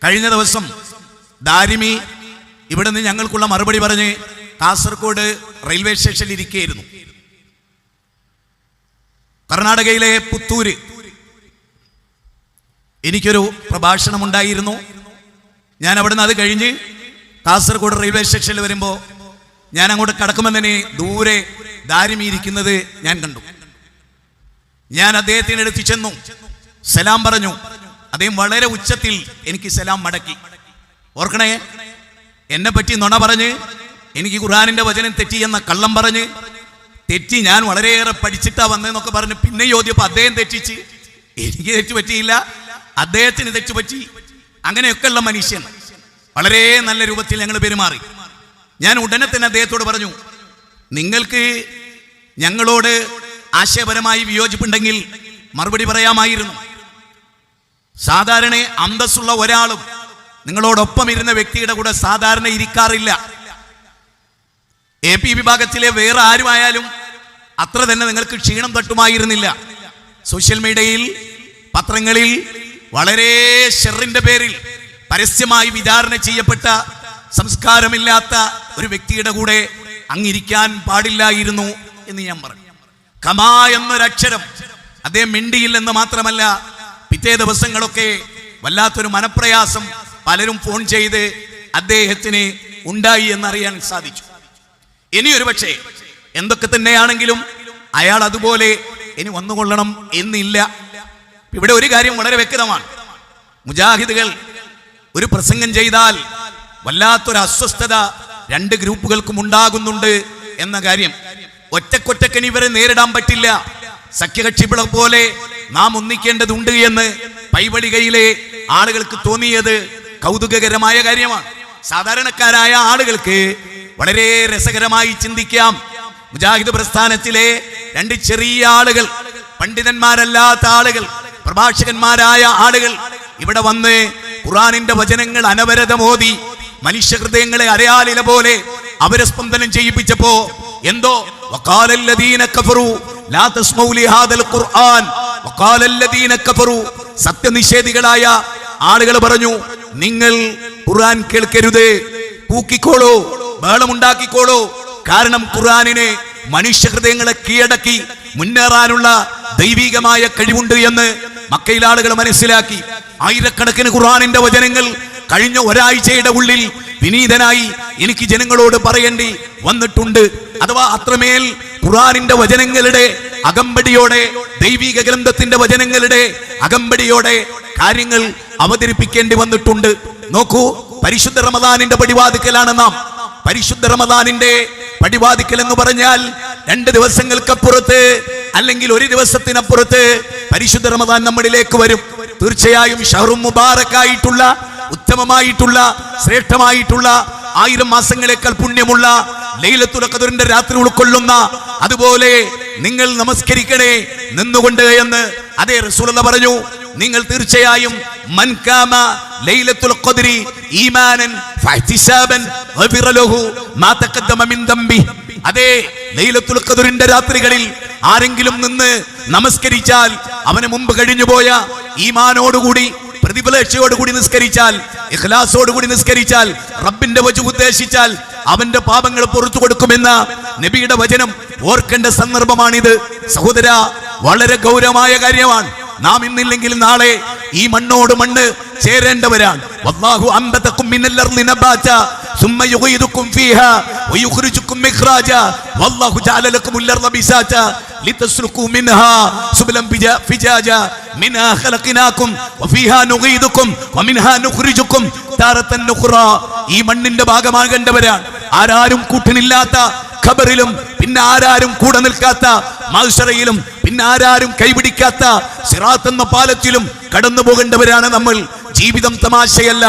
കഴിഞ്ഞ ദിവസം ദാരിമി ഇവിടെ നിന്ന് ഞങ്ങൾക്കുള്ള മറുപടി പറഞ്ഞ് കാസർഗോഡ് റെയിൽവേ സ്റ്റേഷനിൽ ഇരിക്കുകയായിരുന്നു. കർണാടകയിലെ പുത്തൂര് എനിക്കൊരു പ്രഭാഷണം ഉണ്ടായിരുന്നു. ഞാൻ അവിടുന്ന് അത് കഴിഞ്ഞ് കാസർഗോഡ് റെയിൽവേ സ്റ്റേഷനിൽ വരുമ്പോൾ ഞാൻ അങ്ങോട്ട് കടക്കുമ്പോൾ തന്നെ ദൂരെ ദാരിമി ഇരിക്കുന്നത് ഞാൻ കണ്ടു. ഞാൻ അദ്ദേഹത്തിൻ്റെ അടുത്ത് ചെന്നു, സലാം പറഞ്ഞു. അദ്ദേഹം വളരെ ഉച്ചത്തിൽ എനിക്ക് സലാം മടക്കി. ഓർക്കണേ, എന്നെ പറ്റി നുണ പറഞ്ഞ് എനിക്ക് ഖുർആനിന്റെ വചനം തെറ്റി എന്ന കള്ളം പറഞ്ഞ് തെറ്റി ഞാൻ വളരെയേറെ പഠിച്ചിട്ടാ വന്നതെന്നൊക്കെ പറഞ്ഞ് പിന്നെ ചോദ്യപ്പോൾ അദ്ദേഹം തെറ്റിച്ച്, എനിക്ക് തെറ്റു പറ്റിയില്ല, അദ്ദേഹത്തിന് തെറ്റുപറ്റി. അങ്ങനെയൊക്കെയുള്ള മനുഷ്യൻ വളരെ നല്ല രൂപത്തിൽ ഞങ്ങൾ പെരുമാറി. ഞാൻ ഉടനെ തന്നെ അദ്ദേഹത്തോട് പറഞ്ഞു, നിങ്ങൾക്ക് ഞങ്ങളോട് ആശയപരമായി വിയോജിപ്പുണ്ടെങ്കിൽ മറുപടി പറയാമായിരുന്നു. സാധാരണ അന്തസ്സുള്ള ഒരാളും നിങ്ങളോടൊപ്പം ഇരുന്ന വ്യക്തിയുടെ കൂടെ സാധാരണ ഇരിക്കാറില്ല. AP വിഭാഗത്തിലെ വേറെ ആരുമായാലും അത്ര തന്നെ നിങ്ങൾക്ക് ക്ഷീണം തട്ടുമായിരുന്നില്ല. സോഷ്യൽ മീഡിയയിൽ, പത്രങ്ങളിൽ വളരെ ഷെറിന്റെ പേരിൽ പരസ്യമായി വിചാരണ ചെയ്യപ്പെട്ട സംസ്കാരമില്ലാത്ത ഒരു വ്യക്തിയുടെ കൂടെ അങ്ങിരിക്കാൻ പാടില്ലായിരുന്നു എന്ന് ഞാൻ പറഞ്ഞു. കമാ എന്നൊരക്ഷരം അദ്ദേഹം മിണ്ടിയില്ലെന്ന് മാത്രമല്ല, പിറ്റേ ദിവസങ്ങളൊക്കെ വല്ലാത്തൊരു മനപ്രയാസം പലരും ഫോൺ ചെയ്ത് അദ്ദേഹത്തിന് ഉണ്ടായി എന്നറിയാൻ സാധിച്ചു. ഇനിയൊരു പക്ഷേ എന്തൊക്കെ തന്നെയാണെങ്കിലും അയാൾ അതുപോലെ ഇനി വന്നുകൊള്ളണം എന്നില്ല. ഇവിടെ ഒരു കാര്യം വളരെ വ്യക്തമാണ്. മുജാഹിദുകൾ ഒരു പ്രസംഗം ചെയ്താൽ വല്ലാത്തൊരു അസ്വസ്ഥത രണ്ട് ഗ്രൂപ്പുകൾക്കും ഉണ്ടാകുന്നുണ്ട് എന്ന കാര്യം. ഒറ്റക്കൊറ്റക്കന് ഇവരെ നേരിടാൻ പറ്റില്ല. സഖ്യകക്ഷികളെ പോലെ നാം ഒന്നിക്കേണ്ടതുണ്ട് എന്ന് പൈവടികയിലെ ആളുകൾക്ക് തോന്നിയത് കൗതുകകരമായ കാര്യമാണ്. സാധാരണക്കാരായ ആളുകൾക്ക് വളരെ രസകരമായി ചിന്തിക്കാം. മുജാഹിദ് പ്രസ്ഥാനത്തിലെ രണ്ട് ചെറിയ ആളുകൾ, പണ്ഡിതന്മാരല്ലാത്ത ആളുകൾ, പ്രഭാഷകന്മാരായ ആളുകൾ ഇവിടെ വന്ന് ഖുർആനിന്റെ വചനങ്ങൾ അനവരതം ഓതി മനുഷ്യഹൃദയങ്ങളെ അരയാലില പോലെ അവരെ സ്പന്ദനം ചെയ്യിപ്പിച്ചപ്പോ എന്തോ വഖാലല്ലദീന കഫറു ലാ തസ്മഉ ലിഹാദൽ ഖുർആൻ വഖാലല്ലദീന കഫറു, സത്യനിഷേധികളായ ആളുകൾ പറഞ്ഞു, നിങ്ങൾ ഖുർആൻ കേൾക്കരുത്, കൂക്കിക്കോളൂ, ബഹളമുണ്ടാക്കിക്കോളൂ. കാരണം ഖുർആനിന് മനുഷ്യഹൃദയങ്ങളെ കീഴടക്കി മുന്നേറാനുള്ള ദൈവികമായ കഴിവുണ്ട് എന്ന് മക്കയിലെ ആളുകൾ മനസ്സിലാക്കി. ആയിരക്കണക്കിന് ഖുർആനിന്റെ വചനങ്ങൾ കഴിഞ്ഞ ഒരാഴ്ചയുടെ ഉള്ളിൽ വിനീതനായി എനിക്ക് ജനങ്ങളോട് പറയേണ്ടി വന്നിട്ടുണ്ട്. അഥവാ അത്രമേൽ ഖുർആനിന്റെ വചനങ്ങളുടെ അകമ്പടിയോടെ, ദൈവിക ഗ്രന്ഥത്തിന്റെ വചനങ്ങളുടെ അകമ്പടിയോടെ കാര്യങ്ങൾ അവതരിപ്പിക്കേണ്ടി വന്നിട്ടുണ്ട്. നോക്കൂ, പരിശുദ്ധ റമദാനിന്റെ പടിവാതിക്കലാണ് നാം. പരിശുദ്ധ റമദാനിന്റെ പടിവാതിക്കൽ എന്ന് പറഞ്ഞാൽ 2 ദിവസങ്ങൾക്കപ്പുറത്ത് അല്ലെങ്കിൽ ഒരു ദിവസത്തിനപ്പുറത്ത് പരിശുദ്ധ റമദാൻ നമ്മളിലേക്ക് വരും. തീർച്ചയായും ഷഹ്റും മുബാറക്കായിട്ടുള്ള, ഉത്തമമായിട്ടുള്ള, ശ്രേഷ്ഠമായിട്ടുള്ള, 1000 മാസങ്ങളേക്കാൾ പുണ്യമുള്ള ലൈലത്തുൽ ഖദ്റിന്റെ രാത്രി ഉൾക്കൊള്ളുന്ന, അതുപോലെ നിങ്ങൾ നമസ്കരിക്കണേ നിന്നുകൊണ്ട് എന്ന് അതേ റസൂലുള്ളാഹി പറഞ്ഞു. നിങ്ങൾ തീർച്ചയായും മൻ കാമ ലൈലത്തുൽ ഖദ്രി ഈമാനൻ ഫഇഹ്തിസാബൻ ഗഫിറ ലഹു മാ തഖദ്ദമ മിൻ ദംബി. അതേ ലൈലത്തുൽ ഖദ്റിന്റെ രാത്രികളിൽ ആരെങ്കിലും നിന്ന് നമസ്കരിച്ചാൽ, അവന് മുമ്പ് കഴിഞ്ഞുപോയ ഈമാനോടുകൂടി, പ്രതിഫലേച്ഛയോടുകൂടി നിസ്കരിച്ചാൽ, ഇഖ്ലാസോടുകൂടി നിസ്കരിച്ചാൽ, റബ്ബിന്റെ വജഹ് ഉദ്ദേശിച്ചാൽ അവന്റെ പാപങ്ങൾ പുറത്തു കൊടുക്കുമെന്ന നബിയുടെ വചനം ഓർക്കേണ്ട സന്ദർഭമാണിത്. സഹോദര, വളരെ ഗൗരവമായ കാര്യമാണ്. നാം ഇന്നില്ലെങ്കിൽ നാളെ ഈ മണ്ണോട് മണ്ണ് ചേരേണ്ടവരാണ്. വല്ലാഹു അംബതകും മിനൽ അർളി നബാത ثم يغيدكم فيها ويخرجكم إخراجا والله جعل لكم الأرض بساطا لتسلكوا منها سبلا فجاجا منها خلقناكم وفيها نعيدكم ومنها نخرجكم تارة أخرى. ഈ മണ്ണിന്റെ ഭാഗമാകേണ്ടവരാണ്. ആരാരും കൂട്ടിനില്ലാത്ത ഖബറിലും പിന്നെ ആരാരും കൂടെ നിൽക്കാത്ത മഹ്ശറയിലും പിന്നെ ആരാരും കൈപിടിക്കാത്ത സിറാത്ത് എന്ന പാലത്തിലും കടന്നു പോകേണ്ടവരാണ് നമ്മൾ. ജീവിതം തമാശയല്ല.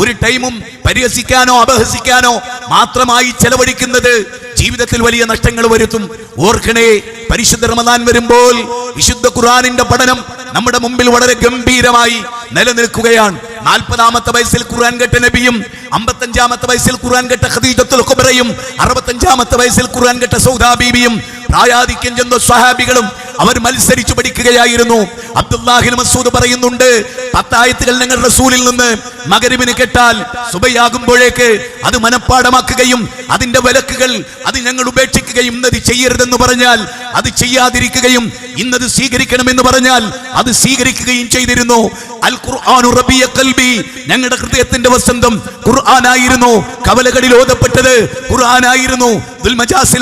ഒരു ടൈമും പരിഹസിക്കാനോ അപഹസിക്കാനോ മാത്രമായി ചെലവഴിക്കുന്നത് ജീവിതത്തിൽ വലിയ നഷ്ടങ്ങൾ വരുത്തും. ഓർക്കണേ, പരിശുദ്ധ റമദാൻ വരുമ്പോൾ വിശുദ്ധ ഖുർആനിന്റെ പഠനം നമ്മുടെ മുമ്പിൽ വളരെ ഗംഭീരമായി നിലനിൽക്കുകയാണ്. 40-ാമത്തെ വയസ്സിൽ ഖുർആൻ കേട്ട നബിയും 55-ാമത്തെ വയസ്സിൽ ഖുർആൻ കേട്ട ഖദീജത്തുൽ കുബ്രയും 65-ാമത്തെ വയസ്സിൽ ഖുർആൻ കേട്ട സൗദാ ബീബിയും പ്രായാധിക്യം ചെന്ന സ്വഹാബികളും അവർ മത്സരിച്ചു പഠിക്കുകയായിരുന്നു. അബ്ദുല്ലാഹിബ്നു മസ്ഊദ് പറയുന്നുണ്ട്, 10 ആയത്തുകൾ ഞങ്ങൾ റസൂലിൽ നിന്ന് മഗ്‌രിബിന് കേട്ടാൽ സുബഹിയാകുമ്പോഴേക്ക് അത് മനഃപ്പാഠമാക്കുകയും അതിന്റെ വിലക്കുകൾ അത് ഞങ്ങൾ ഉപേക്ഷിക്കുകയും ഇന്നത് ചെയ്യരുതെന്ന് പറഞ്ഞാൽ അത് ചെയ്യാതിരിക്കുകയും ഇന്നത് സ്വീകരിക്കണമെന്ന് പറഞ്ഞാൽ അത് സ്വീകരിക്കുകയും ചെയ്തിരുന്നു. അൽ ഖുർആനു റബിയ ഖൽബി, ഞങ്ങളുടെ ഹൃദയത്തിന്റെ വസന്തം ഖുർആനായിരുന്നു. കവലകളിൽ ഓതപ്പെട്ടത് ഖുർആനായിരുന്നു. ദുൽമജാസിൽ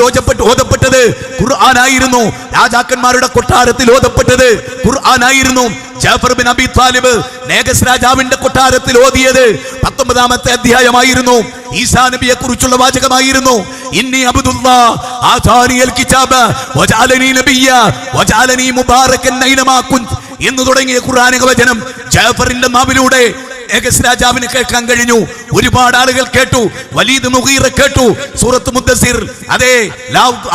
ഓതപ്പെട്ടത് ഖുർആനായിരുന്നു. രാജാക്കന്മാരുടെ കൊട്ടാരത്തിൽ ഓതപ്പെട്ടത് ഖുർആനായിരുന്നു. Jafar bin Abi Talib Negus രാജാവിന്റെ കൊട്ടാരത്തിൽ ഓതിയത് 19-ാമത്തെ അധ്യായമായിരുന്നു. ഈസാ നബിയെ കുറിച്ചുള്ള വാചകമായിരുന്നു. ഇന്നി അബ്ദുല്ലാഹ് ആതാനിയൽ കിതാബ വജഅലനി നബിയ്യ വജഅലനി മുബാറകൻ ഐനമാ കുന്ത് എന്ന് തുടങ്ങിയ ഖുർആനിക വചനം ജാഫറിന്റെ നാവിലൂടെ നേഗസ് രാജാവിന് കേൾക്കാൻ കഴിഞ്ഞു. ഒരുപാട് ആളുകൾ കേട്ടു. വലീദ് മുഗീറ കേട്ടു. സൂറത്ത് മുദ്ദസിർ, അതെ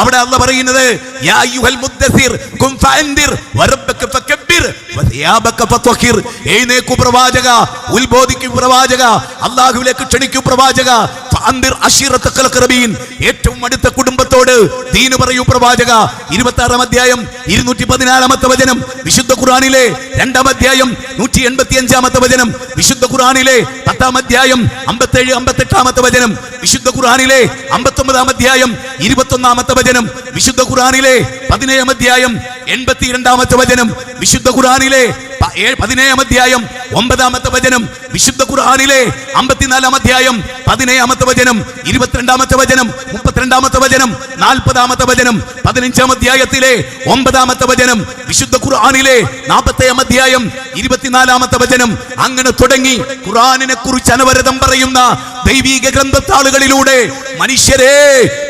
അവിടെ അല്ലാഹ് പറയുന്നത് യാ അയ്യുഹൽ മുദ്ദസിർ ഖും ഫഅൻദിർ വറബ്ബക ഫകബ്ബിർ വസിയാബക ഫത്വഖിർ, എഴുന്നേൽക്കൂ പ്രവാചക, ഉത്ബോധിക്കൂ പ്രവാചക, അല്ലാഹുവിലേക്ക് ക്ഷണിക്കൂ പ്രവാചക. ഫഅൻദിർ അശീറതകൽ ഖറബീൻ, ഏറ്റവും അടുത്ത കുടുംബത്തോട് ദീൻ പറയൂ പ്രവാചക. 26-ാം അധ്യായം 214-ാമത്തെ വചനം വിശുദ്ധ ഖുർആനിലെ 2-ാം അധ്യായം 185-ാമത്തെ വചനം വിശുദ്ധ ഖുർആനിലെ 10-ാം അധ്യായം 57-58-ാമത്തെ വചനം വിശുദ്ധ ഖുർആനിലെ 59-ാം അധ്യായം 21-ാമത്തെ വചനം വിശുദ്ധ ഖുർആനിലെ 17-ാം അധ്യായം 82-ാമത്തെ വചനം വിശുദ്ധ ഖുർആനിലെ 17-ാം അധ്യായം 9-ാമത്തെ വചനം വിശുദ്ധ ഖുർആനിലെ 54-ാം അധ്യായം 17-ാമത്തെ വചനം 22-ാമത്തെ വചനം 32-ാമത്തെ വചനം 40-ാമത്തെ വചനം 15-ാം അധ്യായത്തിലെ 9-ാമത്തെ വചനം വിശുദ്ധ ഖുർആനിലെ 40-ാം അധ്യായം 24-ാമത്തെ വചനം. അങ്ങനെ തുടങ്ങി ഖുർആനിനെ കുറിച്ച് അനവരതം പറയുന്ന ദൈവിക ഗ്രന്ഥത്താളുകളിലൂടെ മനുഷ്യരെ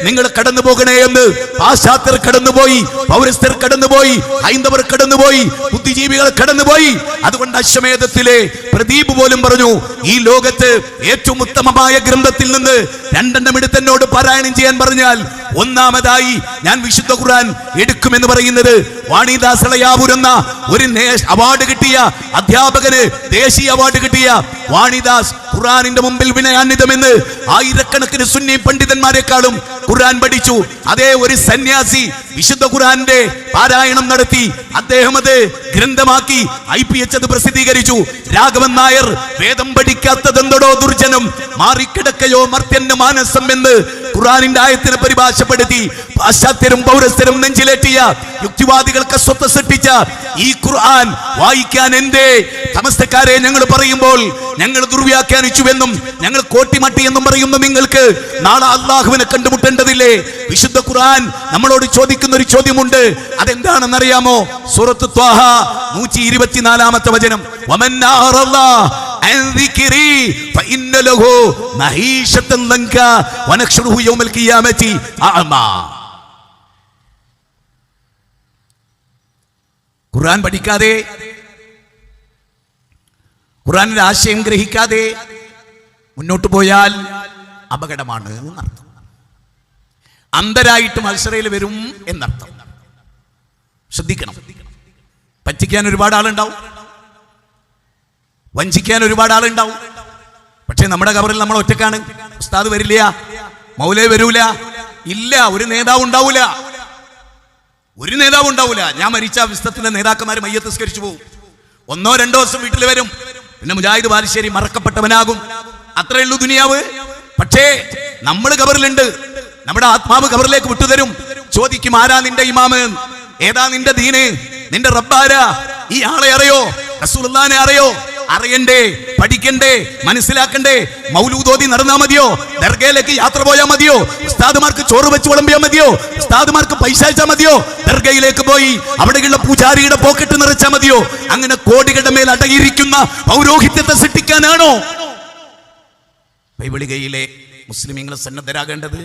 നിങ്ങൾ കടന്നു പോകണേ എന്ന് പാശ്ചാത്യർ കടന്നുപോയി, പൗരസ്ത്യർ കടന്നുപോയി, ഹൈന്ദവർ കടന്നുപോയി, ബുദ്ധിജീവികൾ കടന്നുപോയി. അതുകൊണ്ട് അശ്വമേധത്തിലെ പ്രദീപ് പോലും പറഞ്ഞു, ഈ ലോകത്ത് ഏറ്റവും ഉത്തമമായ ഗ്രന്ഥത്തിൽ നിന്ന് 2 എടുത്ത് എന്നോട് പാരായണം ചെയ്യാൻ പറഞ്ഞാൽ ഒന്നാമതായി ഞാൻ വിശുദ്ധ ഖുർആൻ എടുക്കുമെന്ന് പറയുന്നത് വാണിദാസ് ഇളയാവൂർ എന്ന ഒരു അവാർഡ് കിട്ടിയ അധ്യാപകന്, ദേശീയ അവാർഡ് കിട്ടിയ വാണിദാസ് ഖുർആനിന്റെ മുമ്പിൽ വിനയാന്വിതമെന്ന് ആയിരക്കണക്കിന് സുന്നി പണ്ഡിതന്മാരെക്കാളും ഖുർആൻ പഠിച്ചു. അതേ ഒരു സന്യാസി വിശുദ്ധ ഖുർആന്റെ പാരായണം നടത്തി. അദ്ദേഹം അത് ഗ്രന്ഥമാക്കി IPH അത് പ്രസിദ്ധീകരിച്ചു. രാഘവൻ നായർ വേദം പഠിക്കാത്തതെന്തോ ദുർജനം മാറിക്കിടക്കയോ മർത്യന്റെ മാനസം എന്ന് ഖുർആനിന്റെ ആയത്തിനെ പരിഭാഷപ്പെടുത്തി പാശ്ചാത്യരും പൗരസ്ത്യരും നെഞ്ചിലേറ്റിയ യുക്തിവാദികൾക്ക് സ്വത്ത് സൃഷ്ടിച്ച ഈ ഖുർആൻ വായിക്കാൻ എന്തേ സമസ്തക്കാരെ ഞങ്ങൾ പറയുമ്പോൾ ഞങ്ങൾ ദുർവ്യാഖ്യാനിച്ചുവെന്നും ഞങ്ങൾ കോട്ടിമട്ടി എന്നും പറയുന്ന നിങ്ങൾക്ക് നാളെ അള്ളാഹുവിനെ കണ്ടുമുട്ടേണ്ടതില്ലേ? വിശുദ്ധ ഖുർആൻ നമ്മളോട് ചോദിക്കുന്ന ഒരു ചോദ്യമുണ്ട്. അതെന്താണെന്നറിയാമോ? സൂറത്ത് ത്വാഹ 124-ാമത്തെ വചനം, വമൻ അഅറള അൻ ദിക്രി ഫഇന്ന ലഹു മഈശത്തൻ ലൻക വനഹ്ശുറുഹു യൗമൽ ഖിയാമത്തി അഅമാ. ഖുർആൻ പഠിക്കാതെ, ഖുർആനിന്റെ ആശയം ഗ്രഹിക്കാതെ മുന്നോട്ട് പോയാൽ അപകടമാണ് എന്നർത്ഥം. അന്ധരായിട്ട് മത്സരയിൽ വരും എന്നർത്ഥം. ശ്രദ്ധിക്കണം. പറ്റിക്കാൻ ഒരുപാട് ആളുണ്ടാവും, വഞ്ചിക്കാൻ ഒരുപാട് ആളുണ്ടാവും. പക്ഷെ നമ്മുടെ ഖബറിൽ നമ്മൾ ഒറ്റക്കാണ്. ഉസ്താദ് വരില്ല, മൗലവി വരൂല, ഇല്ല, ഒരു നേതാവ് ഉണ്ടാവൂല, ഒരു നേതാവ് ഉണ്ടാവൂല. ഞാൻ മരിച്ച വിസ്തത്തിന്റെ നേതാക്കന്മാർ മയ്യത്ത് നിസ്കരിച്ചു പോകും. 1-2 ദിവസം വീട്ടിൽ വരും. പിന്നെ മുജാഹിദ് ബാലുശ്ശേരി മറക്കപ്പെട്ടവനാകും. അത്രയേ ഉള്ളൂ ദുനിയാവ്. പക്ഷേ നമ്മൾ ഖബറിലുണ്ട്. നമ്മുടെ ആത്മാവ് ഖബറിലേക്ക് വിട്ടുതരും. ചോദിക്കും, ആരാ നിന്റെ ഇമാമ്, ഏതാ നിന്റെ ദീന്, നിന്റെ റബ്ബാരാ, ഈ ആളെ അറിയോ, റസൂലുള്ളാഹിനെ അറിയോ? അറിയണ്ടേ, പഠിക്കണ്ടേ, മനസ്സിലാക്കണ്ടേ? മൗലൂദോതി നടന്നാ മതിയോ? ദർഗയിലേക്ക് യാത്ര പോയാൽ മതിയോ? ഉസ്താദുമാർക്ക് ചോറ് വെച്ച് വിളമ്പിയാൽ മതിയോ? ഉസ്താദുമാർക്ക് പൈസ അയച്ചാൽ മതിയോ? ദർഗയിലേക്ക് പോയി അവിടെയുള്ള പൂജാരിയുടെ പോക്കറ്റ് നിറച്ചാൽ മതിയോ? അങ്ങനെ കോടികളുടെ മേൽ അടങ്ങിയിരിക്കുന്ന പൗരോഹിത്യത്തെ സൃഷ്ടിക്കാനാണോ ബൈബിളികയിലെ മുസ്ലിമീങ്ങൾ സന്നദ്ധരാകേണ്ടത്?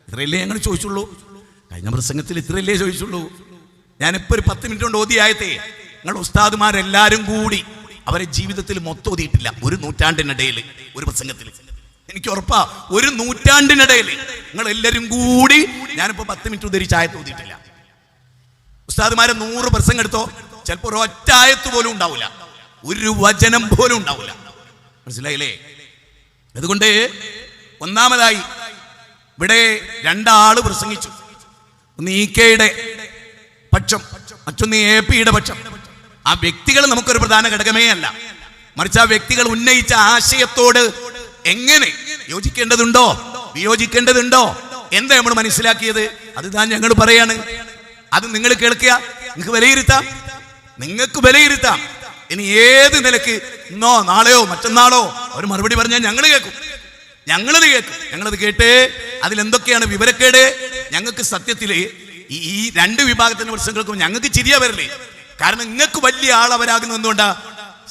ഇത്രയല്ലേ ഞങ്ങൾ ചോദിച്ചുള്ളൂ. കഴിഞ്ഞ പ്രസംഗത്തിൽ ഇത്രയല്ലേ ചോദിച്ചുള്ളൂ. ഞാനിപ്പോ ഒരു 10 മിനിറ്റ് കൊണ്ട് ഓതിയായത്തെ നിങ്ങൾ ഉസ്താദുമാരെല്ലാരും കൂടി അവരെ ജീവിതത്തിൽ മൊത്തം ഓതിയിട്ടില്ല. ഒരു നൂറ്റാണ്ടിനിടയിൽ ഒരു പ്രസംഗത്തിൽ എനിക്ക് ഉറപ്പാ, ഒരു നൂറ്റാണ്ടിനിടയിൽ നിങ്ങൾ എല്ലാവരും കൂടി ഞാനിപ്പോ 10 മിനിറ്റ് ഉദ്ധരിച്ച് ആയത്ത് ഓതിയിട്ടില്ല. ഉസ്താദുമാരെ 100 പ്രസംഗം എടുത്തോ, ചിലപ്പോൾ ഒരു ഒറ്റ ആയത്ത് പോലും ഉണ്ടാവില്ല, ഒരു വചനം പോലും ഉണ്ടാവില്ല. മനസ്സിലായില്ലേ? അതുകൊണ്ട് ഒന്നാമതായി ഇവിടെ 2 ആള് പ്രസംഗിച്ചു. ഒന്ന് ഈക്കയുടെ പക്ഷം, മറ്റൊന്ന് AP-യുടെ പക്ഷം. ആ വ്യക്തികൾ നമുക്കൊരു പ്രധാന ഘടകമേ അല്ല, മറിച്ച് ആ വ്യക്തികൾ ഉന്നയിച്ച ആശയത്തോട് എങ്ങനെ യോജിക്കേണ്ടതുണ്ടോ വിയോജിക്കേണ്ടതുണ്ടോ എന്താ നമ്മൾ മനസ്സിലാക്കിയത്, അത് താൻ ഞങ്ങൾ പറയാണ്. അത് നിങ്ങൾ കേൾക്കുക, നിങ്ങൾക്ക് വിലയിരുത്താം. ഇനി ഏത് നിലക്ക് ഇന്നോ നാളെയോ മറ്റന്നാളോ ഒരു മറുപടി പറഞ്ഞാൽ ഞങ്ങളത് കേൾക്കും. ഞങ്ങളത് കേട്ട് അതിലെന്തൊക്കെയാണ് വിവരക്കേട്. ഞങ്ങൾക്ക് സത്യത്തില് ഈ രണ്ട് വിഭാഗത്തിന്റെ പ്രശ്നങ്ങൾക്കും ഞങ്ങൾക്ക് ചിരിയാ വരല്ലേ. കാരണം നിങ്ങൾക്ക് വലിയ ആളവരാകുന്നത് എന്തുകൊണ്ടാ?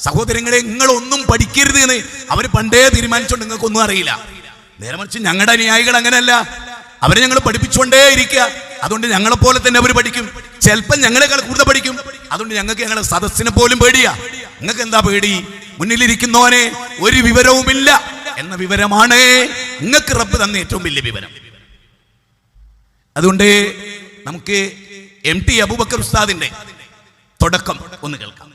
സഹോദരങ്ങളെ, നിങ്ങളൊന്നും പഠിക്കരുത് എന്ന് അവർ പണ്ടേ തീരുമാനിച്ചോണ്ട് നിങ്ങൾക്കൊന്നും അറിയില്ല. നേരെ മറിച്ച് ഞങ്ങളുടെ അനുയായികൾ അങ്ങനെയല്ല, അവരെ ഞങ്ങൾ പഠിപ്പിച്ചുകൊണ്ടേ ഇരിക്കുക. അതുകൊണ്ട് ഞങ്ങളെപ്പോലെ തന്നെ അവർ പഠിക്കും, ചിലപ്പോൾ ഞങ്ങളെക്കാൾ കൂടുതൽ പഠിക്കും. അതുകൊണ്ട് ഞങ്ങൾക്ക് ഞങ്ങളുടെ സദസ്സിനെ പോലും പേടിയാ. നിങ്ങൾക്ക് എന്താ പേടി? മുന്നിലിരിക്കുന്നവനെ ഒരു വിവരവുമില്ല എന്ന വിവരമാണ് നിങ്ങൾക്ക് റബ്ബ് തന്ന ഏറ്റവും വലിയ വിവരം. അതുകൊണ്ട് നമുക്ക് MT അബൂബക്കർ ഉസ്താദിന്റെ തുടക്കം ഒന്ന് കേൾക്കാം.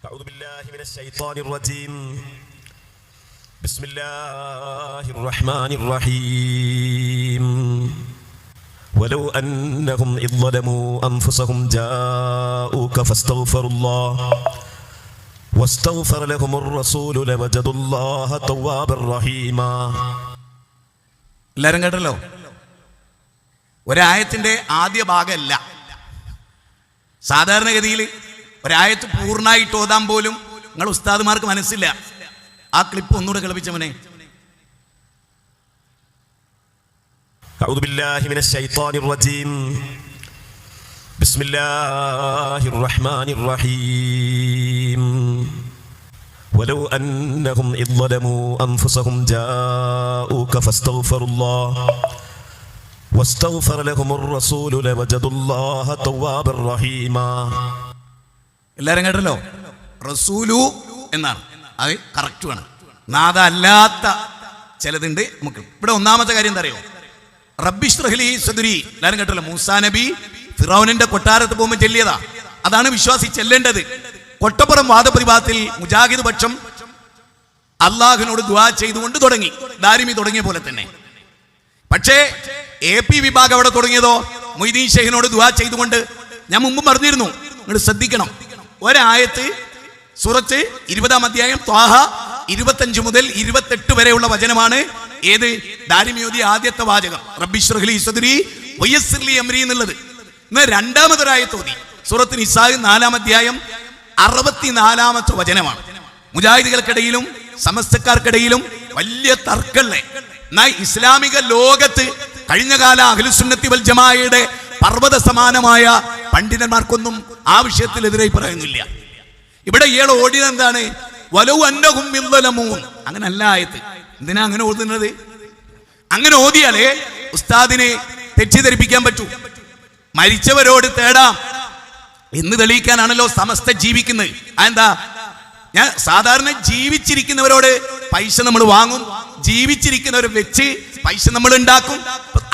أعوذ بالله من الشيطان الرجيم بسم الله الرحمن الرحيم ولو أنهم إذ ظلموا أنفسهم جاءوك فاستغفروا الله واستغفر لهم الرسول لوجدوا الله توابا رحيما. എല്ലാവരും കേട്ടല്ലോ? ഒരായത്തിന്റെ ആദ്യ ഭാഗമല്ല. സാധാരണഗതിയിൽ ഒരായത്ത് പൂർണ്ണമായിട്ട് ഓതാൻ പോലും നിങ്ങൾ ഉസ്താദുമാർക്ക് മനസ്സില്ല. ആ ക്ലിപ്പ് ഒന്നുകൂടെ കേൾപ്പിച്ചവനെ. أعوذ بالله من الشيطان الرجيم بسم الله الرحمن الرحيم ولو أنهم إذ ظلموا أنفسهم جاءوك فاستغفروا الله واستغفر لهم الرسول لوجدوا الله توابا رحيما. എല്ലാവരും കേട്ടല്ലോ? റസൂലു എന്നാണ്, അത് കറക്റ്റുമാണ്. നാദ അല്ലാത്ത ചിലതുണ്ട് നമുക്ക്. ഇവിടെ ഒന്നാമത്തെ കാര്യം എന്താ അറിയോ? റബ്ബിശ്റഹ് ലി സദ്രി. എല്ലാവരും കേട്ടല്ലോ? മൂസാ നബി ഫിറൗനിന്റെ കൊട്ടാരത്ത് പോകുമ്പോൾ ചെല്ലിയതാ. അതാണ് വിശ്വാസി ചെല്ലേണ്ടത്. കൊട്ടപ്പുറം വാദപ്രതിവാദത്തിൽ മുജാഹിദ് പക്ഷം അള്ളാഹുവിനോട് ദുആ ചെയ്തുകൊണ്ട് തുടങ്ങി, ദാരിമി തുടങ്ങിയ പോലെ തന്നെ. പക്ഷേ AP വിഭാഗം അവിടെ തുടങ്ങിയതോ മൊയ്തീൻ ഷെയ്ഖിനോട് ദുആ ചെയ്തുകൊണ്ട്. ഞാൻ മുമ്പ് പറഞ്ഞിരുന്നു, നിങ്ങൾ ശ്രദ്ധിക്കണം. ഒരായത്ത് സൂറത്ത് 20-ാം അധ്യായം ത്വാഹ 25 മുതൽ 28 വരെയുള്ള വചനമാണ്. ഏത്? ദാരിമിയോദി ആദ്യത്തെ വാചകം റബ്ബിശ്റഹ് ലി സദ്രി വയസ്സിർ ലി അംരി എന്നുള്ളത്. ഇന്ന് രണ്ടാമതൊരായത്ത് ഓതി സൂറത്ത് നിസാ 4-ാം അധ്യായം 64-ാമത്തെ വചനമാണ്. മുജാഹിദുകൾക്കിടയിലും സമസ്തക്കാർക്കിടയിലും വലിയ തർക്കങ്ങളെ. എന്നാൽ ഇസ്ലാമിക ലോകത്ത് കഴിഞ്ഞകാല അഹ്ലുസുന്നത്തി വൽ ജമാഅയുടെ പർവ്വത സമാനമായ പണ്ഡിതന്മാർക്കൊന്നും ആ വിഷയത്തിൽ എതിരായി പറയുന്നില്ല. ഇവിടെ ഇയാൾ ഓടിയത് എന്താണ്? വലൗ അന്നഹും യദ്ലമൂൻ. അങ്ങനല്ല ആയത്ത്. എന്തിനാ അങ്ങനെ ഓതുന്നത്? അങ്ങനെ ഓതിയാലേ ഉസ്താദിനെ തെറ്റിദ്ധരിപ്പിക്കാൻ പറ്റൂ. മരിച്ചവരോട് തേടാം എന്ന് തെളിയിക്കാനാണല്ലോ സമസ്ത ജീവിക്കുന്നത്. അതെന്താ? ഞാൻ സാധാരണ ജീവിച്ചിരിക്കുന്നവരോട് പൈസ നമ്മൾ വാങ്ങും, ജീവിച്ചിരിക്കുന്നവരെ വെച്ച് പൈസ നമ്മൾ ഉണ്ടാക്കും.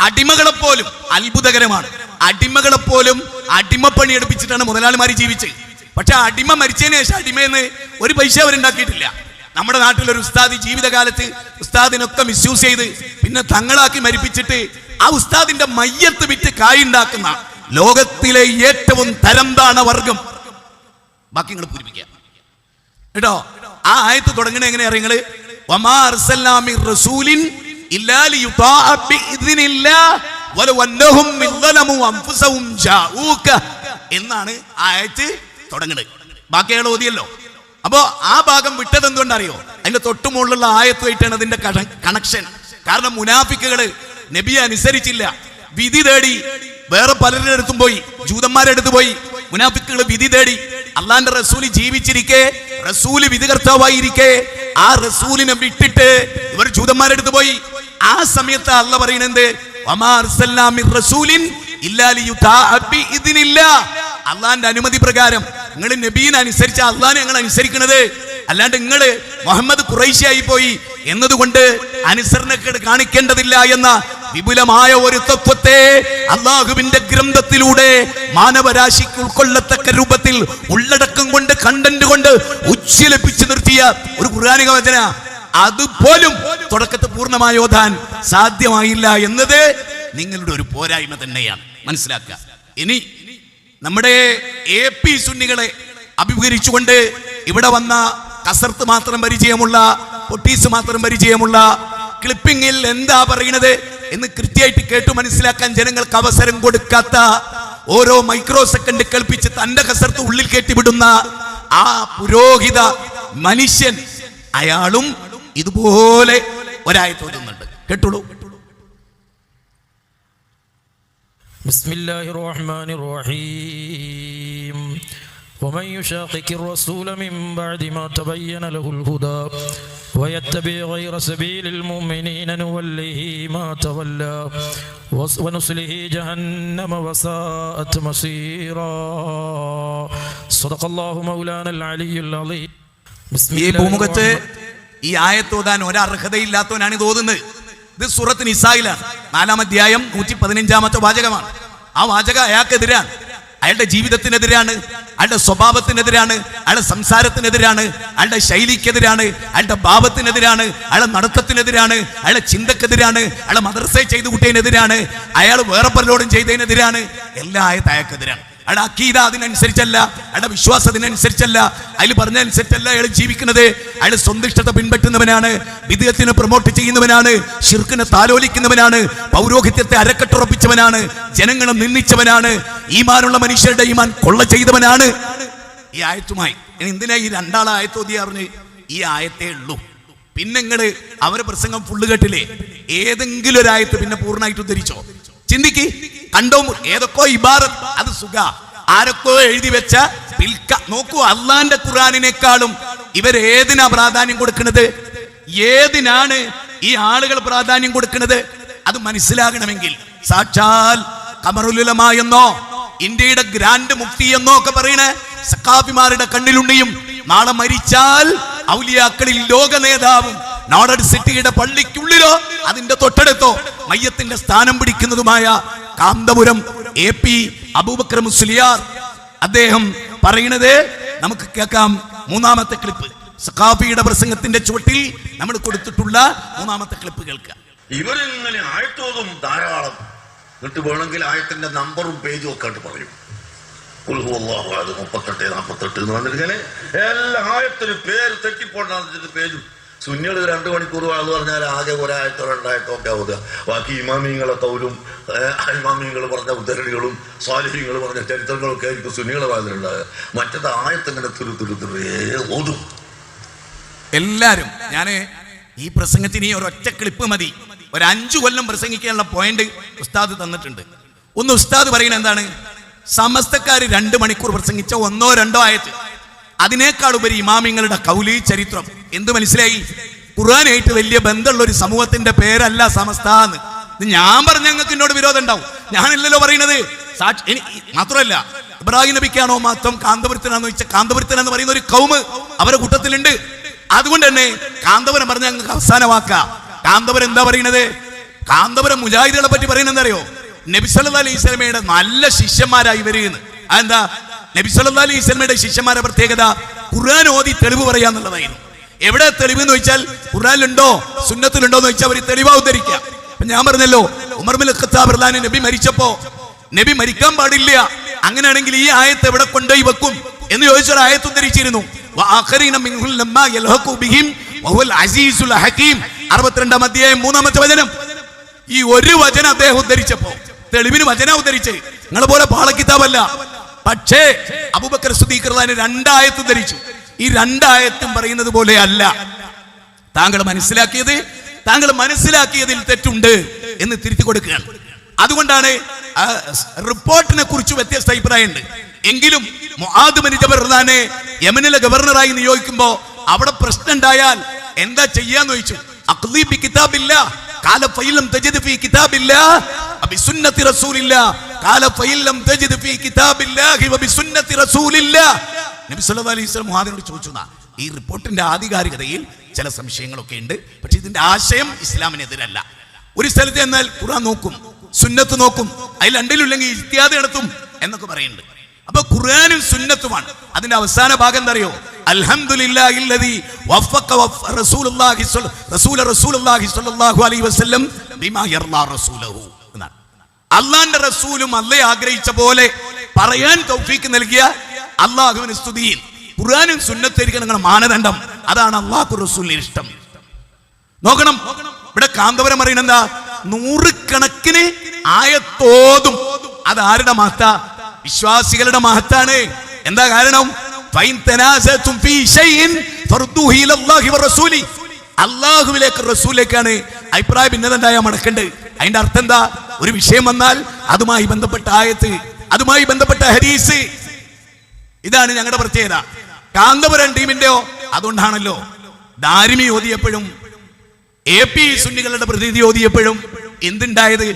അടിമകളെപ്പോലും അത്ഭുതകരമാണ്. അടിമകളെപ്പോലും അടിമപ്പണി എടുപ്പിച്ചിട്ടാണ് മുതലാളിമാർ ജീവിച്ചത്. പക്ഷെ അടിമ മരിച്ചതിന് ശേഷം അടിമയെന്ന് ഒരു പൈസ അവരുണ്ടാക്കിയിട്ടില്ല. നമ്മുടെ നാട്ടിലൊരു ഉസ്താദ് ജീവിതകാലത്ത് ഉസ്താദിനൊക്കെ മിസ്യൂസ് ചെയ്ത് പിന്നെ തങ്ങളാക്കി മരിപ്പിച്ചിട്ട് ആ ഉസ്താദിന്റെ മയ്യത്ത് വിറ്റ് കായുണ്ടാക്കുന്ന ലോകത്തിലെ ഏറ്റവും തരം താണ വർഗം. ബാക്കി നിങ്ങൾ പൂരിപ്പിക്കാം കേട്ടോ. ആ ആയത്ത് തുടങ്ങണ എങ്ങനെയാ അറിയങ്ങള്? വമാ അർസൽനാ മിർ റസൂലിൻ ഇല്ലാ ലിയുതാഅ ബിഇദ്നില്ലാഹ് വലൗ അന്നഹും ളലമു അൻഫുസഹും ജാഊക എന്നാണ് ആയത്ത് തുടങ്ങുന്നത്. ബാക്കി അയാൾ ഓതിയല്ലോ. അപ്പോ ആ ഭാഗം വിട്ടത് എന്തുകൊണ്ടറിയോ? അതിന്റെ തൊട്ടു മുകളിലുള്ള ആയത്തുമായിട്ടാണ് അതിന്റെ കണക്ഷൻ. കാരണം മുനാഫിക്കുകള് നബിയെ അനുസരിച്ചില്ല, വിധി തേടി വേറെ പലരുടെ അടുത്തും പോയി, ജൂതന്മാരുടെ അടുത്ത് പോയി. മുനാഫിക്കുകൾ വിധി തേടി. അള്ളാന്റെ റസൂല് ജീവിച്ചിരിക്കെ, റസൂല് വിധികർത്താവായിരിക്കെ ആ റസൂലിനെ വിട്ടിട്ട് ഇവർ ജൂതന്മാരുടെ അടുത്ത് പോയി. ആ സമയത്ത് അള്ളാഹ് പറയുന്നത് വമാ അർസൽനാ മിർ റസൂലിൻ ഇല്ലാ ലിയുതാഅ ബിഇദ്നില്ലാഹ്. അള്ളാന്റെ അനുമതി പ്രകാരം നിങ്ങൾ നബീനെ അനുസരിച്ച അള്ളാഹിനെ ഞങ്ങൾ അനുസരിക്കുന്നത്. അല്ലാണ്ട് നിങ്ങൾ മുഹമ്മദ് ഖുറൈശിയായി പോയി എന്നതുകൊണ്ട് അനുസരണക്കേട് കാണിക്കേണ്ടതില്ല എന്ന വിപുലമായ ഒരു തത്വത്തെ അള്ളാഹുവിന്റെ ഗ്രന്ഥത്തിലൂടെ മാനവരാശിക്ക് ഉൾക്കൊള്ളത്തക്ക രൂപത്തിൽ ഉള്ളടക്കം കൊണ്ട് കണ്ടന്റ് കൊണ്ട് ഉജ്ജ്വലിപ്പിച്ചു നിർത്തിയ ഒരു ഖുർആനിക വചന അതുപോലും തുടക്കത്തിൽ പൂർണ്ണമായി ഓതാൻ സാധ്യമായില്ല എന്നത് നിങ്ങളുടെ ഒരു പോരായ്മ തന്നെയാണ്, മനസ്സിലാക്കുക. ഇനി നമ്മുടെ AP സുന്നികളെ അഭിമുഖീകരിച്ചുകൊണ്ട് ഇവിടെ വന്ന കസർത്ത് മാത്രം പരിചയമുള്ള, പൊട്ടീസ് മാത്രം പരിചയമുള്ള ക്ലിപ്പിങ്ങിൽ എന്താ പറയുന്നത് എന്ന് കൃത്യമായിട്ട് കേട്ടു മനസ്സിലാക്കാൻ ജനങ്ങൾക്ക് അവസരം കൊടുക്കാത്ത, ഓരോ മൈക്രോ സെക്കൻഡ് കേൾപ്പിച്ച് തന്റെ കസർത്ത് ഉള്ളിൽ കയറ്റിവിടുന്ന ആ പുരോഹിത മനുഷ്യൻ, അയാളും ഇതുപോലെ ഒരായത്ത് ഓതുന്നുണ്ട്. കേട്ടോളൂ. ബിസ്മില്ലാഹിർ റഹ്മാനിർ റഹീം. ومن يشاقق الرسول من بعد ما تبين له الهدى ويتبع غير سبيل المؤمنين نوله ما تولى ونصله جهنم وساءت مصيرا صدق الله مولانا العلي العظيم. ഈ ഭൂമുഖത്ത് ഈ ആയത്ത് ഓതാൻ ഒരർഹതയില്ലാത്തവനാണ് ഇത് ഓതുന്നത്. ഇത് സൂറത്ത് നിസായിലാണ്, 4-ാം അധ്യായം 115-ാമത്തെ വാചകമാണ്. ആ വാചകം അയാൾക്കെതിരാണ്, അയാളുടെ ജീവിതത്തിനെതിരാണ്, അയാളുടെ സ്വഭാവത്തിനെതിരാണ്, അയാളുടെ സംസാരത്തിനെതിരാണ്, അയാളുടെ ശൈലിക്കെതിരാണ്, അയാളുടെ ഭാവത്തിനെതിരാണ്, അയാളുടെ നടത്തത്തിനെതിരാണ്, അയാളുടെ ചിന്തക്കെതിരാണ്, അയാളുടെ മദ്രസയിൽ ചെയ്തു കൂട്ടിയതിനെതിരാണ്, അയാൾ വേറെ പലരോടും ചെയ്തതിനെതിരാണ്. എല്ലാ ആയത്ത് അയാൾക്കെതിരാണ്. അയാളുടെ അക്കീദ അതിനനുസരിച്ചല്ല, അയാളുടെ വിശ്വാസം അതിനനുസരിച്ചല്ല, അതിൽ പറഞ്ഞനുസരിച്ചല്ല അയാൾ ജീവിക്കുന്നത്. അയാൾ സ്വന്തം ഇഷ്ടത്തെ പിൻപറ്റുന്നവനാണ്, വിദ്യത്തിനെ പ്രൊമോട്ട് ചെയ്യുന്നവനാണ്, ശിർക്കിനെ താലോലിക്കുന്നവനാണ്, പൗരോഹിത്യത്തെ അരക്കെട്ടുറപ്പിച്ചവനാണ്, ജനങ്ങളെ നിന്ദിച്ചവനാണ്, ഈമാനുള്ള മനുഷ്യരുടെ ഈമാൻ കൊള്ള ചെയ്തവനാണ്. ഈ ആയത്തുമായി എന്തിനാ ഈ രണ്ടാളെ ആയത്ത് ഓതി അറിഞ്ഞ്? ഈ ആയത്തേ ഉള്ളൂ. പിന്നെ നിങ്ങള് അവരെ പ്രസംഗം ഫുള്ള് കേട്ടില്ലേ? ഏതെങ്കിലും ഒരു ആയത്ത് പിന്നെ പൂർണ്ണമായിട്ട് ഉദ്ധരിച്ചോ? ചിന്തിക്ക്. കണ്ടോ, ഏതൊക്കെ ഇബാറത്ത് അത് സുഖ, ആരൊക്കെ എഴുതി വെച്ച പിൽക്ക. നോക്കൂ, അള്ളാന്റെ ഖുർആനിനേക്കാളും ഇവരേതിനാ പ്രാധാന്യം കൊടുക്കുന്നത്? ഏതിനാണ് ഈ ആളുകൾ പ്രാധാന്യം കൊടുക്കുന്നത്? അത് മനസ്സിലാകണമെങ്കിൽ സാക്ഷാൽ ഖമറുൽ എന്നോ ഇന്ത്യയുടെ ഗ്രാൻഡ് മുഫ്തി എന്നോ ഒക്കെ പറയണേ സഖാഫിമാരുടെ കണ്ണിലുണ്ണിയും നാളെ മരിച്ചാൽ ഔലിയാക്കളിൽ ലോക നേതാവും നോർഡ് സിറ്റിയുടെ പള്ളിക്കുള്ളിലോ അതിന്റെ തൊട്ടടുത്തോ മയ്യത്തിന്റെ സ്ഥാനം പിടിക്കുന്നതുമായ കാന്തപുരം AP അബൂബക്കർ മുസ്ലിയാർ അദ്ദേഹം പറയുന്നത് നമുക്ക് കേൾക്കാം. 3-ാമത്തെ ക്ലിപ്പ്, സഖാഫിയുടെ പ്രസംഗത്തിന്റെ ചുവട്ടിൽ നമ്മൾ കൊടുത്തിട്ടുള്ള 3-ാമത്തെ ക്ലിപ്പ് കേൾക്കുക. ഇവരിങ്ങനെ ആയത്തോതും ധാരാളം, എന്നിട്ട് വേണമെങ്കിൽ ആയത്തിന്റെ നമ്പറും പേജും ഒക്കെ ആയിട്ട് പറയും. 38, 48 എന്ന് പറഞ്ഞിങ്ങനെ എല്ലാ ആയത്തിനും പേര് തെറ്റിപ്പോണ്ടാന്ന് പേജും. സുന്നികൾ 2 മണിക്കൂർ എന്ന് പറഞ്ഞാൽ ആകെ ഒരായത്തോ 2 ആയത്തോ ഒക്കെ ആവുക. ബാക്കി ഇമാമിങ്ങളെ കൗലും ഇമാമിങ്ങൾ പറഞ്ഞ ഉദ്ധരണികളും സ്വാലിഹ്യങ്ങൾ പറഞ്ഞ ചരിത്രങ്ങളൊക്കെ ആയിരിക്കും സുന്നികളെ വാതിലുണ്ടാകുക. മറ്റത് ആയത്തിങ്ങനെ തുരുതുരുതുറേ ഓതും എല്ലാരും. ഞാൻ ഈ പ്രസംഗത്തിന് ഈ ഒരൊറ്റ ക്ലിപ്പ് മതി. ഒരു 5 കൊല്ലം പ്രസംഗിക്കാനുള്ള പോയിന്റ് ഉസ്താദ് തന്നിട്ടുണ്ട്. ഒന്ന് ഉസ്താദ് പറയുന്നത് എന്താണ്? സമസ്തക്കാര് 2 മണിക്കൂർ പ്രസംഗിച്ച 1-2 ആയത്ത്, അതിനേക്കാൾ ഉപരി ഇമാമിങ്ങളുടെ കൗലി ചരിത്രം. എന്ത് മനസ്സിലായി? ഖുർആനായിട്ട് വലിയ ബന്ധമുള്ള ഒരു സമൂഹത്തിന്റെ പേരല്ല സമസ്ത എന്ന്. ഞാൻ പറഞ്ഞ ഞങ്ങൾക്ക് എന്നോട് വിരോധം ഉണ്ടാവും, ഞാനില്ലല്ലോ പറയുന്നത്. മാത്രമല്ല, ഇബ്രാഹിം നബിക്കാണോ മാത്രം കാന്തപുരത്തിനാന്ന് വെച്ചാൽ കാന്തപുരത്തിനെന്ന് പറയുന്ന ഒരു കൗമ് അവരുടെ കൂട്ടത്തിലുണ്ട്. അതുകൊണ്ട് തന്നെ കാന്തപുരം പറഞ്ഞ ഞങ്ങൾക്ക് അവസാന വാക്കാ. കാന്തപുരം എന്താ പറയുന്നത്? കാന്തപുരം മുജാഹിദുകളെ പറ്റി പറയുന്നത് എന്താ അറിയോ? നബി സല്ലല്ലാഹു അലൈഹി വസല്ലമയുടെ നല്ല ശിഷ്യന്മാരായി വരികയെന്ന്. അതെന്താ? നബി സല്ലല്ലാഹു അലൈഹി വസല്ലമയുടെ ശിഷ്യന്മാരുടെ പ്രത്യേകത ഖുർആൻ ഓതി തെളിവ് പറയാന്നുള്ളതായിരുന്നു. എവിടെ തെളിവ് എന്ന് ചോദിച്ചാൽ ഖുർആനിലുണ്ടോ സുന്നത്തിലുണ്ടോ എന്ന് ചോദിച്ചാൽ അവർ തെളിവാ ഉദ്ധരിക്കുക. അപ്പൊ ഞാൻ പറഞ്ഞല്ലോ, ഉമർ ബിൻ ഖത്താബ് റളിയല്ലാഹു അൻഹു നബി മരിച്ചപ്പോ നബി മരിക്കാൻ പാടില്ല, അങ്ങനെയാണെങ്കിൽ ഈ ആയത്ത് എവിടെ കൊണ്ടുപോയി വെക്കും എന്ന് ചോദിച്ചൊരു ആയത്ത് ഉദ്ധരിച്ചിരുന്നു. 62-ാം അധ്യായം 3-ാമത്തെ വചനം. ഈ ഒരു വചനം അദ്ദേഹം ഉദ്ധരിച്ചപ്പോ തെളിവിന് വചന ഉദ്ധരിച്ച് നിങ്ങളെ പോലെ പാളക്കിതാബല്ല. പക്ഷേ അബൂബക്കർ സിദ്ദീഖ് റളിയല്ലാഹു അൻഹു 2 ആയത്ത് ഉദ്ധരിച്ചു. ഈ 2 ആയത്തും പറയുന്നത് പോലെ അല്ല. താങ്കൾ മനസ്സിലാക്കിയതിൽ തെറ്റുണ്ട് എന്ന് തിരുത്തി കൊടുക്കുകയാണ്. അതുകൊണ്ടാണ് റിപ്പോർട്ടിനെ കുറിച്ച് വ്യത്യസ്ത അഭിപ്രായമുണ്ട്. എങ്കിലും മുആദ് ബിൻ ജബൽ റളിയല്ലാഹു യമനിലെ ഗവർണറായി നിയോഗിക്കുമ്പോ അവിടെ പ്രശ്നം ഉണ്ടായാൽ എന്താ ചെയ്യാന്ന് ചോദിച്ചു. അഖ്ലി ബി കിതാബില്ലാഹ് ഖാല ഫഇല്ലം തജിദ് ഫീ കിതാബില്ലാഹ് വബിസുന്നത്തി റസൂലില്ലാഹ് ഖാല ഫഇല്ലം തജിദ് ഫീ കിതാബില്ലാഹി വബിസുന്നത്തി റസൂലില്ലാഹ്. നബി സല്ലല്ലാഹു അലൈഹി വസല്ലം മുആദിനോട് ചോദിച്ചു. ഈ റിപ്പോർട്ടിന്റെ ആധികാരികതയിൽ ചില സംശയങ്ങളൊക്കെ ഉണ്ട്, പക്ഷെ ഇതിന്റെ ആശയം ഇസ്ലാമിനെതിരല്ല. ഒരു സ്ഥലത്ത് എന്നാൽ ഖുർആൻ നോക്കും, സുന്നത്ത് നോക്കും, അതിൽ രണ്ടിലുണ്ടെങ്കിൽ ഇജ്തിഹാദ് നടത്തും എന്നൊക്കെ പറയുന്നുണ്ട്. അപ്പൊ ഖുർആനും സുന്നത്തുമാണ്. അതിന്റെ അവസാന ഭാഗം എന്താ അറിയോ? അൽഹംദുലില്ലാഹില്ലദീ വഫഖ റസൂലുള്ളാഹി സ്വല്ലല്ലാഹു അലൈഹി വസല്ലം ബിമാ യർലാ റസൂലഹു എന്നാണ്. അള്ളാന്റെ റസൂലും അള്ളയെ ആഗ്രഹിച്ച പോലെ പറയാൻ തൗഫീക്ക് നൽകിയ അള്ളാഹുവിന് സ്തുതിയിൽ ഖുർആനും സുന്നത്തായിരിക്കണം നിങ്ങളുടെ മാനദണ്ഡം. അതാണ് അള്ളാഹു റസൂലിന് ഇഷ്ടം. നോക്കണം, ഇവിടെ കാന്തപുരം പറയുന്നത് എന്താ? 100 കണക്കിന് ആയത്തോതും. അത് ആരുടെ മഹത്ത? വിശ്വാസികളുടെ മഹത്താണ്. എന്താ കാരണം? അള്ളാഹുവിലേക്ക് റസൂലിലേക്കാണ് അഭിപ്രായ ഭിന്നതണ്ടായ മടക്കേണ്ടത്. അതിന്റെ അർത്ഥം എന്താ? ഒരു വിഷയം വന്നാൽ അതുമായി ബന്ധപ്പെട്ട ആയത്ത്, അതുമായി ബന്ധപ്പെട്ട ഹദീസ്. ഇതാണ് ഞങ്ങളുടെ പ്രത്യേകത. കാന്തപുരം ടീമിന്റെയോ അതുകൊണ്ടാണല്ലോ ദാരിമി ഓതിയപ്പോഴും AP സുന്നികളുടെ പ്രതിനിധി ഓതിയപ്പോഴും എന്തുണ്ടായത്?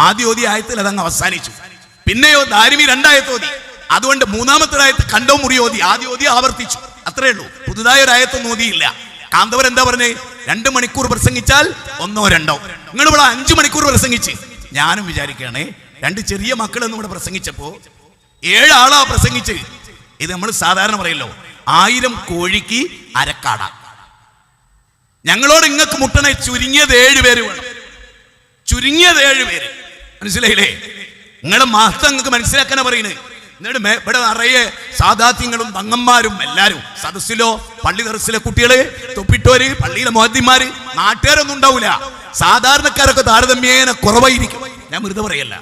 ആദ്യ ഓതി ആയത്തിൽ അതങ്ങ് അവസാനിച്ചു. പിന്നെയോ ദാരിമി 2 ആയത്ത് ഓതി. അതുകൊണ്ട് 3-ാമത്തെ ആയത്ത് കണ്ടോ മുറി ഓതി. ആദ്യ ഓതി ആവർത്തിച്ചു, അത്രേ ഉള്ളൂ. പുതുതായ ഒരു ആയത്തൊന്നും ഓതിയില്ല. കാന്തപുരം എന്താ പറഞ്ഞേ? 2 മണിക്കൂർ പ്രസംഗിച്ചാൽ 1 or 2. നിങ്ങൾ ഇവിടെ 5 മണിക്കൂർ പ്രസംഗിച്ച്. ഞാനും വിചാരിക്കുകയാണ്, 2 ചെറിയ മക്കളൊന്നും ഇവിടെ പ്രസംഗിച്ചപ്പോ 7 ആളാ പ്രസംഗിച്ച്. ഇത് നമ്മൾ സാധാരണ പറയല്ലോ, 1000 കോഴിക്ക് അരക്കാട. ഞങ്ങളോട് ഇങ്ങക്ക് മുട്ടണേ ചുരുങ്ങിയത് 7 പേര് വേണം. ചുരുങ്ങിയത് 7 പേര്. മനസ്സിലായില്ലേ? നിങ്ങളുടെ മഹത്വം നിങ്ങൾക്ക് മനസ്സിലാക്കാനാ പറയുന്നത്. എന്നിട്ട് ഇവിടെ നിറയെ സാദാത്യങ്ങളും തങ്ങന്മാരും എല്ലാരും സദസ്സിലോ പള്ളി ദർസിലെ കുട്ടികള്, തൊപ്പിട്ടോര്, പള്ളിയിലെ മുഅദ്ദിന്മാര്, നാട്ടുകാരൊന്നും ഉണ്ടാവൂല. സാധാരണക്കാരൊക്കെ താരതമ്യേന കുറവായിരിക്കും. ഞാൻ വെറുതെ പറയല്ല,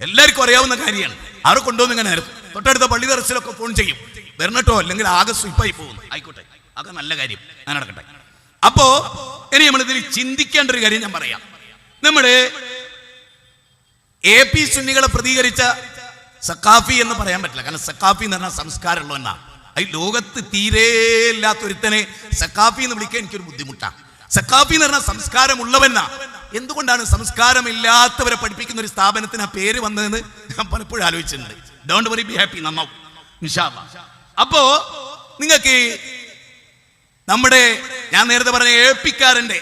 എല്ലാവർക്കും അറിയാവുന്ന കാര്യമാണ്. അവരെ കൊണ്ടുവന്ന് ഇങ്ങനെ തൊട്ടടുത്ത പള്ളി ദർസിലൊക്കെ ഫോൺ ചെയ്യും, വരണട്ടോ, അല്ലെങ്കിൽ ആകെ സ്വിപ്പായി പോകുന്നു. ആയിക്കോട്ടെ, അതൊക്കെ നല്ല കാര്യം, ഞാൻ നടക്കട്ടെ. അപ്പോ ഇനി നമ്മൾ ഇതിൽ ചിന്തിക്കേണ്ട ഒരു കാര്യം ഞാൻ പറയാം. നമ്മുടെ AP സുന്നികളെ പ്രതികരിച്ച സക്കാഫി എന്ന് പറയാൻ പറ്റില്ല. കാരണം സക്കാഫി എന്ന് പറഞ്ഞാൽ സംസ്കാരമുള്ളവനാ. ഈ ലോകത്ത് തീരെ ഇല്ലാത്തൊരുത്തനെ സക്കാഫി എന്ന് വിളിക്കാൻ എനിക്കൊരു ബുദ്ധിമുട്ടാണ്. സക്കാഫി എന്ന് പറഞ്ഞാൽ സംസ്കാരമുള്ളവനാ. എന്തുകൊണ്ടാണ് സംസ്കാരമില്ലാത്തവരെ പഠിപ്പിക്കുന്ന ഒരു സ്ഥാപനത്തിന് ആ പേര് വന്നതെന്ന് ഞാൻ പലപ്പോഴും ആലോചിച്ചിട്ടുണ്ട്. ഡോണ്ട് വറി, ബി ഹാപ്പി, നന്നാവും ഇൻഷാ അല്ലാഹ്. അപ്പോ നിങ്ങൾക്ക് നമ്മുടെ ഞാൻ നേരത്തെ പറഞ്ഞ AP-ക്കാരന്റെ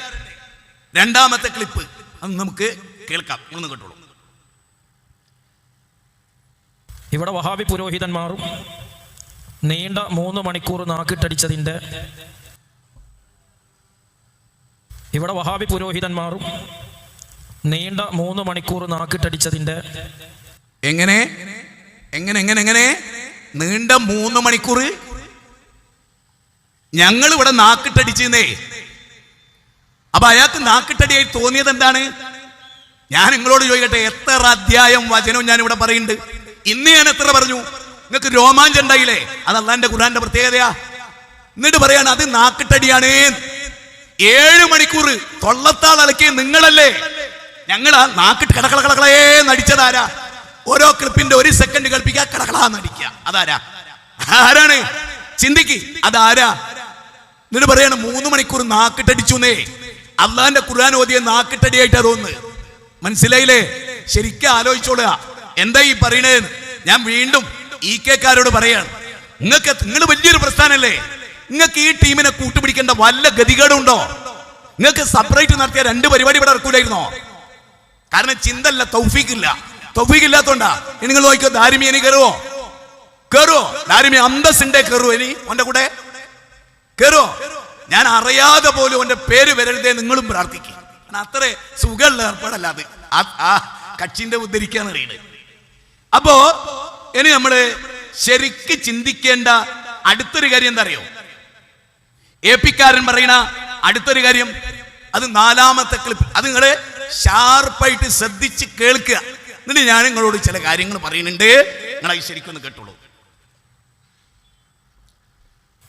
2-ാമത്തെ ക്ലിപ്പ് അത് നമുക്ക് കേൾക്കാം. ഒന്ന് കേട്ടോളൂ. ഇവിടെ വഹാബി പുരോഹിതന്മാരും നീണ്ട 3 മണിക്കൂർ നാക്കിട്ടടിച്ചതിൻ്റെ ഇവിടെ വഹാബി പുരോഹിതന്മാരും നീണ്ട 3 മണിക്കൂർ നാക്കിട്ടടിച്ചതിൻ്റെ എങ്ങനെ എങ്ങനെ എങ്ങനെ എങ്ങനെ നീണ്ട 3 മണിക്കൂർ ഞങ്ങൾ ഇവിടെ നാക്കിട്ടടിച്ചേ. അപ്പൊ അയാൾക്ക് നാക്കിട്ടടിയായി തോന്നിയത് എന്താണ്? ഞാൻ നിങ്ങളോട് ചോദിക്കട്ടെ, എത്ര അധ്യായം വചനവും ഞാൻ ഇവിടെ പറയുന്നുണ്ട്. ഇന്ന് ഞാൻ എത്ര പറഞ്ഞു? നിങ്ങൾക്ക് രോമാഞ്ചം ഉണ്ടായില്ലേ? അത് അള്ളാന്റെ ഖുർആന്റെ പ്രത്യേകതയാ. എന്നിട്ട് പറയാണ് അത് നാക്കിട്ടടിയാണ്. 7 മണിക്കൂർ തൊള്ളത്താൾ അലക്കിയ നിങ്ങളല്ലേ? ഞങ്ങൾ ആ നാക്കിട്ട് കടകളകളകളേ നടിച്ചതാരാ? ഓരോ ക്ലിപ്പിന്റെ 1 സെക്കൻഡ് കളിപ്പിക്കുക, കടകളാ നടിക്കുക. അതാരാ? ആരാണ്? ചിന്തിക്ക്, അതാരാ? എന്നിട്ട് പറയാണ് 3 മണിക്കൂർ നാക്കിട്ടടിച്ചുന്നേ. അള്ളാന്റെ ഖുർആൻ ഓതിയ നാക്കിട്ടടിയായിട്ടാ തോന്നുന്നത്. മനസ്സിലായില്ലേ? ശരിക്കും ആലോചിച്ചോളുക എന്താ ഈ പറയണേന്ന്. ഞാൻ വീണ്ടും EK-ക്കാരോട് പറയാണ്, നിങ്ങൾ വലിയൊരു പ്രസ്ഥാനല്ലേ, നിങ്ങൾക്ക് ഈ ടീമിനെ കൂട്ടുപിടിക്കേണ്ട വല്ല ഗതികേടുണ്ടോ? നിങ്ങൾക്ക് സെപ്പറേറ്റ് നടത്തിയ 2 പരിപാടി ഇവിടെ ഇറക്കൂലായിരുന്നോ? കാരണം ചിന്തല്ല, തൗഫീഖില്ല. തൗഫീഖ് ഇല്ലാത്തോണ്ടാ. നിങ്ങൾ നോക്കിയോ, ദാരിമി ഇനി കയറുവോ? കയറുവോ? ദാരിമി അന്തസ്സിന്റെ കയറുവോ? ഇനി ഓന്റെ കൂടെ കയറുവോ? ഞാൻ അറിയാതെ പോലും ഓന്റെ പേര് വരരുതേ നിങ്ങളും പ്രാർത്ഥിക്കും. അത്ര സുഖമുള്ള ഏർപ്പാടല്ല അത്. ആ കക്ഷിന്റെ ഉദ്ധരിക്കാന്ന് അറിയണത്. അപ്പോ ഇനി നമ്മള് ശരിക്ക് ചിന്തിക്കേണ്ട അടുത്തൊരു കാര്യം എന്താ അറിയോ? AP-ക്കാരൻ പറയണ അടുത്തൊരു കാര്യം, അത് 4-ാമത്തെ ക്ലിപ്പ്. അത് നിങ്ങള് ഷാർപ്പായിട്ട് ശ്രദ്ധിച്ച് കേൾക്കുക. എന്നിട്ട് ഞാൻ നിങ്ങളോട് ചില കാര്യങ്ങൾ പറയുന്നുണ്ട്, നിങ്ങളത് ശരിക്കൊന്ന് കേട്ടോളൂ.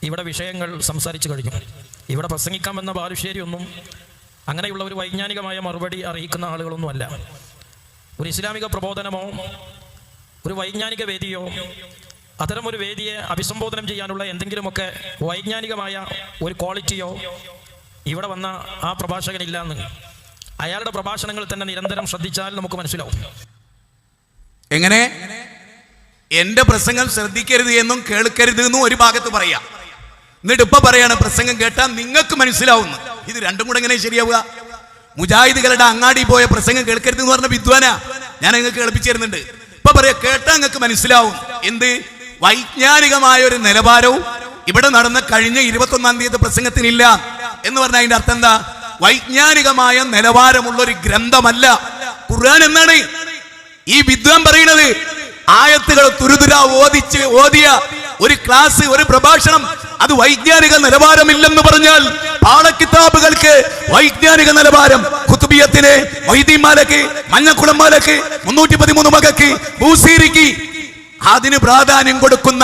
ഇവിടെ വിഷയങ്ങൾ സംസാരിച്ചു കഴിഞ്ഞു. ഇവിടെ പ്രസംഗിക്കാമെന്ന ബാലുശ്ശേരിയൊന്നും അങ്ങനെയുള്ള ഒരു വൈജ്ഞാനികമായ മറുപടി അറിയിക്കുന്ന ആളുകളൊന്നുമല്ല. ഒരു ഇസ്ലാമിക പ്രബോധനമോ ഒരു വൈജ്ഞാനിക വേദിയോ അത്തരം ഒരു വേദിയെ അഭിസംബോധനം ചെയ്യാനുള്ള എന്തെങ്കിലുമൊക്കെ വൈജ്ഞാനികമായ ഒരു ക്വാളിറ്റിയോ ഇവിടെ വന്ന ആ പ്രഭാഷകനില്ലാന്ന് അയാളുടെ പ്രഭാഷണങ്ങൾ തന്നെ നിരന്തരം ശ്രദ്ധിച്ചാൽ നമുക്ക് മനസ്സിലാവും. എങ്ങനെ എന്റെ പ്രസംഗം ശ്രദ്ധിക്കരുത് എന്നും കേൾക്കരുത് എന്നും ഒരു ഭാഗത്ത് പറയാം. എന്നിട്ട് ഇപ്പൊ പറയാണ് പ്രസംഗം കേട്ടാൽ നിങ്ങൾക്ക് മനസ്സിലാവുന്നു. ഇത് രണ്ടും കൂടെ എങ്ങനെ ശരിയാവുക? മുജാഹിദുകളുടെ അങ്ങാടി പോയ പ്രസംഗം കേൾക്കരുത് എന്ന് പറഞ്ഞ വിദ്വാനാ ഞാൻ നിങ്ങൾക്ക് കേൾപ്പിച്ചു തരുന്നുണ്ട്. ഇപ്പൊ പറയാ കേട്ടാൽ നിങ്ങൾക്ക് മനസ്സിലാവും. എന്ത് വൈജ്ഞാനികമായ ഒരു നിലവാരവും ഇവിടെ നടന്ന കഴിഞ്ഞ 21-ാം തീയതി പ്രസംഗത്തിനില്ല എന്ന് പറഞ്ഞാൽ അതിന്റെ അർത്ഥം എന്താ? വൈജ്ഞാനികമായ നിലവാരമുള്ള ഒരു ഗ്രന്ഥമല്ല ഖുർആൻ എന്നാണ്. ഈ വിദ്വാൻ പറയുന്നത് ആയത്തുകൾ തുരുതുര ഓതിയ ഒരു ക്ലാസ്, ഒരു പ്രഭാഷണം, അത് വൈജ്ഞാനിക നിലവാരമില്ലെന്ന് പറഞ്ഞാൽ പാഠക്കിതാബുകൾക്ക് വൈജ്ഞാനിക നിലവാരം, ഖുതുബിയത്തിന്, മൊയ്തീൻ മാലക്ക്, മഞ്ഞക്കുളം മാലക്ക്, 313 മകക്ക്, ബൂസീരിക്ക് അതിന് പ്രാധാന്യം കൊടുക്കുന്ന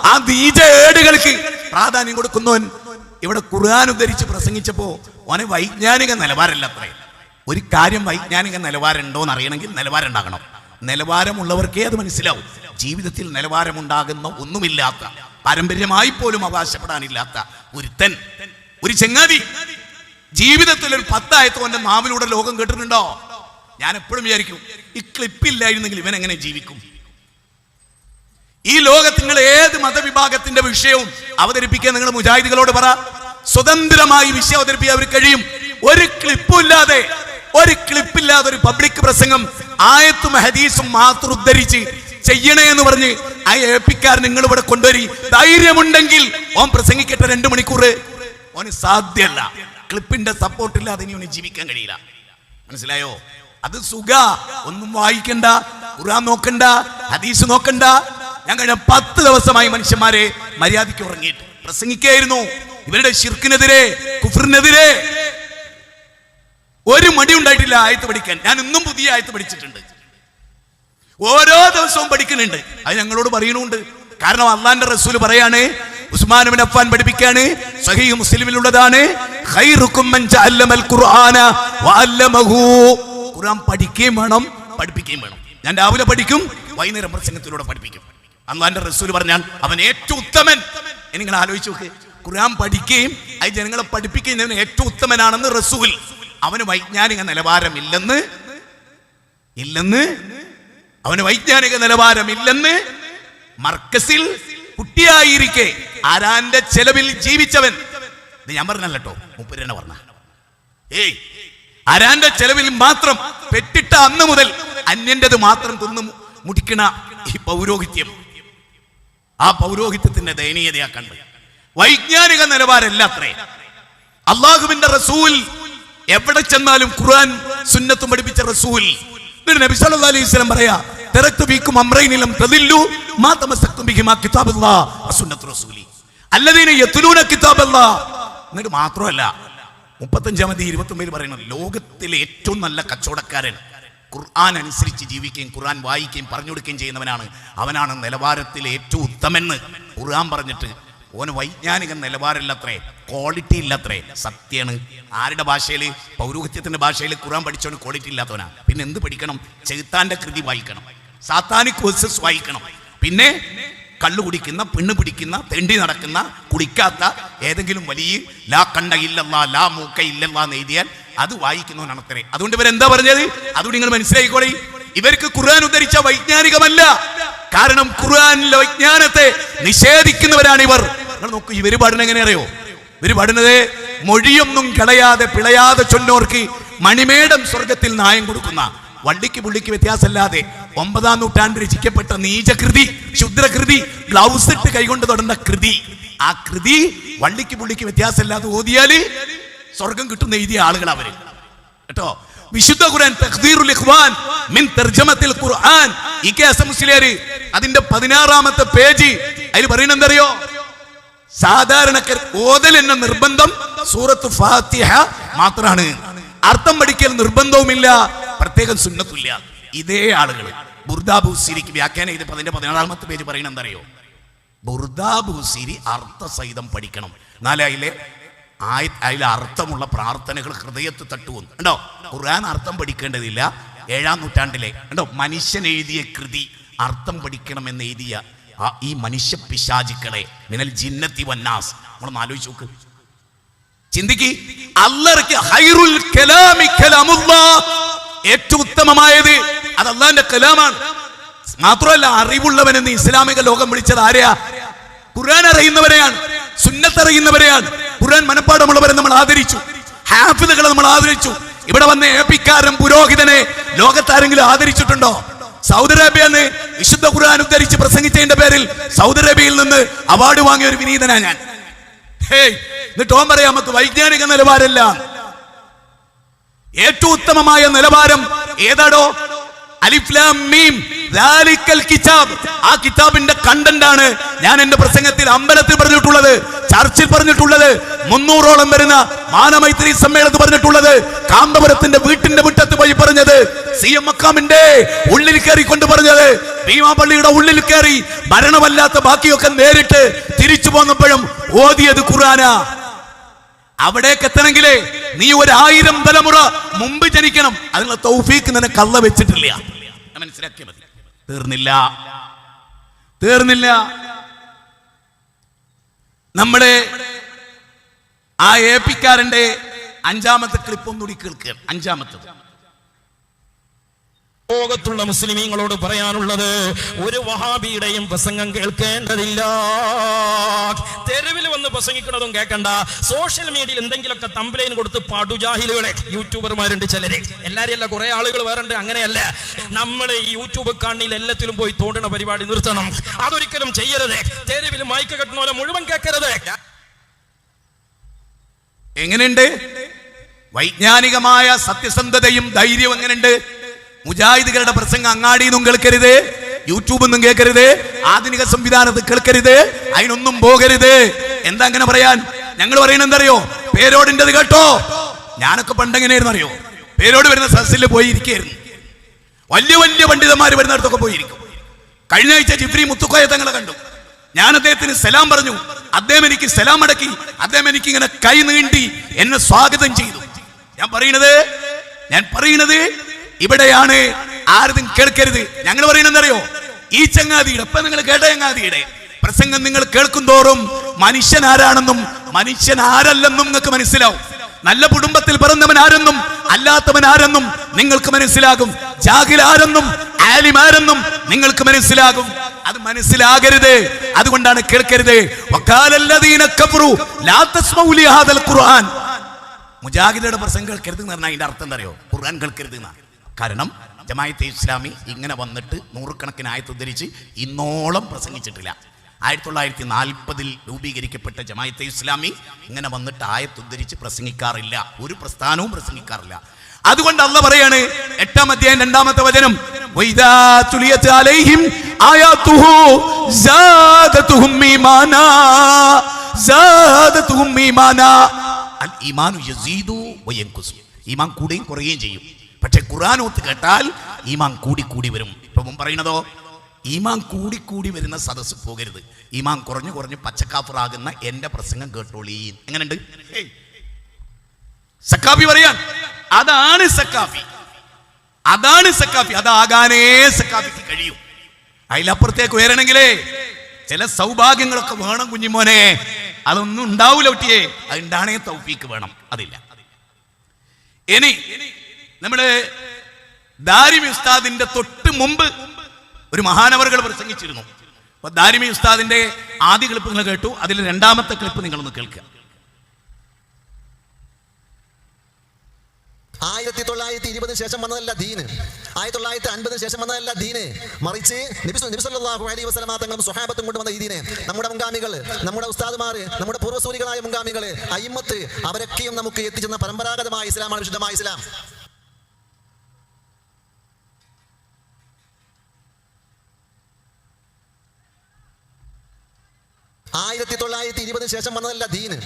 ആ നീച ഏടുകൾക്ക് പ്രാധാന്യം കൊടുക്കുന്നവൻ ഇവിടെ ഖുർആൻ ഉദ്ധരിച്ച് പ്രസംഗിച്ചപ്പോ ഓനെ വൈജ്ഞാനിക നിലവാരമല്ല അത്രേ. ഒരു കാര്യം വൈജ്ഞാനിക നിലവാരം ഉണ്ടോ എന്ന് അറിയണമെങ്കിൽ നിലവാരം ഉണ്ടാകണം. നിലവാരമുള്ളവർക്കേ അത് മനസ്സിലാവും. ജീവിതത്തിൽ നിലവാരമുണ്ടാകുന്ന ഒന്നുമില്ലാത്ത, പാരമ്പര്യമായി പോലും അവകാശപ്പെടാനില്ലാത്ത ഒരുത്തൻ, ഒരു ചെങ്ങാതി ജീവിതത്തിൽ ഒരു 10 ആയത്തോന്റെ നാവിലൂടെ ലോകം കേട്ടിട്ടുണ്ടോ? ഞാൻ എപ്പോഴും വിചാരിക്കും, ഈ ക്ലിപ്പില്ലായിരുന്നെങ്കിൽ ഇവൻ എങ്ങനെ ജീവിക്കും? ഈ ലോകത്ത് നിങ്ങൾ ഏത് മതവിഭാഗത്തിന്റെ വിഷയവും അവതരിപ്പിക്കാൻ നിങ്ങൾ മുജാഹിദികളോട് പറ, സ്വതന്ത്രമായി വിഷയം അവതരിപ്പിക്കാൻ അവർ കഴിയും. ഒരു ക്ലിപ്പില്ലാതെ ഒരു പബ്ലിക് പ്രസംഗം ആയത്തും ഹദീസും മാത്രം ഉദ്ധരിച്ച് ചെയ്യണേ എന്ന് പറഞ്ഞ് ആ ഏപ്പിക്കാർ നിങ്ങൾ ഇവിടെ കൊണ്ടുവരി. ധൈര്യമുണ്ടെങ്കിൽ ഓൻ പ്രസംഗിക്കട്ടെ 2 മണിക്കൂർ. ഓന് സാധ്യമല്ല. ക്ലിപ്പിന്റെ സപ്പോർട്ടില്ലാതെ ഇനി ഓന് ജീവിക്കാൻ കഴിയില്ല. മനസ്സിലായോ? അത് സുഖ. ഒന്നും വായിക്കണ്ട, ഖുർആൻ നോക്കണ്ട, ഹദീസ് നോക്കണ്ട. ഞാൻ കഴിഞ്ഞ 10 ദിവസമായി മനുഷ്യന്മാരെ മര്യാദയ്ക്ക് ഉറങ്ങിയിട്ട് പ്രസംഗിക്കായിരുന്നു. ഇവരുടെ ശിർക്കിനെതിരെ, കുഫറിനെതിരെ ഒരു മടി ഉണ്ടായിട്ടില്ല ആയത്ത് പഠിക്കാൻ. ഞാൻ ഇന്നും പുതിയ ആയത്ത് പഠിച്ചിട്ടുണ്ട്. ഓരോ ദിവസവും പഠിക്കുന്നുണ്ട്. അത് ഞങ്ങളോട് പറയുന്നുണ്ട്. കാരണം അള്ളാന്റെ റസൂൽ പറയാണ്, ഉസ്മാൻ ഇബ്നു അഫ്ഫാൻ പഠിപ്പിക്കാണ്, സഹീഹ് മുസ്ലിമിലുള്ളതാണ്, ഖൈറുക്കും മൻ തഅല്ലമൽ ഖുർആന വഅല്ലമഹു. ഖുർആൻ പഠിക്കുകയും വേണം, പഠിപ്പിക്കുകയും വേണം. ഞാൻ രാവിലെ പഠിക്കും, വൈകുന്നേരം പ്രസംഗത്തിലൂടെ പഠിപ്പിക്കും. അള്ളാന്റെ റസൂൽ പറഞ്ഞാൽ അവൻ ഏറ്റവും ഉത്തമൻ. നിങ്ങൾ ആലോചിച്ച് നോക്ക്, ഖുർആൻ പഠിക്കുകയും അത് ജനങ്ങളെ പഠിപ്പിക്കുന്നവന് ഏറ്റവും ഉത്തമനാണെന്ന് റസൂൽ. അവന് വൈജ്ഞാനിക നിലവാരമില്ലെന്ന് അവന് വൈജ്ഞാനിക നിലവാരമില്ലെന്ന് മർക്കസിൽ കുട്ടിയായിരിക്കെ ആരാന്റെ ചെലവിൽ ജീവിച്ചവൻ. ഇത് ഞാൻ പറഞ്ഞല്ലോ കേട്ടോ, മുപ്പരെന്നെ പറഞ്ഞ. ആരാന്റെ ചെലവിൽ മാത്രം പെട്ടിട്ട അന്ന് മുതൽ അന്യന്റേത് മാത്രം തിന്ന് മുടിക്കണ ഈ പൗരോഹിത്യം, ആ പൗരോഹിത്യത്തിന്റെ ദയനീയതയാ കണ്ട്. വൈജ്ഞാനിക നിലവാരമല്ല അത്രേ. അള്ളാഹുവിന്റെ റസൂൽ എവിടെ ചെന്നാലും ഖുർആൻ സുന്നത്തും പഠിപ്പിച്ച റസൂൽ. നബി സല്ലല്ലാഹു അലൈഹി വസല്ലം പറയാ, തറക്തു ഫീകും അംറൈനി ലം തദില്ലു മാ തമസ്സക്തും ബിഹിമാ കിതാബുല്ലാഹ് വസുന്നത്തു റസൂലി അല്ലദീന യത്ലൂന കിതാബല്ലാഹ്. എന്നിട്ട് മാത്രമല്ല 35-29 പറയുന്നത്, ലോകത്തിലെ ഏറ്റവും നല്ല കച്ചവടക്കാരൻ ഖുർആൻ അനുസരിച്ച് ജീവിക്കുകയും ഖുർആൻ വായിക്കുകയും പറഞ്ഞു കൊടുക്കുകയും ചെയ്യുന്നവനാണ്. അവനാണ് നിലവാരത്തിലെ ഏറ്റവും ഉത്തമെന്ന് ഖുർആൻ പറഞ്ഞിട്ട് ഓന് വൈജ്ഞാനിക നിലവാരമില്ലത്രേ, ക്വാളിറ്റി ഇല്ലത്രേ. സത്യാണ്. ആരുടെ ഭാഷയിൽ? പൗരോഹിത്യത്തിന്റെ ഭാഷയിൽ ഖുർആൻ പഠിച്ചവന് ക്വാളിറ്റി ഇല്ലാത്തവനാ. പിന്നെ എന്ത് പഠിക്കണം? ചെകുത്താന്റെ കൃതി വായിക്കണം, സാത്താനിക് വേഴ്സസ് വായിക്കണം. പിന്നെ കള്ളു കുടിക്കുന്ന, പെണ്ണ് പിടിക്കുന്ന, തെണ്ടി നടക്കുന്ന, കുടിക്കാത്ത ഏതെങ്കിലും വലിയ ലാ കണ്ട ഇല്ലല്ലാ ലാ മൂക്ക ഇല്ലല്ലാ എന്ന് എഴുതിയാൽ അത് വായിക്കുന്നവനാണ് അത്രേ. അതുകൊണ്ട് ഇവരെന്താ പറഞ്ഞത്? അതുകൊണ്ട് നിങ്ങൾ മനസ്സിലായിക്കോളി, ഇവർക്ക് ഖുർആൻ ഉദ്ധരിച്ച വൈജ്ഞാനികമല്ല. കാരണം ഖുർആനിലെ വിജ്ഞാനത്തെ നിഷേധിക്കുന്നവരാണ് ഇവർ. നിങ്ങൾ നോക്കൂ, ഇവര് പാടുന്നത് എങ്ങനെ അറിയോ? ഇവര് പാടുന്നത്, മൊഴിയൊന്നും കളയാതെ പിളയാതെ ചൊല്ലോർക്ക് മണിമേടം സ്വർഗത്തിൽ ന്യായം കൊടുക്കുന്ന, വള്ളിക്ക് പുള്ളിക്ക് വ്യത്യാസമല്ലാതെ 9-ാം നൂറ്റാണ്ടിൽ രചിക്കപ്പെട്ട നീചകൃതി, ക്ഷുദ്രകൃതി, ഗ്ലൗസ് ഇട്ട് കൈകൊണ്ട് തൊടുന്ന കൃതി. ആ കൃതി വള്ളിക്ക് പുള്ളിക്ക് വ്യത്യാസമല്ലാതെ ഓതിയാല് സ്വർഗം കിട്ടുന്ന എഴുതിയ ആളുകൾ അവര് കേട്ടോ. വിശുദ്ധ ഖുർആൻ തഖ്ദീറുൽ ഇഖ്വാൻ മിൻ തർജമത്തിൽ ഖുർആൻ ഇകേസം മുസ്ലിയാർ അതിന്റെ 16-ാമത്തെ പേജ് അതിൽ പറയുന്നത് എന്തറിയോ? സാധാരണക്കാർ ഓതൽ എന്ന നിർബന്ധം സൂറത്ത് ഫാത്തിഹ മാത്രമാണ്. അർത്ഥം പഠിക്കൽ നിർബന്ധവുമില്ല, പ്രത്യേകം സുന്നത്തുമില്ല. ഇതേ ആളുകൾ ബുർദാബൂസിരിക്ക് വ്യാഖ്യാനം ചെയ്ത് അതിന്റെ 16-ാമത്തെ പേജ് പറയുന്നത് എന്തറിയോ? ബുർദാബൂസിരി അർത്ഥസഹിതം പഠിക്കണം. എന്നാലേ അതിലെ അർത്ഥമുള്ള പ്രാർത്ഥനകൾ ഹൃദയത്ത് തട്ടുവന്നു. കണ്ടോ? ഖുർആൻ അർത്ഥം പഠിക്കേണ്ടതില്ല. 7-ാം നൂറ്റാണ്ടിലെ കണ്ടോ മനുഷ്യൻ എഴുതിയ കൃതി അർത്ഥം പഠിക്കണമെന്ന് എഴുതിയ ഈ മനുഷ്യ പിശാചുക്കളെ മിനൽ ജിന്നത്തി വന്നാസ് നമ്മളൊന്ന് ആലോചിച്ച് നോക്ക്, ചിന്തിക്ക്. അല്ലാഹുവിന്റെ ഖൈറുൽ കലാമി കലാമുല്ലാഹ്, ഏറ്റവും ഉത്തമമായത് അത് അല്ലാഹുവിന്റെ കലാമാണ്. മാത്രമല്ല, അറിവുള്ളവനെന്ന് ഇസ്ലാമിക ലോകം വിളിച്ചത് ആരെയാ? ഖുർആൻ അറിയുന്നവരെയാണ്, സുന്നത്ത് അറിയുന്നവരെയാണ്. ഖുർആൻ മനപ്പാടമുള്ളവരെ നമ്മൾ ആദരിച്ചു, ഹാഫിദുകളെ നമ്മൾ ആദരിച്ചു. ഇവിടെ വന്ന ഏപ്പിക്കാരൻ പുരോഹിതനെ ലോകത്താരെങ്കിലും ആദരിച്ചിട്ടുണ്ടോ? സൗദി അറേബ്യന്ന് വിശുദ്ധ ഖുർആൻ ഉദ്ധരിച്ച് പ്രസംഗിച്ചതിന്റെ പേരിൽ സൗദി അറേബ്യയിൽ നിന്ന് അവാർഡ് വാങ്ങിയ ഒരു വിനീതനാ ഞാൻ. എന്നിട്ട് ഓൻ പറയാം നമുക്ക് വൈജ്ഞാനിക നിലവാരമല്ല. ഏറ്റവും ഉത്തമമായ നിലവാരം ഏതാടോ? അലിഫ് ലാം മീം ദാലിക്കൽ കിതാബ്. ആ കിതാബിന്റെ കണ്ടന്റ് ആണ് ഞാൻ എന്റെ പ്രസംഗത്തിൽ അമ്പലത്തിൽ പറഞ്ഞിട്ടുള്ളത്, ചർച്ചിൽ പറഞ്ഞിട്ടുള്ളത്, 300ഓളം വരുന്ന മാനമൈത്രി സമ്മേളനത്തിൽ പറഞ്ഞിട്ടുള്ളത്, കാന്തപുരത്തിന്റെ വീട്ടിന്റെ മുറ്റത്ത് പോയി പറഞ്ഞത്, CM മക്കാമിന്റെ ഉള്ളിൽ കയറിക്കൊണ്ട് പറഞ്ഞത്, ഭീമാപള്ളിയുടെ ഉള്ളിൽ കയറി മരണമല്ലാത്ത ബാക്കിയൊക്കെ നേരിട്ട് തിരിച്ചു പോന്നപ്പോഴും ഓതിയത് ഖുർആനാ. അവിടേക്ക് എത്തണമെങ്കിലേ നീ 1000 തലമുറ മുമ്പ് ജനിക്കണം. അതിനുള്ള തൗഫീക്ക് നിനക്ക് അല്ലാഹ് വെച്ചിട്ടില്ല. മനസ്സിലാക്കിയാൽ മതി. തീർന്നില്ല. നമ്മുടെ ആ ഏപ്പിക്കാരന്റെ 5ാമത്തെ ക്ലിപ്പ് ഒന്നുകൂടി കേൾക്കുക. 5ാമത്തത് ലോകത്തുള്ള മുസ്ലിമീങ്ങളോട് പറയാനുള്ളത്, ഒരു വഹാബിയുടെയും പ്രസംഗം കേൾക്കേണ്ടതില്ല. തെരുവിൽ വന്ന് പ്രസംഗിക്കുന്നതും കേൾക്കണ്ട. സോഷ്യൽ മീഡിയയിൽ എന്തെങ്കിലുമൊക്കെ തംബ്ലൈൻ കൊടുത്ത് പടുജാഹിലുകളെ യൂട്യൂബർമാരുണ്ട് ചിലര്, എല്ലാരും അല്ല, കുറെ ആളുകൾ വേറുണ്ട്. അങ്ങനെയല്ല, നമ്മൾ ഈ യൂട്യൂബ് കാണിയിൽ എല്ലാത്തിലും പോയി തോണ്ടുന്ന പരിപാടി നിർത്തണം. അതൊരിക്കലും ചെയ്യരുത്. തെരുവിൽ മൈക്ക് കെട്ടുന്ന പോലെ മുഴുവൻ കേൾക്കരുത്. എങ്ങനെയുണ്ട് വൈജ്ഞാനികമായ സത്യസന്ധതയും ധൈര്യവും? എങ്ങനെയുണ്ട്? മുജാഹിദുകളുടെ പ്രസംഗം അങ്ങാടിയൊന്നും കേൾക്കരുത്, യൂട്യൂബ് ഒന്നും കേൾക്കരുത്, ആധുനിക സംവിധാനത്തിൽ കേൾക്കരുത്, അതിനൊന്നും പോകരുത്. എന്താ അങ്ങനെ പറയാൻ? ഞങ്ങൾ പറയുന്നത് എന്തറിയോ? പേരോടിൻ്റെത് കേട്ടോ. ഞാനൊക്കെ പണ്ടെങ്ങനെയായിരുന്നു അറിയോ? പേരോട് വരുന്ന സദസ്സിൽ പോയിരിക്കായിരുന്നു. വലിയ വലിയ പണ്ഡിതന്മാർ വരുന്നിടത്തൊക്കെ പോയിരിക്കും. കഴിഞ്ഞ ആഴ്ച ജിബ്രി മുത്തുക്കോയ തങ്ങളെ കണ്ടു. ഞാൻ അദ്ദേഹത്തിന് സലാം പറഞ്ഞു. അദ്ദേഹം എനിക്ക് സലാം അടക്കി. അദ്ദേഹം എനിക്ക് ഇങ്ങനെ കൈ നീണ്ടി എന്നെ സ്വാഗതം ചെയ്തു. ഞാൻ പറയുന്നത് ഇവിടെയാണ്. ആരും കേൾക്കരുത്. ഞങ്ങൾ പറയുന്നത് അറിയോ? ഈ ചങ്ങാതിയുടെ, ഇപ്പൊ നിങ്ങൾ കേട്ട ചങ്ങാതിയുടെ പ്രസംഗം നിങ്ങൾ കേൾക്കും തോറും മനുഷ്യൻ ആരാണെന്നും മനുഷ്യൻ ആരല്ലെന്നും നിങ്ങൾക്ക് മനസ്സിലാവും. നല്ല കുടുംബത്തിൽ പിറന്നവൻ ആരെന്നും അല്ലാത്തവൻ ആരെന്നും നിങ്ങൾക്ക് മനസ്സിലാകും. ജാഹിൽ ആരെന്നും ആലിം ആരെന്നും നിങ്ങൾക്ക് മനസ്സിലാകും. അത് മനസ്സിലാകരുത്. അതുകൊണ്ടാണ് കേൾക്കരുത്. വഖാലല്ലദീന കഫറു ലാ തസ്മഉ ലിഹാദൽ ഖുർആൻ. മുജാഹിദുകളുടെ പ്രസംഗം കേൾക്കരുത് എന്ന് പറഞ്ഞാൽ അതിന്റെ അർത്ഥം എന്താ അറിയോ? ഖുർആൻ കേൾക്കരുത് എന്നാണ്. കാരണം ജമാഅത്തെ ഇസ്ലാമി ഇങ്ങനെ വന്നിട്ട് നൂറുകണക്കിന് ആയത്ത് ഉദ്ധരിച്ച് ഇന്നോളം പ്രസംഗിച്ചിട്ടില്ല. 1940 രൂപീകരിക്കപ്പെട്ട ജമാഅത്തെ ഇസ്ലാമി ഇങ്ങനെ വന്നിട്ട് ആയത്ത് ഉദ്ധരിച്ച് പ്രസംഗിക്കാറില്ല. ഒരു പ്രസ്ഥാനവും പ്രസംഗിക്കാറില്ല. അതുകൊണ്ട് അല്ലാഹ് പറയാണ് 8-ാം അധ്യായം 2-ാമത്തെ വചനം, വൈദാ തുലിയത് അലൈഹിം ആയാതുഹു സാദതുഹും ഈമാനാ അൽ ഈമാനു യസീദു വയൻഖുസു. ഈമാൻ കൂടുകയും കുറയുകയും ചെയ്യും. പക്ഷെ ഖുർആനോത്ത് കേട്ടാൽ ഈമാൻ കൂടി വരും. ഇപ്പൊ മുൻ പറയുന്നതോ, ഈമാൻ കൂടി വരുന്ന സദസ്സ് പോകരുത്. ഈമാൻ കുറഞ്ഞു പച്ചക്കാഫറാകുന്ന എന്റെ പ്രസംഗം കേട്ടോളീ. എങ്ങനെയുണ്ട്? സക്കാഫി പറയാൻ അതാണ് സക്കാഫി. അതാകാനേ സക്കാഫിക്ക് കഴിയും. അതിലപ്പുറത്തേക്ക് ഉയരണമെങ്കിലേ ചില സൗഭാഗ്യങ്ങളൊക്കെ വേണം കുഞ്ഞിമോനെ. അതൊന്നും ഉണ്ടാവൂല ഒട്ടിയേ. അതുണ്ടാണേ തൗഫീക്ക് വേണം. അതില്ല. ഇനി നമ്മുടെ ദാരിമി ഉസ്താദിന്റെ തൊട്ട് മുമ്പ് ഒരു മഹാനവറുകൾ പ്രസംഗിച്ചിരുന്നു. അപ്പൊ ദാരിമി ഉസ്താദിന്റെ ആദ്യ ക്ലിപ്പ് നിങ്ങൾ കേട്ടു. അതിൽ 2-ാമത്തെ ക്ലിപ്പ് നിങ്ങളൊന്ന് കേൾക്കുക. 1920 ശേഷം വന്നതല്ല ദീന്, 1950 ശേഷം വന്നതല്ല ദീന്. മറിച്ച് നബി സല്ലല്ലാഹു അലൈഹി വസല്ലമ തങ്ങളും സ്വഹാബത്തും കൊണ്ടുവന്ന ഈ ദീനെ നമ്മുടെ മുൻഗാമികൾ, നമ്മുടെ ഉസ്താദുമാർ, നമ്മുടെ പൂർവ്വസൂരികളായ മുൻഗാമികൾ, അയിമ്മത്ത്, അവരൊക്കെയും നമുക്ക് എത്തിച്ചെന്ന പരമ്പരാഗതമായ ഇസ്ലാമാണ് വിശുദ്ധമായ ഇസ്ലാം. 1920 ശേഷം വന്നതല്ല ദീന്,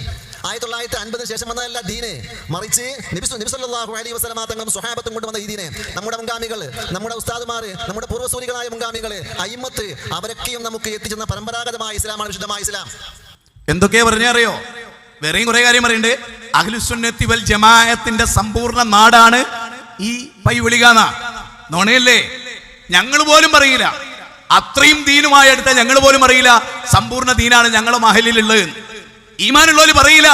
1950 ശേഷം വന്നതല്ല ദീന്. മറിച്ച് നബി സല്ലല്ലാഹു അലൈഹി വസല്ലമ തങ്ങളും സ്വഹാബത്തും കൊണ്ടുവന്ന ഈ ദീനെ നമ്മുടെ മുൻഗാമികൾ, നമ്മുടെ ഉസ്താദുമാർ, നമ്മുടെ പൂർവ്വസൂരികളായ മുൻഗാമികൾ, അയിമ്മത്ത്, അവരൊക്കെയും നമുക്ക് എത്തിച്ചെന്ന പരമ്പരാഗതമായ ഇസ്ലാമാണ് വിശുദ്ധമായ ഇസ്ലാം. എന്തൊക്കെയാ പറഞ്ഞറിയോ? വേറെയും കുറെ കാര്യം പറയുന്നുണ്ട്. അഹ്ലുസുന്നത്തി വൽ ജമാഅത്തിന്റെ സമ്പൂർണ്ണ നാടാണ് ഈ പൈവിളികാന. നോണയല്ലേ? ഞങ്ങൾ പോലും പറയില്ല. അത്രയും ദീനുമായി എടുത്ത ഞങ്ങൾ പോലും അറിയില്ല സമ്പൂർണ്ണ ദീനാണ് ഞങ്ങളുടെ മഹലിലുള്ളത്. ഈമാനുള്ളവർ പറയില്ല.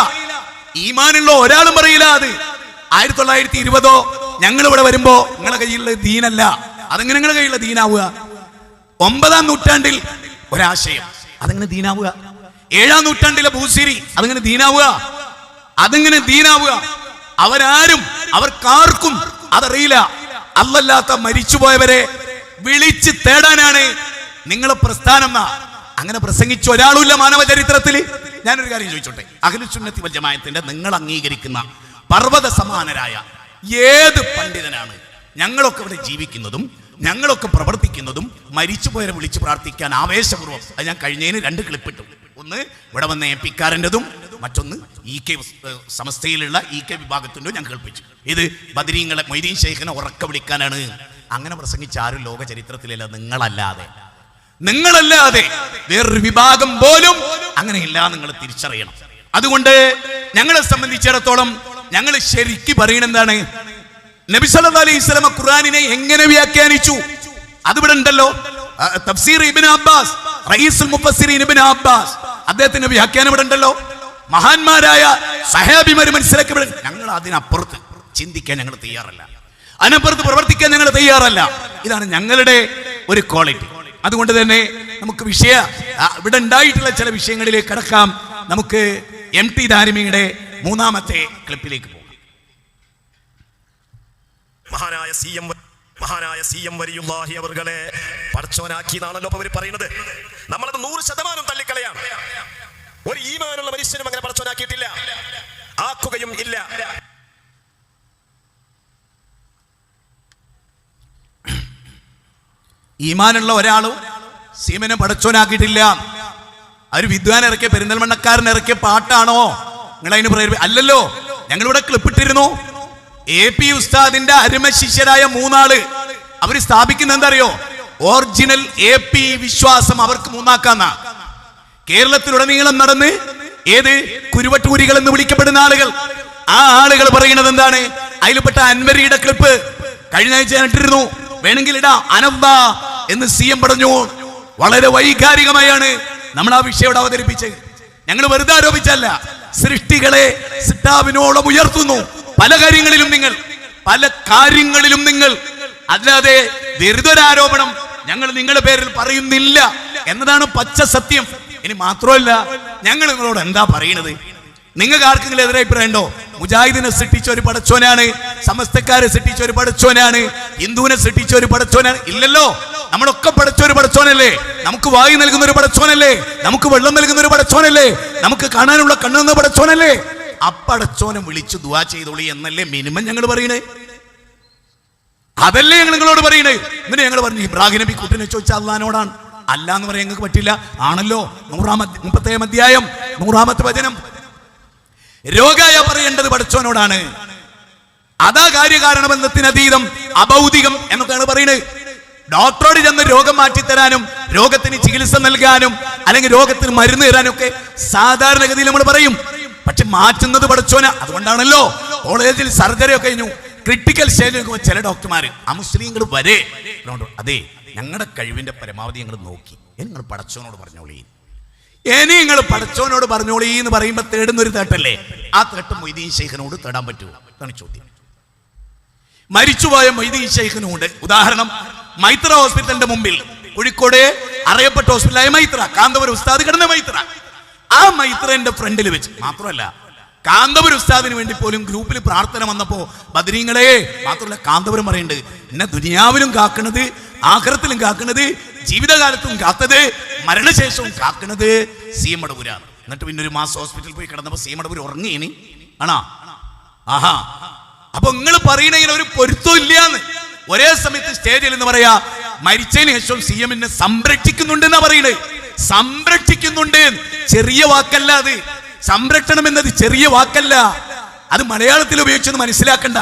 ഈമാനുള്ള ഒരാളും പറയില്ല. അത് 1920 ഞങ്ങൾ ഇവിടെ വരുമ്പോ നിങ്ങളുടെ കയ്യിലുള്ള ദീനല്ല. അതെങ്ങനെ നിങ്ങളുടെ കയ്യിലുള്ള ദീനാവുക? 9-ാം നൂറ്റാണ്ടിൽ ഒരാശയം, അതെങ്ങനെ ദീനാവുക? 7-ാം നൂറ്റാണ്ടിലെ ഭൂസിരി, അതെങ്ങനെ ദീനാവുക? അവർക്കാർക്കും അതറിയില്ല. അല്ലല്ലാത്ത മരിച്ചുപോയവരെ വിളിച്ച് തേടാനാണ് നിങ്ങളെ പ്രസ്ഥാനം. അങ്ങനെ പ്രസംഗിച്ച ഒരാളുമില്ല മാനവ ചരിത്രത്തിൽ. ഞാനൊരു കാര്യം ചോദിച്ചോട്ടെ, അഹ്ലുസുന്നത്തി വൽ ജമാഅത്തിന്റെ നിങ്ങൾ അംഗീകരിക്കുന്ന പർവ്വത സമാനരായ ഏത് പണ്ഡിതനാണ് ഞങ്ങളൊക്കെ ഇവിടെ ജീവിക്കുന്നതും ഞങ്ങളൊക്കെ പ്രവർത്തിക്കുന്നതും മരിച്ചുപോയവരെ വിളിച്ച് പ്രാർത്ഥിക്കാൻ ആവേശപൂർവ്വം അത് ഞാൻ കഴിഞ്ഞതിന് 2 ക്ലിപ്പിട്ടു. ഒന്ന് ഇവിടെ വന്ന എംപിക്കാരൻ്റെതും, മറ്റൊന്ന് EK സമസ്തയിലുള്ള EK വിഭാഗത്തിൻ്റെ ഞാൻ കേൾപ്പിച്ചു. ഇത് ബദരീങ്ങളെ മൊയ്തീൻ ശൈഖിനെ ഉറക്ക വിളിക്കാനാണ്. അങ്ങനെ പ്രസംഗിച്ച ആരും ലോക ചരിത്രത്തിലല്ല. നിങ്ങളല്ലാതെ വേറൊരു വിഭാഗം പോലും അങ്ങനെയില്ല. നിങ്ങൾ തിരിച്ചറിയണം. അതുകൊണ്ട് ഞങ്ങളെ സംബന്ധിച്ചിടത്തോളം ഞങ്ങൾ ശരിക്ക് പറയണ എന്താണ്, നബി സല്ലല്ലാഹു അലൈഹി വസല്ലം ഖുർആനിനെ എങ്ങനെ വ്യാഖ്യാനിച്ചു അതിവിടെ ഉണ്ടല്ലോ. തഫ്സീർ ഇബ്നു അബ്ബാസ്, റഈസുൽ മുഫസ്സിരീൻ ഇബ്നു അബ്ബാസ്, അദ്ദേഹത്തിന്റെ വ്യാഖ്യാനം ഇവിടെ ഉണ്ടല്ലോ. മഹാന്മാരായ സഹാബിമാർ മനസ്സിലാക്കി. ഞങ്ങൾ അതിനപ്പുറത്ത് ചിന്തിക്കാൻ ഞങ്ങൾ തയ്യാറല്ല, അതിനപ്പുറത്ത് പ്രവർത്തിക്കാൻ ഞങ്ങൾ തയ്യാറല്ല. ഇതാണ് ഞങ്ങളുടെ ഒരു ക്വാളിറ്റി. അതുകൊണ്ട് തന്നെ നമുക്ക് ഇവിടെ ഉണ്ടായിട്ടുള്ള ചില വിഷയങ്ങളിലേക്ക് കടക്കാം. നമുക്ക് MT ദാരിമിയുടെ 3ാമത്തെ ക്ലിപ്പിലേക്ക് പോകാം. മഹാനായ CM വലിയുല്ലാഹി അവർകളെ പടച്ചോനാക്കി എന്നാണല്ലോ അവർ പറയുന്നത്. നമ്മളത് 100% തള്ളിക്കളയാണ്. ഒരു ഈമാനുള്ള മനുഷ്യനും അങ്ങനെ പടച്ചോനാക്കിയിട്ടില്ല, ആക്കുകയും ഇല്ല. ഈമാനുള്ള ഒരാളും സീമനെ പടച്ചോനാക്കിയിട്ടില്ല. ഒരു വിദ്വാൻ ഇറക്കിയ, പെരിന്തൽമണ്ണക്കാരൻ ഇറക്കിയ പാട്ടാണോ നിങ്ങളതിന് പ്രേരിപ്പിച്ച? അല്ലല്ലോ. ഞങ്ങളിവിടെ ക്ലിപ്പിട്ടിരുന്നു. AP ഉസ്താദിന്റെ അരുമ ശിഷ്യരായ 3 ആള് അവർ സ്ഥാപിക്കുന്ന എന്തറിയോ, ഒറിജിനൽ AP വിശ്വാസം അവർക്ക് 3ആക്കാന്ന. കേരളത്തിലുടനീളം നടന്ന് ഏത് കുരുവട്ടൂരികൾ എന്ന് വിളിക്കപ്പെടുന്ന ആളുകൾ, ആ ആളുകൾ പറയുന്നത് എന്താണ്? അതിൽപ്പെട്ട അൻവരിയുടെ ക്ലിപ്പ് കഴിഞ്ഞ ആഴ്ച ഇട്ടിരുന്നു. വേണമെങ്കിൽ ഇടാം. അനന്ത എന്ന് CM പറഞ്ഞു. വളരെ വൈകാരികമായാണ് നമ്മൾ ആ വിഷയം ഇവിടെ അവതരിപ്പിച്ചത്. ഞങ്ങൾ വെറുതെ ആരോപിച്ചല്ല, സൃഷ്ടികളെ സിട്ടാവിനോളം ഉയർത്തുന്നു. പല കാര്യങ്ങളിലും നിങ്ങൾ അല്ലാതെ വെറുതെ ഒരു ആരോപണം ഞങ്ങൾ നിങ്ങളുടെ പേരിൽ പറയുന്നില്ല എന്നതാണ് പച്ച സത്യം. ഇനി മാത്രമല്ല, ഞങ്ങൾ നിങ്ങളോട് എന്താ പറയുന്നത്? നിങ്ങൾക്ക് ആർക്കെങ്കിലും എതിരെ അഭിപ്രായമുണ്ടോ? മുജാഹിദിനെ സൃഷ്ടിച്ച ഒരു പടച്ചോനാണ്, സമസ്തക്കാരെ സൃഷ്ടിച്ച ഒരു പടച്ചോനാണ്, ഹിന്ദുവിനെ സൃഷ്ടിച്ച ഒരു പടച്ചോനാണ്. ഇല്ലല്ലോ. നമ്മളൊക്കെ പടച്ച ഒരു പടച്ചോനല്ലേ? നമുക്ക് വായു നൽകുന്ന ഒരു പടച്ചോനല്ലേ? നമുക്ക് വെള്ളം നൽകുന്ന ഒരു പടച്ചോനല്ലേ? നമുക്ക് കാണാനുള്ള കണ്ണെന്ന പടച്ചോനല്ലേ? അപ്പടച്ചോനെ വിളിച്ചു ദുആ ചെയ്തോളി എന്നല്ലേ മിനിമം ഞങ്ങൾ പറയണേ. അതല്ലേ ഞങ്ങൾ നിങ്ങളോട് പറയണേ. എന്നിട്ട് ഞങ്ങൾ പറഞ്ഞു ഇബ്രാഹിം നബി കുട്ടിനെ ചോദിച്ചാൽ അള്ളാഹിനോടാണ്. അല്ല എന്ന് പറയാൻ ഞങ്ങൾക്ക് പറ്റില്ല. ആണല്ലോ 30-ാം അധ്യായം 100-ാമത്തെ വചനം. രോഗായ പറയേണ്ടത് പടച്ചോനോടാണ്. അതാ കാര്യകാരണബന്ധത്തിനതീതം അഭൗതികം എന്നൊക്കെയാണ് പറയുന്നത്. ഡോക്ടറോട് ചെന്ന് രോഗം മാറ്റിത്തരാനും രോഗത്തിന് ചികിത്സ നൽകാനും അല്ലെങ്കിൽ രോഗത്തിന് മരുന്ന് തരാനും ഒക്കെ സാധാരണഗതിയിൽ നമ്മൾ പറയും. പക്ഷെ മാറ്റുന്നത് പടച്ചോന. അതുകൊണ്ടാണല്ലോ കോളേജിൽ സർജറി ഒക്കെ കഴിഞ്ഞു, ക്രിട്ടിക്കൽ സ്റ്റേജിൽ ചില ഡോക്ടർമാർ അമുസ്ലിങ്ങൾ വരെ അതെ ഞങ്ങളുടെ കഴിവിന്റെ പരമാവധി ഞങ്ങൾ നോക്കി, നിങ്ങൾ പടച്ചോനോട് പറഞ്ഞോളി, ഇനി നിങ്ങൾ പടച്ചോനോട് പറഞ്ഞോളി എന്ന് പറയുമ്പോൾ തേടുന്നൊരു തേട്ടല്ലേ. ആ തേട്ടം മൊയ്തീൻ ശൈഖിനോട് തേടാൻ പറ്റുമോ? അതാണ് ചോദ്യം. മരിച്ചുപോയ മൊയ്തീൻ ശൈഖിനോട് ഉദാഹരണം, മൈത്ര ഹോസ്പിറ്റലിന്റെ മുമ്പിൽ, കോഴിക്കോട് അറിയപ്പെട്ട ഹോസ്പിറ്റലായ മൈത്ര, കാന്തപുരം ഉസ്താദ് കിടന്ന മൈത്ര, ആ മൈത്രന്റെ ഫ്രണ്ടിൽ വെച്ച് മാത്രമല്ല കാന്തപുരം ഉസ്താദിന് വേണ്ടി പോലും ഗ്രൂപ്പിൽ പ്രാർത്ഥന വന്നപ്പോ ബദരീങ്ങളെ മാത്രമല്ല കാന്തപുരം പറയുന്നുണ്ട്, എന്നെ ദുനിയാവിലും കാക്കണത് ആഖിറത്തിലും കാക്കണത് ജീവിതകാലത്തും കാത്തത് മരണശേഷവും കാക്കണത് CM മടവൂരാണ്. എന്നിട്ട് പിന്നെ ഒരു മാസം ഹോസ്പിറ്റലിൽ പോയി കിടന്നപ്പോ CM മടവൂർ ഉറങ്ങിയിനി ആണോ? ആഹാ. അപ്പൊ നിങ്ങൾ പറയണതിന് ഒരു പൊരുത്തം ഇല്ലാന്ന്. ഒരേ സമയത്ത് സ്റ്റേജിൽ എന്ന് പറയാ മരിച്ചതിന് ശേഷം CM-നെ സംരക്ഷിക്കുന്നുണ്ട് എന്നാ പറയുന്നത്. സംരക്ഷിക്കുന്നുണ്ട്, ചെറിയ വാക്കല്ല അത്. സംരക്ഷണം എന്നത് ചെറിയ വാക്കല്ല, അത് മലയാളത്തിൽ ഉപയോഗിച്ചെന്ന് മനസ്സിലാക്കണ്ട.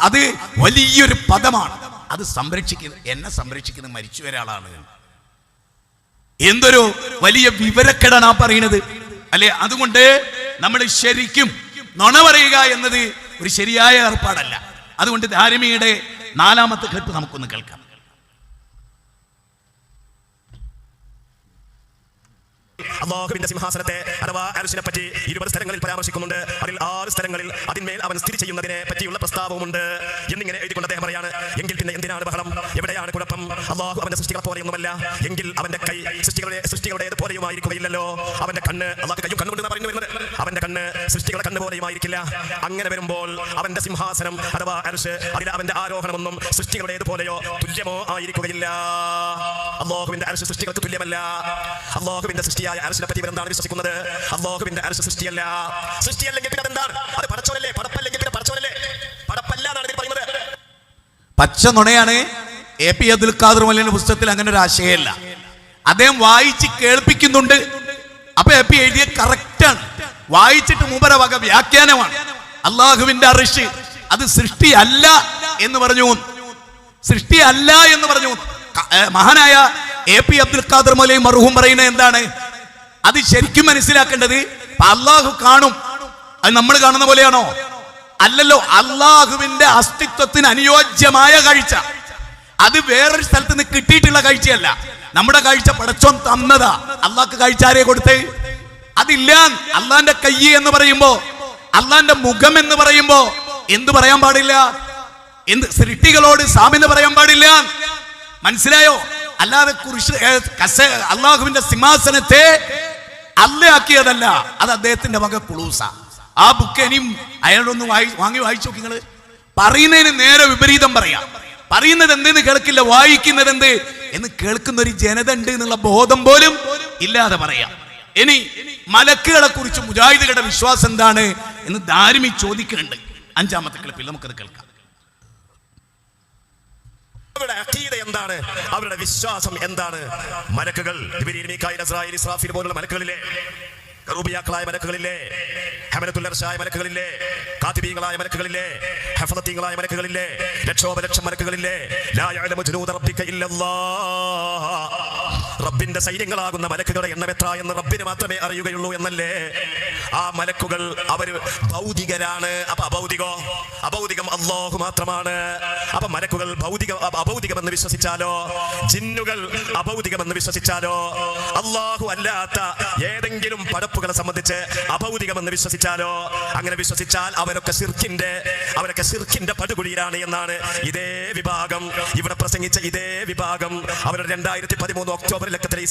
അത് വലിയൊരു പദമാണ്. അത് സംരക്ഷിക്കുന്നത്, എന്നെ സംരക്ഷിക്കുന്നത് മരിച്ചു ഒരാളാണ്. എന്തൊരു വലിയ വിവരക്കേടാണ് ആ പറയുന്നത് അല്ലെ? അതുകൊണ്ട് നമ്മൾ ശരിക്കും നുണ പറയുക എന്നത് ഒരു ശരിയായ ഏർപ്പാടല്ല. അതുകൊണ്ട് ധാരിമിയുടെ 4-ാമത്തെ ക്ലിപ്പ് നമുക്കൊന്ന് കേൾക്കാം. അല്ലാഹുവിന്റെ സിംഹാസനത്തെ അഥവാ അർശിനെ പറ്റി 20 സ്ഥലങ്ങളിൽ പരാമർശിക്കുന്നുണ്ട്. അതിൽ 6 സ്ഥലങ്ങളിൽ അതിന്മേൽ അവൻ സ്ഥിതി ചെയ്യുന്നതിനെ പറ്റിയുള്ള പ്രസ്താവമുണ്ട് എന്നിങ്ങനെ എഴുതിക്കൊണ്ട് അദ്ദേഹം പറയാണ്. എങ്കിൽ പിന്നെ എന്തിനാണ് ബഹളം? എവിടെയാണ് കുഴപ്പം? അല്ലാഹു അവന്റെ സൃഷ്ടികളെ പോലെയൊന്നുമല്ല. എങ്കിൽ അവന്റെ കൈ സൃഷ്ടികളുടേത് പോലെയുമായിരിക്കുകയില്ലല്ലോ. അവന്റെ കണ്ണ്, അല്ലാഹു കയ്യും കണ്ണുകൊണ്ടെന്ന് പറയുന്നു വരുന്നത്, അവന്റെ കണ്ണ് സൃഷ്ടികളുടെ കണ്ണ് പോലെയുമായിരിക്കില്ല. അങ്ങനെ വരുമ്പോൾ അവന്റെ സിംഹാസനം അഥവാ അർശ്, അതിൽ അവന്റെ ആരോഹണമൊന്നും സൃഷ്ടികളുടേത് പോലെയോ തുല്യമോ ആയിരിക്കുകയില്ല. അല്ലാഹുവിന്റെ അർശ് സൃഷ്ടികൾക്ക് തുല്യമല്ല. അല്ലാഹുവിന്റെ സൃഷ്ടിയായ അർശിനെ പറ്റി ഇവരെന്താണ് വിശ്വസിക്കുന്നത്? അല്ലാഹുവിന്റെ അർശ് സൃഷ്ടിയല്ല. സൃഷ്ടിയല്ലെങ്കിൽ പിന്നെ അതെന്താണ്? അത് പടച്ചോനല്ലേ? പടപ്പല്ലെങ്കിൽ പിന്നെ പടച്ചോനല്ലേ? പടപ്പല്ല എന്നാണ് ഇതിൽ പറയുന്നത്. പച്ച നുണയാണ്. AP അബ്ദുൽ ഖാദർ മൗലവിയുടെ പുസ്തകത്തിൽ അങ്ങനെ ഒരു ആശയമല്ല. അദ്ദേഹം വായിച്ച് കേൾപ്പിക്കുന്നുണ്ട്. അപ്പൊ AP എഴുതിയ കറക്റ്റാണ്. വായിച്ചിട്ട് മൂപ്പര വക വ്യാഖ്യാനമാണ്. അള്ളാഹുവിന്റെ അർശ് അത് സൃഷ്ടിയല്ല എന്ന് പറഞ്ഞു. സൃഷ്ടിയല്ല എന്ന് പറഞ്ഞു. മഹാനായ AP അബ്ദുൽ ഖാദർ മൗലവി മർഹൂം പറയുന്നത് എന്താണ്? അത് ശരിക്കും മനസ്സിലാക്കേണ്ടത് അള്ളാഹു കാണും. അത് നമ്മൾ കാണുന്ന പോലെയാണോ? അല്ലല്ലോ. അള്ളാഹുവിന്റെ അസ്തിത്വത്തിന് അനുയോജ്യമായ കാഴ്ച, അത് വേറൊരു സ്ഥലത്ത് നിന്ന് കിട്ടിയിട്ടുള്ള കാഴ്ചയല്ല. നമ്മുടെ കാഴ്ച പടച്ചോൻ തന്നതാ. അള്ളാഹ്ക്ക് കാഴ്ച ആരെ കൊടുത്ത്? അതില്ല. അള്ളാന്റെ കൈ എന്ന് പറയുമ്പോ, അള്ളാന്റെ മുഖം എന്ന് പറയുമ്പോ എന്ത് പറയാൻ പാടില്ല? എന്ത് സൃഷ്ടികളോട് സാമ്യത പറയാൻ പാടില്ല. മനസ്സിലായോ? അല്ലാതെ അള്ളാഹുവിന്റെ സിംഹാസനത്തെ അല്ലയാക്കിയതല്ല. അത് അദ്ദേഹത്തിന്റെ വക കുളൂസ. ആ ബുക്ക് ഇനിയും അയാളൊന്ന് വാങ്ങി വായിച്ചു നോക്കി. നിങ്ങള് പറയുന്നതിന് നേരെ വിപരീതം പറയാം. പറയുന്നത് എന്തെന്ന് കേൾക്കില്ല, വായിക്കുന്നത് എന്ത് എന്ന് കേൾക്കുന്ന ഒരു ജനത ഉണ്ട് എന്നുള്ള ബോധം പോലും ഇല്ലാതെ പറയാം. ഇനി മലക്കുകളെ കുറിച്ച് മുജാഹിദുകളുടെ വിശ്വാസം എന്താണ് എന്ന് ദാരിമി ചോദിക്കുന്നുണ്ട്. 5-ാമത്തെ ക്ലിപ്പിൽ നമുക്കത് കേൾക്കാം. അവരുടെ അഖീദ എന്താണ്? അവരുടെ വിശ്വാസം എന്താണ്? മലക്കുകൾ, ജിബ്രീൽ, മീകായിൽ, അസ്രായീൽ, ഇസ്രാഫീൽ പോലുള്ള മലക്കുകളിലെ റൂബിയാക്കളായ മലക്കുകളില്ലേ, ഹമലത്തുൽ അർശായ മലക്കുകളില്ലേ, കാതിബീകളായ മലക്കുകളില്ലേ, ഹഫളത്തീകളായ മലക്കുകളില്ലേ, ലക്ഷോപലക്ഷം മലക്കുകളില്ലേ, ലാ യഅലമു ജുനൂദ റബ്ബിക ഇല്ലല്ലാഹ്. റബ്ബിന്റെ സൈന്യങ്ങളാകുന്ന മലക്കുകളുടെ എണ്ണം എത്ര എന്ന് റബ്ബിന് മാത്രമേ അറിയുകയുള്ളൂ എന്നല്ലേ? ആ മലക്കുകൾ അവർ ഭൗതികരാണ്. അപ്പൊ അഭൗതികം അല്ലാഹു മാത്രമാണ്. അപ്പൊ മലക്കുകൾ അഭൗതികമെന്ന് വിശ്വസിച്ചാലോ, ജിന്നുകൾ അഭൗതികമെന്ന് വിശ്വസിച്ചാലോ, അല്ലാഹു അല്ലാത്ത ഏതെങ്കിലും പടപ്പുകളെ സംബന്ധിച്ച് അഭൗതികമെന്ന് വിശ്വസിച്ചാലോ, അങ്ങനെ വിശ്വസിച്ചാൽ അവരൊക്കെ ശിർക്കിന്റെ പടുകുഴിയിലാണ് എന്നാണ് ഇതേ വിഭാഗം ഇവിടെ പ്രസംഗിച്ച ഇതേ വിഭാഗം അവരുടെ 2013 ഒക്ടോബർ ലക്കത്തിലെ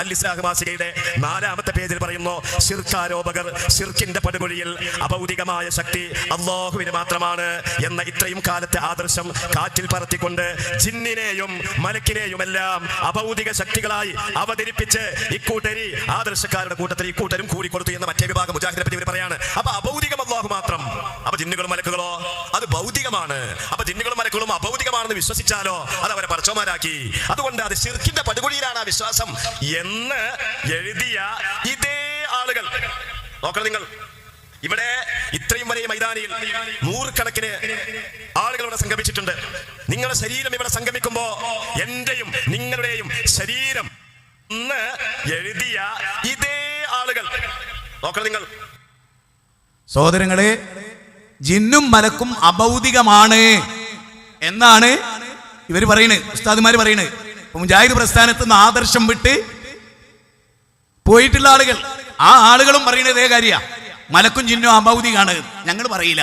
അൽ-ഇസ്ലാഹ് മാസികയുടെ 4-ാമത്തെ പേജിൽ പറയുന്നു, ശിർക്കാരോപകർ ശിർക്കിന്റെ പടുകുഴിയിൽ, അഭൗതികമായ ശക്തി അല്ലാഹുവിന് മാത്രമാണ് എന്ന ഇത്രയും കാലത്തെ ആദർശം കാറ്റിൽ പറത്തിക്കൊണ്ട് ജിന്നിനെയും മലക്കിനെയും എല്ലാം അഭൗതിക ശക്തികളായി അവതരിപ്പിച്ച് ഇക്കൂട്ടരി ആദർശക്കാരുടെ കൂട്ടത്തിൽ ഇക്കൂട്ടരും കൂടിക്കൊടുത്തു എന്ന മറ്റേ വിഭാഗം മുജാഹിദിനെ പറ്റി ഇവർ പറയാണ്. അപ്പൊ അഭൗതികം അല്ലാഹു മാത്രം. അപ്പൊ ജിന്നുകളും മലക്കുകളോ അത് ഭൗതികമാണ്. അപ്പൊ ജിന്നുകളും മലക്കുകളും അഭൗതികമാണെന്ന് വിശ്വസിച്ചാലോ അത് അവരെ പടച്ചോമാരാക്കി. അതുകൊണ്ട് അത് ശിർക്കിന്റെ പടുകുഴിയിലാണ് ആ വിശ്വാസം എന്ന് എഴുതിയ ഇതേ ആളുകൾ നോക്കണം നിങ്ങൾ. ഇവിടെ ഇത്രയും വലിയ മൈതാനിയിൽ 100 കണക്കിന് ആളുകൾ ഇവിടെ സംഗമിച്ചിട്ടുണ്ട്. നിങ്ങളുടെ ശരീരം ഇവിടെ സംഗമിക്കുമ്പോ എന്റെയും നിങ്ങളുടെയും ശരീരം എന്ന് എഴുതിയ ഇതേ ആളുകൾ നോക്കണം നിങ്ങൾ. സഹോദരങ്ങളെ, ജിന്നും മലക്കും അഭൗതികമാണ് എന്നാണ് ഇവർ പറയുന്നത്, ഉസ്താദുമാര് പറയുന്നത്. മുജാഹിദ് പ്രസ്ഥാനത്ത് നിന്ന് ആദർശം വിട്ട് പോയിട്ടുള്ള ആളുകൾ, ആ ആളുകളും പറയുന്നത് ഇതേ കാര്യ, മലക്കും ജിന്നും അഭൗതികമാണ്. ഞങ്ങൾ പറയില്ല.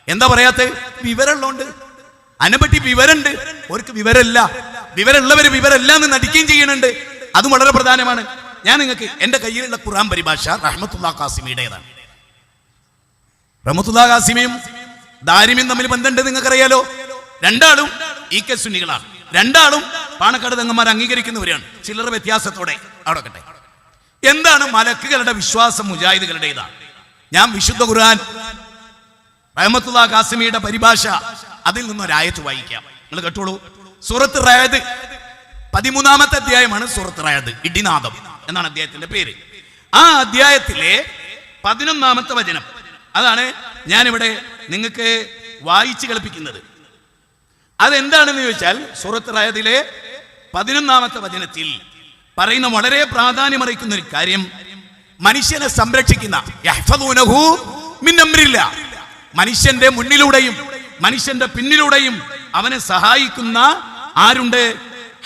എന്താ പറയാത്ത? വിവരമുള്ളതുകൊണ്ട്. അതിനെപ്പറ്റി വിവരമുണ്ട്, അവർക്ക് വിവരമില്ല. വിവരമുള്ളവർ വിവരമില്ല എന്ന് നടിക്കുകയും ചെയ്യുന്നുണ്ട്. അതും വളരെ പ്രധാനമാണ്. ഞാൻ നിങ്ങൾക്ക് എൻ്റെ കയ്യിലുള്ള ഖുർആൻ പരിഭാഷ റഹ്മത്തുള്ളാഹി ഖാസിമിയുടേതാണ്. റഹ്മത്തുള്ളാഹി ഖാസിമിയും ദാരിമിയും തമ്മിൽ ബന്ധമുണ്ട്, നിങ്ങൾക്കറിയാലോ. രണ്ടാളും ഈക്കെ സുന്നികളാണ്. രണ്ടാളും പാണക്കാട് തങ്ങന്മാർ അംഗീകരിക്കുന്നവരാണ്, ചില്ലറ വ്യത്യാസത്തോടെ. അവിടെ കട്ടെ. എന്താണ് മലക്കുകളുടെ വിശ്വാസം? മുജാഹിദുകളുടേതാണ്. ഞാൻ വിശുദ്ധ ഖുർആൻ റഹ്മത്തുള്ളാഹി ഖാസിമിയുടെ പരിഭാഷ അതിൽ നിന്നൊരായത്ത് വായിക്കാം, നിങ്ങൾ കേട്ടോളൂ. സൂറത്ത് റഅദ് 13-ാമത്തെ അധ്യായമാണ് സൂറത്ത് റഅദ്. ഇടിനാദം എന്നാണ് അധ്യായത്തിന്റെ പേര്. ആ അധ്യായത്തിലെ 11-ാമത്തെ വചനം അതാണ് ഞാനിവിടെ നിങ്ങൾക്ക് വായിച്ചു കേൾപ്പിക്കുന്നത്. അതെന്താണെന്ന് ചോദിച്ചാൽ സൂറത്ത് റഅദിലെ 11-ാമത്തെ വചനത്തിൽ പറയുന്ന വളരെ പ്രാധാന്യമറിയിക്കുന്ന ഒരു കാര്യം, മനുഷ്യനെ സംരക്ഷിക്കുന്ന യഹ്ഫദൂനഹു മിൻ അംരില്ലാ, മനുഷ്യന്റെ മുന്നിലൂടെയും മനുഷ്യന്റെ പിന്നിലൂടെയും അവനെ സഹായിക്കുന്ന ആരുണ്ട്?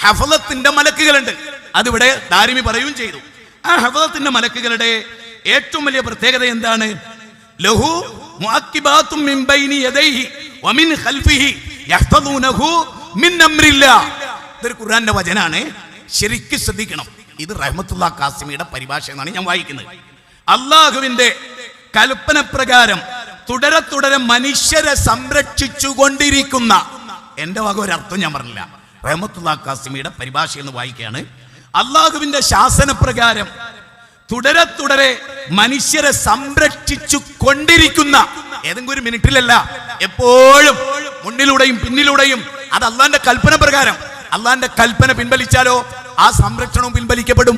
ഹഫളത്തിന്റെ മലക്കുകളുണ്ട്. അതിവിടെ ദാരിമി പറയുകയും ചെയ്തു. ആ ഹഫളത്തിന്റെ മലക്കുകളുടെ ഏറ്റവും വലിയ പ്രത്യേകത എന്താണ്? ലഹു മുഅഖിബാത്തും മിൻ ബൈനി യദൈഹി വമിൻ ഖൽഫിഹി യഹ്ഫദൂനഹു മിൻ അംരില്ലാ. ഇതൊരു ഖുർആന്റെ വചനാണ്, ശരിക്കും ശ്രദ്ധിക്കണം. ഇത് റഹ്മത്തുള്ളാഹി ഖാസിമിയുടെ പരിഭാഷ എന്നാണ് ഞാൻ വായിക്കുന്നത്. അള്ളാഹുവിന്റെ കൽപ്പന പ്രകാരം തുടരെ മനുഷ്യരെ സംരക്ഷിച്ചു കൊണ്ടിരിക്കുന്ന, എന്റെ വക ഒരർത്ഥം ഞാൻ പറഞ്ഞില്ല, റഹ്മത്തുള്ളാഹി ഖാസിമിയുടെ പരിഭാഷ എന്ന് വായിക്കുകയാണ്. അള്ളാഹുവിന്റെ ശാസനപ്രകാരം തുടരെ മനുഷ്യരെ സംരക്ഷിച്ചു കൊണ്ടിരിക്കുന്ന, ഏതെങ്കിലും ഒരു മിനിറ്റിലല്ല, എപ്പോഴും മുന്നിലൂടെയും പിന്നിലൂടെയും. അത് അള്ളാന്റെ കൽപ്പന പ്രകാരം. അള്ളാന്റെ കൽപ്പന പിൻവലിച്ചാലോ ആ സംരക്ഷണവും പിൻവലിക്കപ്പെടും.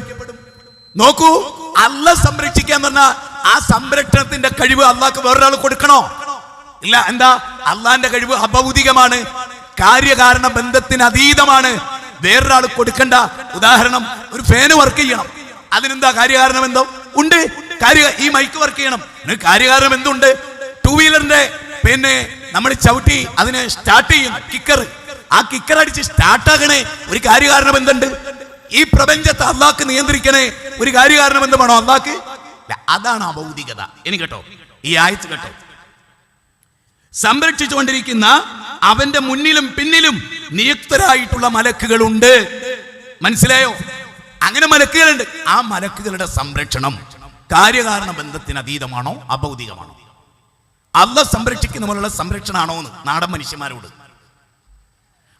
നോക്കൂ, അള്ളാഹ് സംരക്ഷിക്കാൻ പറഞ്ഞാൽ ആ സംരക്ഷണത്തിന്റെ കഴിവ് അള്ളാഹ്ക്ക് വേറൊരാൾ കൊടുക്കണോ? ഇല്ല. എന്താ? അള്ളാന്റെ കഴിവ് അഭൗതികമാണ്, കാര്യകാരണ ബന്ധത്തിന് അതീതമാണ്, വേറൊരാൾ കൊടുക്കണ്ട. ഉദാഹരണം, ഒരു ഫാന് വർക്ക് ചെയ്യണം, അതിനെന്താ കാര്യകാരണ ബന്ധം ഉണ്ട്. ഈ മൈക്ക് വർക്ക് ചെയ്യണം, കാര്യകാരണം എന്തുണ്ട്? ടൂ വീലറിന്റെ പിന്നെ നമ്മൾ ചവിട്ടി അതിനെ സ്റ്റാർട്ട് ചെയ്യും, കിക്കർ, ആ കിക്കർ അടിച്ച് സ്റ്റാർട്ടാകണേ, ഒരു കാര്യകാരണ ബന്ധമുണ്ട്. ഈ പ്രപഞ്ചത്തെ അള്ളാഹ്ക്ക് നിയന്ത്രിക്കണേ, ഒരു കാര്യകാരണ ബന്ധമാണോ അള്ളാഹ്ക്ക്? അതാണ് അഭൗതികത. ഇനി കേട്ടോ, ഈ ആയത്ത് കേട്ടോ, സംരക്ഷിച്ചുകൊണ്ടിരിക്കുന്ന അവന്റെ മുന്നിലും പിന്നിലും നിയുക്തരായിട്ടുള്ള മലക്കുകളുണ്ട്. മനസ്സിലായോ? അങ്ങനെ മലക്കുകളുണ്ട്. ആ മലക്കുകളുടെ സംരക്ഷണം കാര്യകാരണ ബന്ധത്തിന് അതീതമാണോ അഭൗതികമാണോ? അള്ളാഹ് സംരക്ഷിക്കുന്ന പോലുള്ള സംരക്ഷണമാണോ എന്ന് നാടൻ മനുഷ്യന്മാരോട്.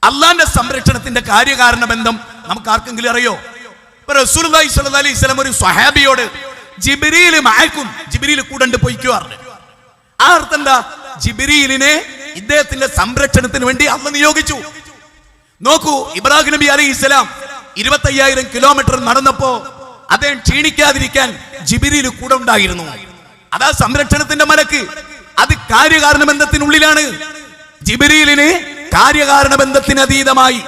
അള്ളാന്റെ സംരക്ഷണത്തിന്റെ കാര്യകാരണ ബന്ധം നമുക്ക് ആർക്കെങ്കിലും അറിയോ? ഇപ്പൊ റസൂലുള്ളാഹി സ്വല്ലല്ലാഹി അലൈഹി വസല്ലം ഒരു സ്വഹാബിയോട് ജിബ്രീൽ മഅക്കും, ജിബ്രീൽ കൂടെ പോയിക്കുവാറുണ്ട്. ആ അർത്ഥം എന്താ? ജിബ്രീലിനെ ഇദ്ദേഹത്തിന്റെ സംരക്ഷണത്തിന് വേണ്ടി അള്ളാഹ് നിയോഗിച്ചു. നോക്കൂ, ഇബ്രാഹിം നബി അലൈഹിസ്സലാം 25,000 കിലോമീറ്റർ നടന്നപ്പോ അദ്ദേഹം ക്ഷീണിക്കാതിരിക്കാൻ ജിബ്രീൽ കൂടെ ഉണ്ടായിരുന്നു. അതാ സംരക്ഷണത്തിന്റെ മലക്ക്. അത് കാര്യകാരണ ബന്ധത്തിനുള്ളിലാണ്. ജിബ്രീലിന് കാര്യകാരണ ബന്ധത്തിന് അതീതമായി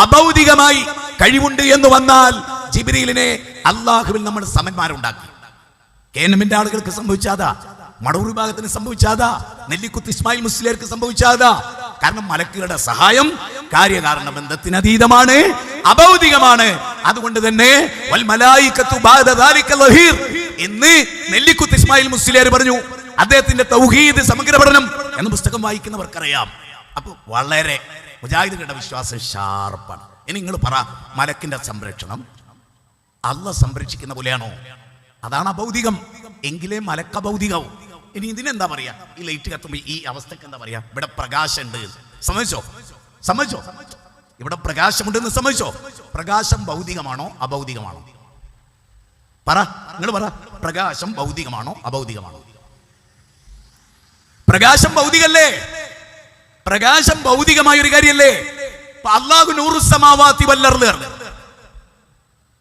അഭൗതികമായി കഴിവുണ്ട് എന്ന് വന്നാൽ ജിബ്രീലിനെ അള്ളാഹുവിൽ നമ്മൾ സമന്മാരുണ്ടാക്കി. കേനമിന്റെ ആളുകൾക്ക് സംഭവിച്ചാതാ, മടൂർ വിഭാഗത്തിന് സംഭവിച്ചാതാ, നെല്ലിക്കുത്ത് ഇസ്മായിൽ മുസ്ലിയാർക്ക് സംഭവിച്ചാതാ. കാരണം മലക്കുകളുടെ സഹായം കാര്യകാരണ ബന്ധത്തിന് അതീതമാണ്, അഭൗതികമാണ്. അതുകൊണ്ട് തന്നെ വൽ മലായികത്തു ബഅദ ദാലിക ലഹീർ എന്ന് നെല്ലിക്കുത്ത് ഇസ്മായിൽ മുസ്ലിയാർ പറഞ്ഞു. അദ്ദേഹത്തിന്റെ തൗഹീദ് സമഗ്ര പഠനം എന്ന പുസ്തകം വായിക്കുന്നവർക്കറിയാം. അപ്പൊ വളരെ മുജാഹിദുകളുടെ വിശ്വാസം ഷാർപ്പാണ്. ഇനി നിങ്ങൾ പറ, മലക്കിന്റെ സംരക്ഷണം അള്ളാഹ് സംരക്ഷിക്കുന്ന പോലെയാണോ? അതാണ് അഭൗതികം. എങ്കിലേ മലക്ക് അഭൗതികവും. ഇനി ഇതിനെന്താ പറയാ? ഈ ലൈറ്റ് കത്തുമ്പോ ഈ അവസ്ഥക്ക് എന്താ പറയാ? ഇവിടെ പ്രകാശം ഉണ്ട്, സമ്മതിച്ചോ? സമ്മതിച്ചോ? ഇവിടെ പ്രകാശമുണ്ടെന്ന് സമ്മതിച്ചോ? പ്രകാശം ഭൗതികമാണോ അഭൗതികമാണോ? പറ, നിങ്ങൾ പറ, പ്രകാശം ഭൗതികമാണോ അഭൗതികമാണോ? പ്രകാശം ഭൗതികല്ലേ? പ്രകാശം ഭൗതികമായ ഒരു കാര്യല്ലേ? അല്ലാഹു നൂറു സമാവാതി വൽ അർള്.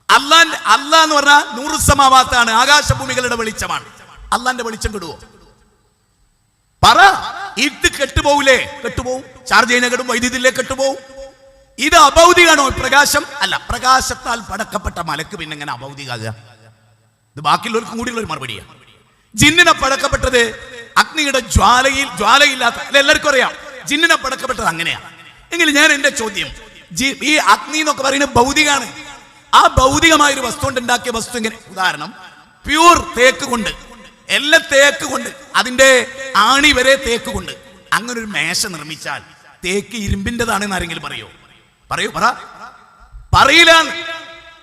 അല്ലാഹ് എന്ന് പറഞ്ഞാൽ നൂറു സമാവാത്താണ്, ആകാശഭൂമികളുടെ വെളിച്ചമാണ്. അള്ളാന്റെ വെളിച്ചം കെടുവോ? പറ. ഇത് കെട്ടുപോകൂലേ? കെട്ടുപോകും. ചാർജ് ചെയ്യുന്ന കെട്ടും, വൈദ്യുതിയിലെ കെട്ടുപോകും. ഇത് അഭൗതികമാണോ പ്രകാശം? അല്ല. പ്രകാശത്താൽ പടക്കപ്പെട്ട മലക്ക് പിന്നെ എങ്ങനെ അഭൗതികാകുക? ഇത് ബാക്കിയുള്ളവർക്കും കൂടിയുള്ള ഒരു മറുപടിയാണ്. ജിന്നിനെ പടക്കപ്പെട്ടത് അഗ്നിയുടെ ജ്വാലയില്ലാത്ത എല്ലാവർക്കും അറിയാം. ജിന്നിനെ പടക്കപ്പെട്ടത് അങ്ങനെയാണ്. എങ്കിൽ ഞാൻ എന്റെ ചോദ്യം, ഈ അഗ്നി എന്നൊക്കെ പറയുന്നത് ഭൗതികമാണ്. ആ ഭൗതികമായ ഒരു വസ്തു കൊണ്ട് ഉണ്ടാക്കിയ വസ്തു എങ്ങനെ? ഉദാഹരണം, പ്യൂർ തേക്ക് കൊണ്ട്, എല്ലാം തേക്ക് കൊണ്ട്, അതിന്റെ ആണി വരെ തേക്ക് കൊണ്ട് അങ്ങനെ ഒരു മേശ നിർമ്മിച്ചാൽ തേക്ക് ഇരുമ്പിൻ്റെതാണെന്ന് ആരെങ്കിലും പറയോ? പറ. പറയില്ല.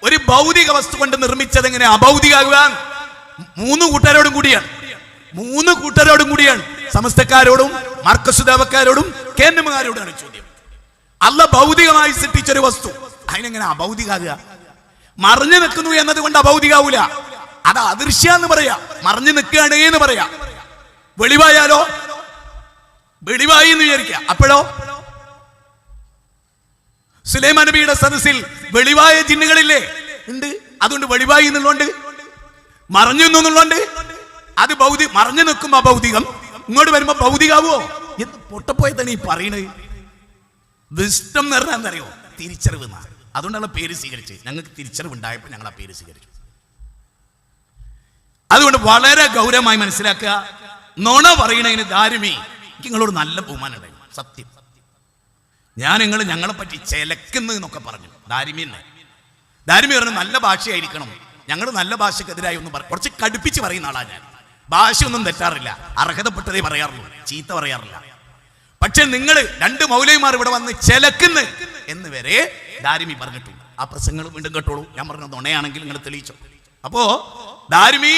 ഒരു ഭൗതിക വസ്തു കൊണ്ട് നിർമ്മിച്ചത് എങ്ങനെ അഭൗതികാകുക? മൂന്ന് കൂട്ടരോടും കൂടിയാണ്. സമസ്തക്കാരോടും മാർക്കസുദാവക്കാരോടും കേന്ദ്രമാരോടാണ് ചോദ്യം. അല്ലാഹ് ഭൗതികമായി സൃഷ്ടിച്ചൊരു വസ്തു അതിനെങ്ങനെ അഭൗതികാകുക? മറിഞ്ഞു നിൽക്കുന്നു എന്നതുകൊണ്ട് അഭൗതികാവൂല. അത് അദൃശ്യ എന്ന് പറയാ, മറിഞ്ഞു നിൽക്കുകയാണ് എന്ന് പറയാ. വെളിവായാലോ? വെളിവായി എന്ന് വിചാരിക്കുക. അപ്പോഴോ? സുലൈമാൻ നബിയുടെ സദസ്സിൽ വെളിവായ ജിന്നുകളില്ലേ? ഉണ്ട്. അതുകൊണ്ട് വെളിവായി എന്നുള്ളതുകൊണ്ട്, മറഞ്ഞു എന്നുള്ളതുകൊണ്ട് അത് മറഞ്ഞു നിൽക്കുമ്പോ അഭൗതികം, ഇങ്ങോട്ട് വരുമ്പോ ഭൗതികാവോ? എന്ത് പൊട്ടപ്പോയതാണ് ഈ പറയുന്നത്? വിസ്ഡം എന്ന് പറഞ്ഞാൽ എന്താ അറിയോ? തിരിച്ചറിവ് എന്നാണ്. അതുകൊണ്ടുള്ള പേര് സ്വീകരിച്ച്. ഞങ്ങൾക്ക് തിരിച്ചറിവ് ഉണ്ടായപ്പോൾ ഞങ്ങൾ ആ പേര് സ്വീകരിച്ചു. അതുകൊണ്ട് വളരെ ഗൗരവമായി മനസ്സിലാക്കുക. നുണ പറയണതിന് ദാരിമി നിങ്ങളോട് നല്ല ബഹുമാനം ഉണ്ടായിരുന്നു. സത്യം. ഞാൻ ഞങ്ങളെ പറ്റി ചെലക്കുന്നു എന്നൊക്കെ പറഞ്ഞു. ദാരിമി പറഞ്ഞു നല്ല ഭാഷയായിരിക്കണം, ഞങ്ങൾ നല്ല ഭാഷക്കെതിരായി ഒന്നും കുറച്ച് കടുപ്പിച്ച് പറയുന്ന ആളാണ് ഞാൻ. ഭാഷയൊന്നും തെറ്റാറില്ല, അർഹതപ്പെട്ടതേ പറയാറുള്ളൂ, ചീത്ത പറയാറില്ല. പക്ഷെ നിങ്ങൾ രണ്ട് മൗലവിമാർ ഇവിടെ വന്ന് ചെലക്കുന്നു എന്ന് വരെ ദാരിമി പറഞ്ഞിട്ടുണ്ട്. ആ പ്രസംഗങ്ങൾ വീണ്ടും കേട്ടോളൂ. ഞാൻ പറഞ്ഞത് നുണയാണെങ്കിൽ നിങ്ങൾ തെളിയിച്ചോ. അപ്പോ ദാരിമി,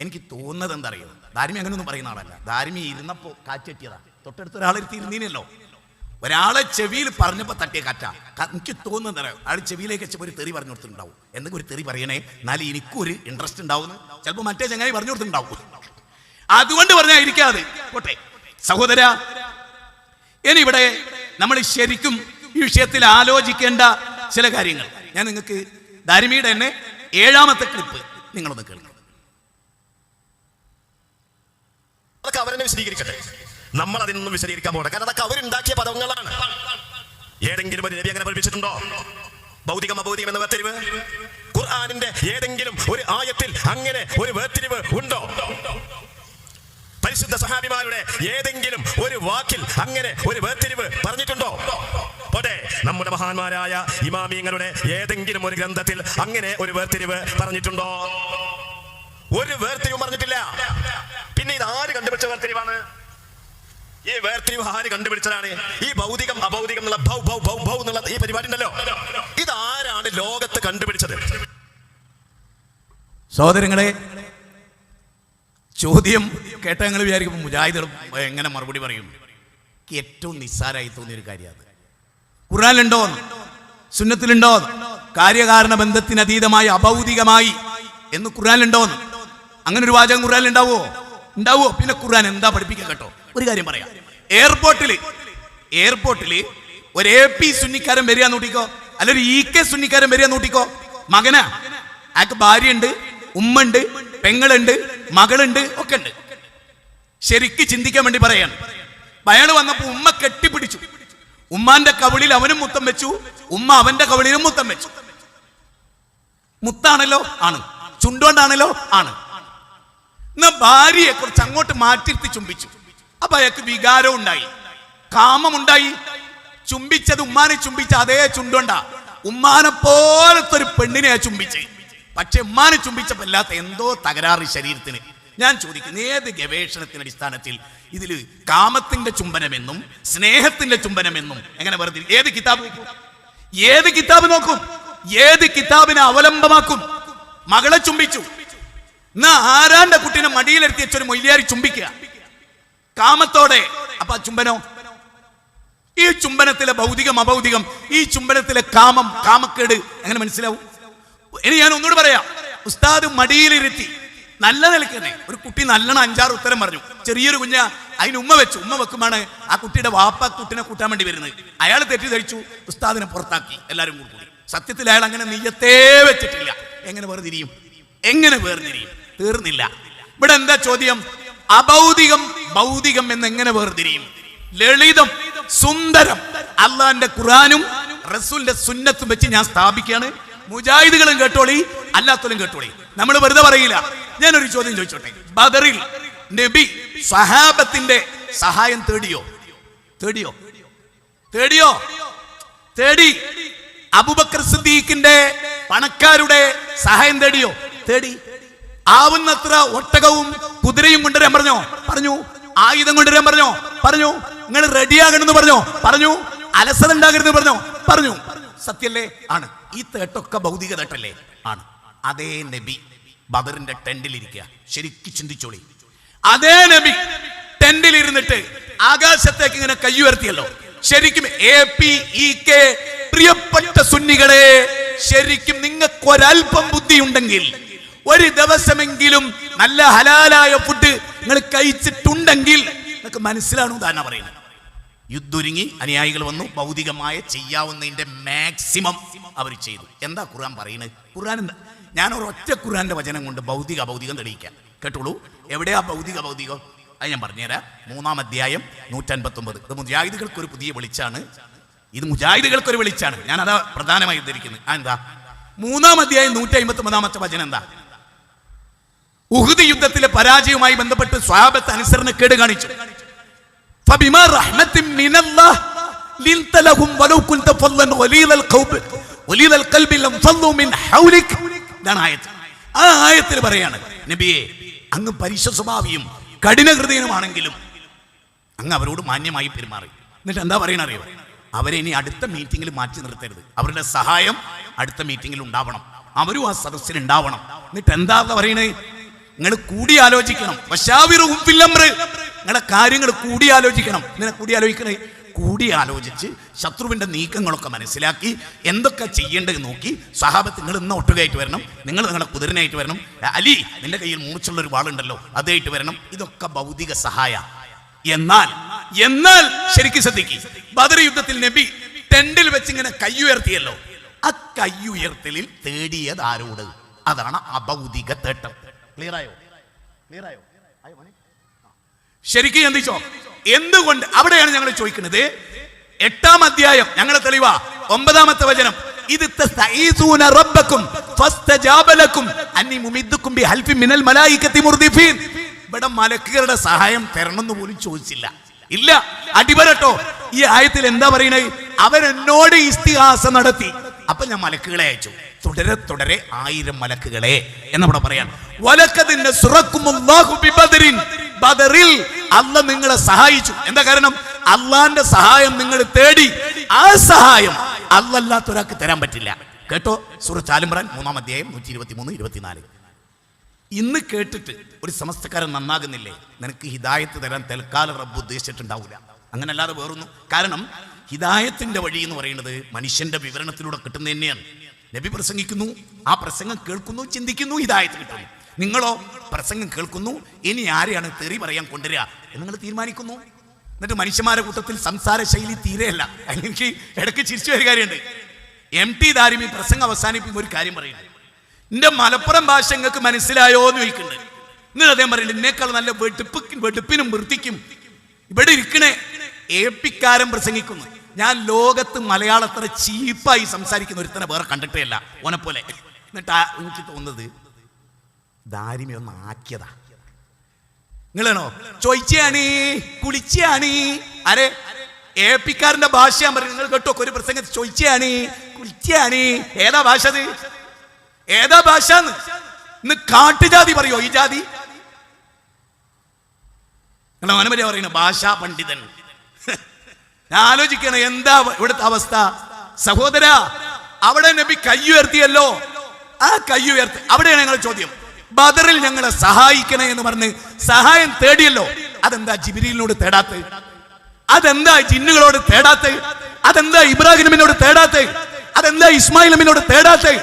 എനിക്ക് തോന്നുന്നത് എന്താ അറിയോ, ദാരിമി അങ്ങനെയൊന്നും പറയുന്ന ആളല്ല. ദാരിമി ഇരുന്നപ്പോ കാറ്റെട്ടിയതാ. തൊട്ടടുത്ത് ഒരാളെടുത്ത് ഇരുന്നീനല്ലോ, ഒരാളെ ചെവിയിൽ പറഞ്ഞപ്പോ തട്ടിയ കാറ്റാ. എനിക്ക് തോന്നുന്നത് അറിയോ, അയാൾ ചെവിയിലേക്ക് വെച്ചപ്പോൾ ഒരു തെറി പറഞ്ഞു കൊടുത്തിട്ടുണ്ടാവും. എന്തെങ്കിലും ഒരു തെറി പറയണേ, എന്നാലും എനിക്കൊരു ഇൻട്രസ്റ്റ് ഉണ്ടാവും. ചിലപ്പോൾ മറ്റേ ചങ്ങായി പറഞ്ഞു കൊടുത്തിട്ടുണ്ടാവും. അതുകൊണ്ട് പറഞ്ഞാൽ ഇരിക്കാതെ പോട്ടെ. സഹോദര, ഇനി ഇവിടെ നമ്മൾ ശരിക്കും ഈ വിഷയത്തിൽ ആലോചിക്കേണ്ട ചില കാര്യങ്ങൾ ഞാൻ നിങ്ങൾക്ക് ദാരിമിയുടെ തന്നെ 7ാമത്തെ ക്ലിപ്പ് നിങ്ങളൊന്ന് കേൾക്കണം. അതൊക്കെ അവരെന്നെ വിശദീകരിക്കട്ടെ, നമ്മൾ അതിനൊന്നും വിശദീകരിക്കാൻ പോകണം. കാരണം അതൊക്കെ അവരുണ്ടാക്കിയ പദങ്ങളാണ്. ഏതെങ്കിലും ഒരു നബി അങ്ങനെ പഠിപ്പിച്ചിട്ടുണ്ടോ? ഭൗതികം അഭൗതികം എന്ന വേർതിരിവ് ഖുർആനിന്റെ ഏതെങ്കിലും ഒരു ആയത്തിൽ അങ്ങനെ ഒരു വേർതിരിവ് ഉണ്ടോ? പരിശുദ്ധ സഹാബിമാരുടെ ഏതെങ്കിലും ഒരു വാക്കിൽ അങ്ങനെ ഒരു വേർതിരിവ് പറഞ്ഞിട്ടുണ്ടോ? പോട്ടെ, നമ്മുടെ മഹാന്മാരായ ഇമാമിങ്ങളുടെ ഏതെങ്കിലും ഒരു ഗ്രന്ഥത്തിൽ അങ്ങനെ ഒരു വേർതിരിവ് പറഞ്ഞിട്ടുണ്ടോ? ഒരു വേർതിരിവ് പറഞ്ഞിട്ടില്ല. പിന്നെ ഇത് ആര് കണ്ടുപിടിച്ച വേർതിരിവാണ്? ഈ വേർതിരിവ് ആര് കണ്ടുപിടിച്ചതാണ്? ഈ ഭൗതികം അഭൗതികം എന്നുള്ള ഭൗ ഭൗ ഭൗ ഭൗ എന്നുള്ള ഈ പരിപാടി ഉണ്ടല്ലോ, ഇത് ആരാണ് ലോകത്ത് കണ്ടുപിടിച്ചത്? സഹോദരങ്ങളെ, ചോദ്യം കേട്ട ഞങ്ങൾ വിചാരിക്കുമ്പോൾ മുജാഹിദുകളും എങ്ങനെ മറുപടി പറയും? ഏറ്റവും നിസ്സാരമായി തോന്നിയൊരു കാര്യമാണ്. ഖുർആനിലുണ്ടോ, സുന്നത്തിലുണ്ടോ കാര്യകാരണ ബന്ധത്തിന് അതീതമായി അഭൗതികമായി എന്ന് ഖുർആനിലുണ്ടോന്ന്? അങ്ങനെ ഒരു വാചകം ഖുർആനിൽ ഉണ്ടാവോ? പിന്നെ ഖുർആൻ എന്താ പഠിപ്പിക്കുക? കേട്ടോ, ഒരു കാര്യം പറയാം. എയർപോർട്ടില് ഒരു AP സുന്നിക്കാരൻ വരിക നോട്ടിക്കോ, അല്ലൊരു EK സുന്നിക്കാരൻ വരിക നോട്ടിക്കോ. മകനാ, അയാൾക്ക് ഭാര്യയുണ്ട്, ഉമ്മണ്ട്, പെങ്ങളുണ്ട്, മകളുണ്ട്, ഒക്കെ ഉണ്ട്. ശരിക്ക് ചിന്തിക്കാൻ വേണ്ടി പറയാണ്. അയാൾ വന്നപ്പോ ഉമ്മ കെട്ടിപ്പിടിച്ചു. ഉമ്മാന്റെ കവിളിൽ അവനും മുത്തം വെച്ചു, ഉമ്മ അവന്റെ കവിളിലും മുത്തം വെച്ചു. മുത്താണല്ലോ? ആണ്. ചുണ്ടോണ്ടാണല്ലോ? ആണ്. എന്നാ ഭാര്യയെ കുറിച്ച് അങ്ങോട്ട് മാറ്റിരുത്തി ചുംബിച്ചു. അപ്പൊ അയാൾക്ക് വികാരം ഉണ്ടായി, കാമമുണ്ടായി. ചുംബിച്ചത് ഉമ്മാനെ ചുംബിച്ച അതേ ചുണ്ടോണ്ടാ. ഉമ്മാനെ പോലത്തെ ഒരു പെണ്ണിനെ ചുംബിച്ച്. പക്ഷെ ഉമ്മാനെ ചുംബിച്ചപ്പോ അല്ലാത്ത എന്തോ തകരാറ് ശരീരത്തിന്. ഞാൻ ചോദിക്കുന്നു, ഏത് ഗവേഷണത്തിന്റെ അടിസ്ഥാനത്തിൽ ഇതിൽ കാമത്തിന്റെ ചുംബനമെന്നും സ്നേഹത്തിന്റെ ചുംബനമെന്നും എങ്ങനെ വെറുതെ? ഏത് കിതാബ് നോക്കും? ഏത് കിതാബിനെ അവലംബമാക്കും? മകളെ ചുംബിച്ചു, എന്നാ ആരാന്റെ കുട്ടീനെ മടിയിലെടുത്തി വെച്ചൊരു മൊയ്ലിയാരി ചുംബിക്കുക കാമത്തോടെ. അപ്പൊ ആ ചുംബനോ? ഈ ചുംബനത്തിലെ ഭൗതികം അഭൗതികം, ഈ ചുംബനത്തിലെ കാമക്കേട് എങ്ങനെ മനസ്സിലാവും? ഇനി ഞാൻ ഒന്നുകൂടി പറയാം. ഉസ്താദ് മടിയിലിരുത്തി നല്ല നിലയ്ക്ക് തന്നെ ഒരു കുട്ടി നല്ലോണം 5-6 ഉത്തരം പറഞ്ഞു. ചെറിയൊരു കുഞ്ഞ അതിന് ഉമ്മ വെച്ചു. ഉമ്മ വെക്കുമാണ് ആ കുട്ടിയുടെ വാപ്പ കുട്ടിനെ കൂട്ടാൻ വേണ്ടി വരുന്നത്. അയാൾ തെറ്റിദ്ധരിച്ചു, ഉസ്താദിനെ പുറത്താക്കി. എല്ലാവരും കൂടി. സത്യത്തിൽ അയാൾ അങ്ങനെ നിയ്യത്തേ വെച്ചിട്ടില്ല. എങ്ങനെ വേർതിരിയും? തീർന്നില്ല. ഇവിടെ എന്താ ചോദ്യം? അഭൗതികം ഭൗതികം എന്നെങ്ങനെ വേർതിരിയും? ലളിതം, സുന്ദരം. അള്ളാന്റെ ഖുർആനും റസൂലിന്റെ സുന്നത്തും വെച്ച് ഞാൻ സ്ഥാപിക്കുകയാണ്. മുജാഹിദുകളും കേട്ടോളി, അല്ലാത്തവരും കേട്ടോളി. നമ്മൾ വെറുതെ പറയില്ല. ഞാനൊരു ചോദ്യം ചോദിച്ചോട്ടെ. ബദറിൽ നബി സഹാബത്തിന്റെ സഹായം തേടിയോ? തേടി. അബൂബക്കർ സിദ്ദീഖിന്റെ പണക്കാരുടെ സഹായം തേടിയോ? തേടി. ആവുന്നത്ര ഒട്ടകവും കുതിരയും കൊണ്ടുവരാൻ പറഞ്ഞു. ആയുധം കൊണ്ടുവരാൻ പറഞ്ഞു. നിങ്ങൾ റെഡിയാകണമെന്ന് പറഞ്ഞു. അലസത ഉണ്ടാകരുതെന്ന് പറഞ്ഞു. സത്യല്ലേ? ആണ്. ഈ തേട്ടൊക്കെ ഭൗതിക തേട്ടല്ലേ? ആണ്. അതേ നബി ബദറിന്റെ ടെന്റിൽ ഇരിക്കുക. ശരിക്കും ചിന്തിച്ചോളി. അതേ നബി ടെന്റിൽ ഇരുന്നിട്ട് ആകാശത്തേക്ക് ഇങ്ങനെ കൈ ഉയർത്തിയല്ലോ. ശരിക്കും AP EK പ്രിയപ്പെട്ട സുന്നികളെ, ശരിക്കും നിങ്ങൾക്കൊരൽപ്പം ബുദ്ധി ഉണ്ടെങ്കിൽ ഒരു ദിവസമെങ്കിലും നല്ല ഹലാലായ ഫുഡ് നിങ്ങൾ കഴിച്ചിട്ടുണ്ടെങ്കിൽ നിങ്ങൾക്ക് മനസ്സിലാണോ താനാ പറയുന്നത്. യുദ്ധൊരുങ്ങി അനുയായികൾ വന്നു. ഭൗതികമായ ചെയ്യാവുന്നതിന്റെ മാക്സിമം അവർ ചെയ്തു. എന്താ ഖുർആൻ പറയുന്നത്? ഖുർആൻ എന്താ? ഞാൻ ഒരൊറ്റ ഖുർആന്റെ വചനം കൊണ്ട് ഭൗതിക അഭൗതികം തെളിയിക്കാം. കേട്ടോളൂ. എവിടെയാ ഭൗതിക അഭൗതികം? അത് ഞാൻ പറഞ്ഞുതരാം. 3-ാം അധ്യായം 159. ഇത് മുജാഹിദുകൾക്കൊരു പുതിയ വെളിച്ചാണ്. മുജാഹിദുകൾക്കൊരു വെളിച്ചാണ്. ഞാൻ അതാ പ്രധാനമായി ഉദ്ധരിക്കുന്നത്. എന്താ? 3-ാം അധ്യായം 159-ാമത്തെ വചനം എന്താ? ഉഹുദ് യുദ്ധത്തിലെ പരാജയവുമായി ബന്ധപ്പെട്ട് സ്വഹാബത്ത് അനുസരണക്കേട് കാണിച്ചു. ഫബിമാ റഹ്മത്തിൻ മിനല്ലാഹ് ലിൻത ലഹും വലൗ കുൻത ഫല്ലൻ വലീദൽ ഖൽബി ലം ഫല്ലു മിൻ ഹൗലിക്. ഇതാണ് ആയത്ത്. ആ ആയത്തിൽ പറയാണ്, നബിയെ, അങ്ങ് പരിശുദ്ധഭാവിയും കഠിന ഹൃദയനുമാണെങ്കിലും അങ്ങ് അവരോട് മാന്യമായി പെരുമാറി. എന്നിട്ട് എന്താ പറയണറിയോ? അവരെ ഇനി അടുത്ത മീറ്റിംഗിൽ മാറ്റി നിർത്തരുത്. അവരുടെ സഹായം അടുത്ത മീറ്റിംഗിൽ ഉണ്ടാവണം. അവരും ആ സദസ്സിൽ ഉണ്ടാവണം. എന്നിട്ട് എന്താ പറയണേ? നിങ്ങൾ കൂടിയാലോചിക്കണം. നിങ്ങളെ കാര്യങ്ങൾ കൂടിയാലോചിക്കണം. ഇങ്ങനെ കൂടിയാലോചിച്ച് ശത്രുവിന്റെ നീക്കങ്ങളൊക്കെ മനസ്സിലാക്കി എന്തൊക്കെ ചെയ്യേണ്ടത് നോക്കി സഹാബത്ത് നിങ്ങൾ ഇന്ന് ഒട്ടുകയായിട്ട് വരണം, നിങ്ങൾ നിങ്ങളുടെ കുതിരനായിട്ട് വരണം, അലി നിന്റെ കയ്യിൽ മൂർച്ചുള്ള ഒരു വാളുണ്ടല്ലോ അതായിട്ട് വരണം. ഇതൊക്കെ ഭൗതിക സഹായ. എന്നാൽ ശരിക്കും ശ്രദ്ധിക്കുക, ബദർ യുദ്ധത്തിൽ നബി ടെന്റിൽ വെച്ച് ഇങ്ങനെ കയ്യുയർത്തിയല്ലോ, ആ കയ്യുയർത്തലിൽ തേടിയത് ആരോട്? അതാണ് അഭൗതിക തേട്ടം. ക്ലിയറായോ? ശരിക്കും ചിന്തിച്ചോ? എന്തുകൊണ്ട്? അവിടെയാണ് ഞങ്ങൾ ചോദിക്കുന്നത്. 8-ാം അധ്യായം ഞങ്ങളുടെ തെളിവാ. 9-ാമത്തെ വചനം, ഇത് തസ്തഈസൂന റബ്ബക്കും ഫസ്തജാബ ലക്കും അന്നി മുമിദ്ദുക്കും ബിഹൽഫിൻ മിനൽ മലായികത്തി മുർദിഫീൻ. ഇവിടെ മലക്കുകളുടെ സഹായം തരണമെന്ന് പോലും ചോദിച്ചില്ല. ഇല്ല, അടിപരട്ടോ. ഈ ആയത്തിൽ എന്താ പറയുന്നത്? അവരെന്നോട് ഇസ്തിഹാസ നടത്തി, അപ്പൊ ഞാൻ മലക്കുകളെ അയച്ചു. തുടരെ തുടരെ 1000 മലക്കുകളെ എന്നവിടെ പറയാൻ. വലഖദിൻ നസ്റക്കുമുല്ലാഹു ബിബദറിൻ. ബദറിൽ അല്ലാഹ് നിങ്ങളെ സഹായിച്ചു. എന്താ കാരണം? അള്ളാന്റെ സഹായം നിങ്ങൾ തേടി. ആ സഹായം അല്ലാത്ത ഒരാൾക്ക് തരാൻ പറ്റില്ല. കേട്ടോ, സൂറത്ത് ആൽ ഇംറാൻ 3-ാം അധ്യായം 123-124. ഇന്ന് കേട്ടിട്ട് ഒരു സമസ്തക്കാരൻ നന്നാകുന്നില്ലേ? നിനക്ക് ഹിദായത്ത് തരാൻ തൽക്കാലം റബ്ബ് ഉദ്ദേശിച്ചിട്ടുണ്ടാവില്ല. അങ്ങനെ അല്ലാതെ വേറൊന്നും. കാരണം ഹിദായത്തിന്റെ വഴി എന്ന് പറയുന്നത് മനുഷ്യന്റെ വിവരണത്തിലൂടെ കിട്ടുന്നത് തന്നെയാണ്. നബി പ്രസംഗിക്കുന്നു, ആ പ്രസംഗം കേൾക്കുന്നു, ചിന്തിക്കുന്നു, ഹിദായത്ത് കിട്ടുന്നു. നിങ്ങളോ പ്രസംഗം കേൾക്കുന്നു, ഇനി ആരെയാണ് തെറി പറയാൻ കൊണ്ടുവരിക എന്ന് നിങ്ങൾ തീരുമാനിക്കുന്നു. എന്നിട്ട് മനുഷ്യന്മാരുടെ കൂട്ടത്തിൽ സംസാര ശൈലി തീരെയല്ല. എനിക്ക് ഇടയ്ക്ക് ചിരിച്ചു ഒരു കാര്യമുണ്ട്. MT ദാരിമി പ്രസംഗം അവസാനിപ്പിക്കുമ്പോൾ ഒരു കാര്യം പറയുന്നത്, എന്റെ മലപ്പുറം ഭാഷ നിങ്ങൾക്ക് മനസ്സിലായോ എന്ന് ചോദിക്കുന്നുണ്ട്. എന്നിട്ട് അദ്ദേഹം പറയുന്നത്, എന്നേക്കാൾ നല്ല വെടുപ്പിനും വൃത്തിക്കും ഇവിടെ ഇരിക്കണേ AP-ക്കാരൻ പ്രസംഗിക്കുന്നു. ഞാൻ ലോകത്ത് മലയാളത്ര ചീപ്പായി സംസാരിക്കുന്ന ഒരുത്തനെ വേറെ കണ്ടിട്ടേ അല്ല ഓനെപ്പോലെ. എന്നിട്ട് എനിക്ക് തോന്നുന്നത് ദാരിമി ഒന്ന് ആക്കിയതാ. നിങ്ങളാണോ ചോദിച്ചാണ് കുളിച്ചാണ്? അരെ AP-ക്കാരന്റെ ഭാഷ ഞാൻ പറയും. നിങ്ങൾ കേട്ടോ, ഒരു പ്രസംഗത്തിൽ ചോദിച്ചാണ് കുളിച്ചാണ്. ഏതാ ഭാഷ? അത് ഏതാ ഭാഷ? ഇന്ന് കാട്ടുജാതി പറയോ? ഈ ജാതി മനമര്യ പറയുന്ന ഭാഷാ പണ്ഡിതൻ. ഞാൻ ആലോചിക്കണം എന്താ ഇവിടുത്തെ അവസ്ഥ. സഹോദര, അവിടെ നബി കയ്യുയർത്തിയല്ലോ, ആ കയ്യുയർത്തി അവിടെയാണ് ഞങ്ങൾ ചോദ്യം. ബദറിൽ ഞങ്ങളെ സഹായിക്കണേ എന്ന് പറഞ്ഞ് സഹായം തേടിയല്ലോ, അതെന്താ ജിബ്രീലിനോട് തേടാത്ത്? അതെന്താ ജിന്നുകളോട് തേടാത്ത്? അതെന്താ ഇബ്രാഹിം നബിയോട് തേടാത്ത്? അതെന്താ ഇസ്മായിൽ നബിയോട് തേടാത്ത്?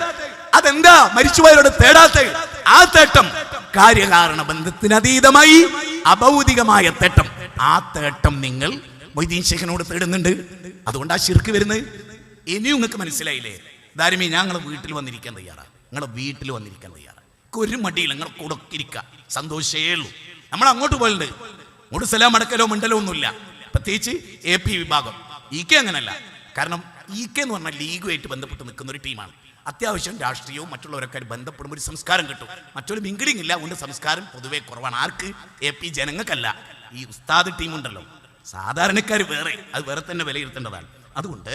അതെന്താ മരിച്ചുപോയവരോട് തേടാത്ത്? ആ തേട്ടം കാര്യകാരണ ബന്ധത്തിന് അതീതമായി അഭൗതികമായ തേട്ടം. ആ തേട്ടം നിങ്ങൾ മൊയ്തീൻ ശേഖനോട് തേടുന്നുണ്ട്. അതുകൊണ്ടാ ശിർക്ക് വരുന്നത്. ഇനിയും നിങ്ങൾക്ക് മനസ്സിലായില്ലേ? ദാരിമി, ഞങ്ങൾ വീട്ടിൽ വന്നിരിക്കാൻ തയ്യാറാണ്. നിങ്ങളെ വീട്ടിൽ വന്നിരിക്കാൻ തയ്യാറാണ്. ഒരു മടിയില്ല, നിങ്ങൾ കൂടെ ഇരിക്കുക, സന്തോഷമേ ഉള്ളൂ. നമ്മൾ അങ്ങോട്ട് പോലുണ്ട്, അങ്ങോട്ട് സലാം അടക്കലോ മിണ്ടലോ ഒന്നുമില്ല. പ്രത്യേകിച്ച് AP വിഭാഗം. EK അങ്ങനല്ല. കാരണം EK എന്ന് പറഞ്ഞാൽ ലീഗുമായിട്ട് ബന്ധപ്പെട്ട് നിൽക്കുന്ന ഒരു ടീമാണ്. അത്യാവശ്യം രാഷ്ട്രീയവും മറ്റുള്ളവരൊക്കെ ബന്ധപ്പെടുമ്പോൾ ഒരു സംസ്കാരം കിട്ടും. മറ്റൊരു മിങ്കിളിങ് ഇല്ല, അതുകൊണ്ട് സംസ്കാരം പൊതുവെ കുറവാണ്. ആർക്ക്? AP ജനങ്ങൾക്കല്ല. ഈ ഉസ്താദ് ടീമുണ്ടല്ലോ, സാധാരണക്കാർ വേറെ, അത് വേറെ തന്നെ വിലയിരുത്തേണ്ടതാണ്. അതുകൊണ്ട്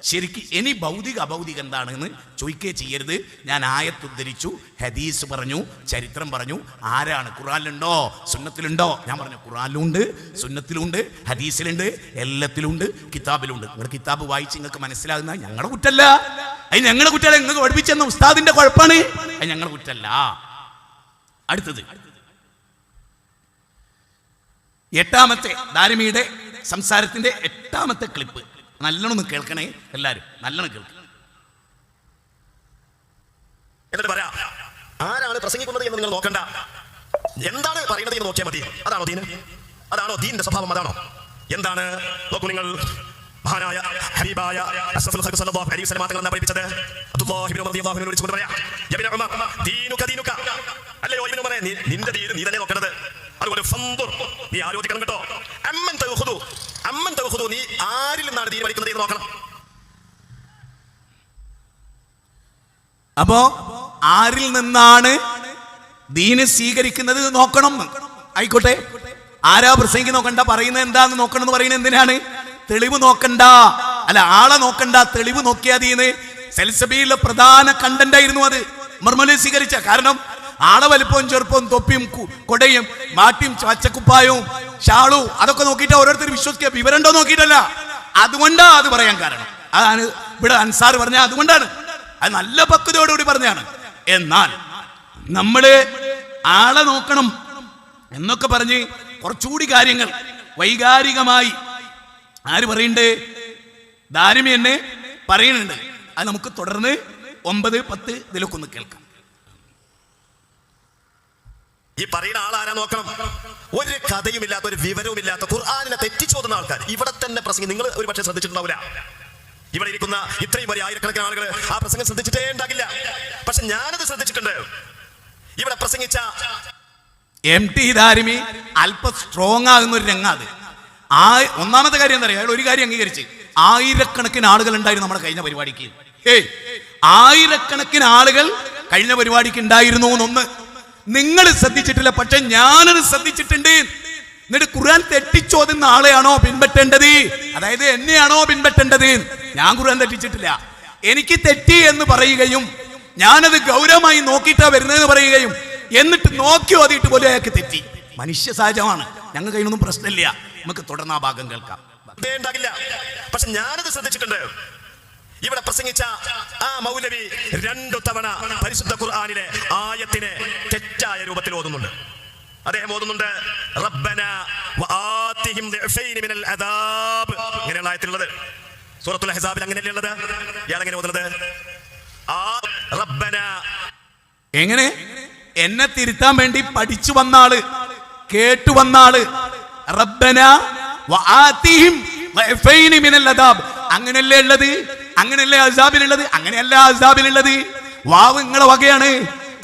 ശരിക്കും ഇനി ഭൗതിക അഭൗതിക എന്താണെന്ന് ചോദിക്കുകയെ ചെയ്യരുത്. ഞാൻ ആയത്ത് ഉദ്ധരിച്ചു, ഹദീസ് പറഞ്ഞു, ചരിത്രം പറഞ്ഞു. ആരാണ്? ഖുർആനിലുണ്ടോ സുന്നത്തിലുണ്ടോ? ഞാൻ പറഞ്ഞു ഖുർആനിലുണ്ട്, സുന്നത്തിലുണ്ട്, ഹദീസിലുണ്ട്, എല്ലാത്തിലുണ്ട്, കിതാബിലുണ്ട്. നിങ്ങൾ കിതാബ് വായിച്ച് നിങ്ങൾക്ക് മനസ്സിലാകുന്ന ഞങ്ങളുടെ കുറ്റല്ല. അത് ഞങ്ങളുടെ കുറ്റല്ല, നിങ്ങൾക്ക് പഠിപ്പിച്ചെന്ന ഉസ്താദിന്റെ കുഴപ്പമാണ്. അത് ഞങ്ങളുടെ കുറ്റല്ല. അടുത്തത് 8-ാമത്തെ ദാരിമിയുടെ സംസാരത്തിന്റെ 8-ാമത്തെ ക്ലിപ്പ്. നല്ലോണം കേൾക്കണേ എല്ലാരും, നല്ലോണം കേൾക്കണം. എന്നിട്ട് പറയാം, ആരാണ് പ്രസംഗിക്കുന്നത് എന്ന് നിങ്ങൾ നോക്കണ്ട, എന്താണ് പറയുന്നത് എന്ന് നോക്കിയാൽ മതി. അതാണോ ദീൻ? അതാണോ ദീനിന്റെ സ്വഭാവം? അതാണോ? എന്താണ്? നോക്കൂ നിങ്ങൾ, മഹാനായ ഹബീബായ അഷ്റഫുൽ ഖൽഖ് സല്ലല്ലാഹു അലൈഹി വസല്ലം തങ്ങൾ പഠിപ്പിച്ചത്. അബ്ദുല്ലാഹി ഇബ്നു റളിയല്ലാഹു അൻഹു വിളിച്ചുകൊണ്ട് പറയാം, യബ്ന ഉമർ ദീനുക ദീനുക. അല്ലയോ ഇബ്നു ഉമറേ, നിന്റെ ദീൻ നീ തന്നെ നോക്കേണ്ടത്. അതുപോലെ ഫൻദുർ, നീ ആലോചിക്കണം കേട്ടോ. അമ്മൻ തഖുദു, നീ ആരിൽ നിന്നാണ് ദീൻ പഠിക്കുന്നത് എന്ന് നോക്കണം. അപ്പോ ആരിൽ നിന്നാണ് ദീന് സ്വീകരിക്കുന്നത് നോക്കണം. ആയിക്കോട്ടെ, ആരാ പ്രസംഗിക്ക് നോക്കണ്ട, പറയുന്നത് എന്താന്ന് നോക്കണം എന്ന് പറയുന്നത് എന്തിനാണ്? തെളിവ് നോക്കണ്ട, അല്ല ആളെ നോക്കണ്ട, തെളിവ് നോക്കിയാ ദീന്. സെൽസബിയിലെ പ്രധാന കണ്ടന്റ് ആയിരുന്നു അത്. മർമലി സ്വീകരിച്ച കാരണം ആളെ വലിപ്പവും ചെറുപ്പവും തൊപ്പിയും കൊടയും മാട്ടിയും പച്ചക്കുപ്പായവും ഷാളു അതൊക്കെ നോക്കിയിട്ട് ഓരോരുത്തർ വിശ്വസിക്കുക, വിവരമുണ്ടോ നോക്കിയിട്ടല്ല. അതുകൊണ്ടാ അത് പറയാൻ കാരണം. അതാണ് ഇവിടെ അൻസാർ പറഞ്ഞ, അതുകൊണ്ടാണ്. അത് നല്ല പക്വതയോടുകൂടി പറഞ്ഞാണ്. എന്നാൽ നമ്മള് ആളെ നോക്കണം എന്നൊക്കെ പറഞ്ഞ് കുറച്ചുകൂടി കാര്യങ്ങൾ വൈകാരികമായി ആര് പറയുന്നുണ്ട്? ദാരിമി എന്നെ പറയുന്നുണ്ട്. അത് നമുക്ക് തുടർന്ന് 9, 10 ഇതിലൊക്കെ ഒന്ന് കേൾക്കാം. ഈ പറയുന്ന ആളാരാ നോക്കണം? ഒരു കഥയുമില്ലാത്ത, ഒരു വിവരവുമില്ലാത്ത, ഖുർആനിനെ തെറ്റിച്ചോതുന്ന ആൾക്കാർ ഇവിടെ തന്നെ പ്രസംഗം. നിങ്ങൾ ഒരു പക്ഷേ ശ്രദ്ധിച്ചിട്ടുണ്ടാവില്ല, ഇവിടെ ഇരിക്കുന്ന ഇത്രയും വലിയ ആയിരക്കണക്കിന് ആളുകൾ ആ പ്രസംഗം ശ്രദ്ധിച്ചിട്ടേ ഉണ്ടാകില്ല. പക്ഷെ ഞാനത് ശ്രദ്ധിച്ചിട്ടുണ്ട്. ഇവിടെ പ്രസംഗിച്ച MT ദാരിമി അല്പം സ്ട്രോങ് ആകുന്ന ഒരു രംഗം അത്. ഒന്നാമത്തെ കാര്യം എന്താ പറയുക, അയാൾ ഒരു കാര്യം അംഗീകരിച്ച്, ആയിരക്കണക്കിന് ആളുകൾ ഉണ്ടായിരുന്നു നമ്മുടെ കഴിഞ്ഞ പരിപാടിക്ക്. ആയിരക്കണക്കിന് ആളുകൾ കഴിഞ്ഞ പരിപാടിക്ക് ഉണ്ടായിരുന്നു എന്നൊന്ന് നിങ്ങൾ ശ്രദ്ധിച്ചിട്ടില്ല, പക്ഷെ ഞാനത് ശ്രദ്ധിച്ചിട്ടുണ്ട്. എന്നിട്ട് ഖുർആൻ തെറ്റിച്ചോതുന്ന ആളെയാണോ പിൻപറ്റേണ്ടത്, അതായത് എന്നെയാണോ പിൻപറ്റേണ്ടത്? ഞാൻ ഖുർആൻ തെറ്റിച്ചിട്ടില്ല. എനിക്ക് തെറ്റി എന്ന് പറയുകയും ഞാനത് ഗൗരവമായി നോക്കിയിട്ടാ വരുന്നതെന്ന് പറയുകയും എന്നിട്ട് നോക്കി ഓതിയിട്ട് പോലും അയാൾക്ക് തെറ്റി. മനുഷ്യ സഹജമാണ്, ഞങ്ങൾക്ക് അതിനൊന്നും പ്രശ്നമില്ല. നമുക്ക് തുടർന്ന് ആ ഭാഗം കേൾക്കാം. ഉണ്ടാകില്ല. പക്ഷെ ഞാനത് ശ്രദ്ധിച്ചിട്ടുണ്ട്. ഇവിടെ പ്രസംഗിച്ച ആ മൗലവി 2 തവണ പരിശുദ്ധ ഖുർആനിലെ ആയത്തിനെ തെറ്റായ രൂപത്തിൽ ഓതുന്നുണ്ട്. അദ്ദേഹം ഓതുന്നുണ്ട് റബ്ബന വആതിഹിം ദിഅഫൈനി മിനൽ അദാബ്. ഇങ്ങനെയുള്ള ആയത്തിലുള്ളത് സൂറത്തുൽ അഹ്സാബിൽ അങ്ങനെയല്ലേ ഉള്ളത്? ഇയാൾ എങ്ങനെ ഓതുന്നത്? ആ റബ്ബന എങ്ങനെ? എന്നെ തിരുത്താൻ വേണ്ടി പഠിച്ചു വന്ന ആള്, കേട്ടു വന്ന ആള്, റബ്ബന വആതിഹിം ദിഅഫൈനി മിനൽ അദാബ്. അങ്ങനെയല്ലേ ഉള്ളത്? അങ്ങനെയല്ലേ അസാബിലുള്ളത്? അങ്ങനെയല്ല അസാബിലുള്ളത്. വാവ് നിങ്ങളെ വകയാണ്,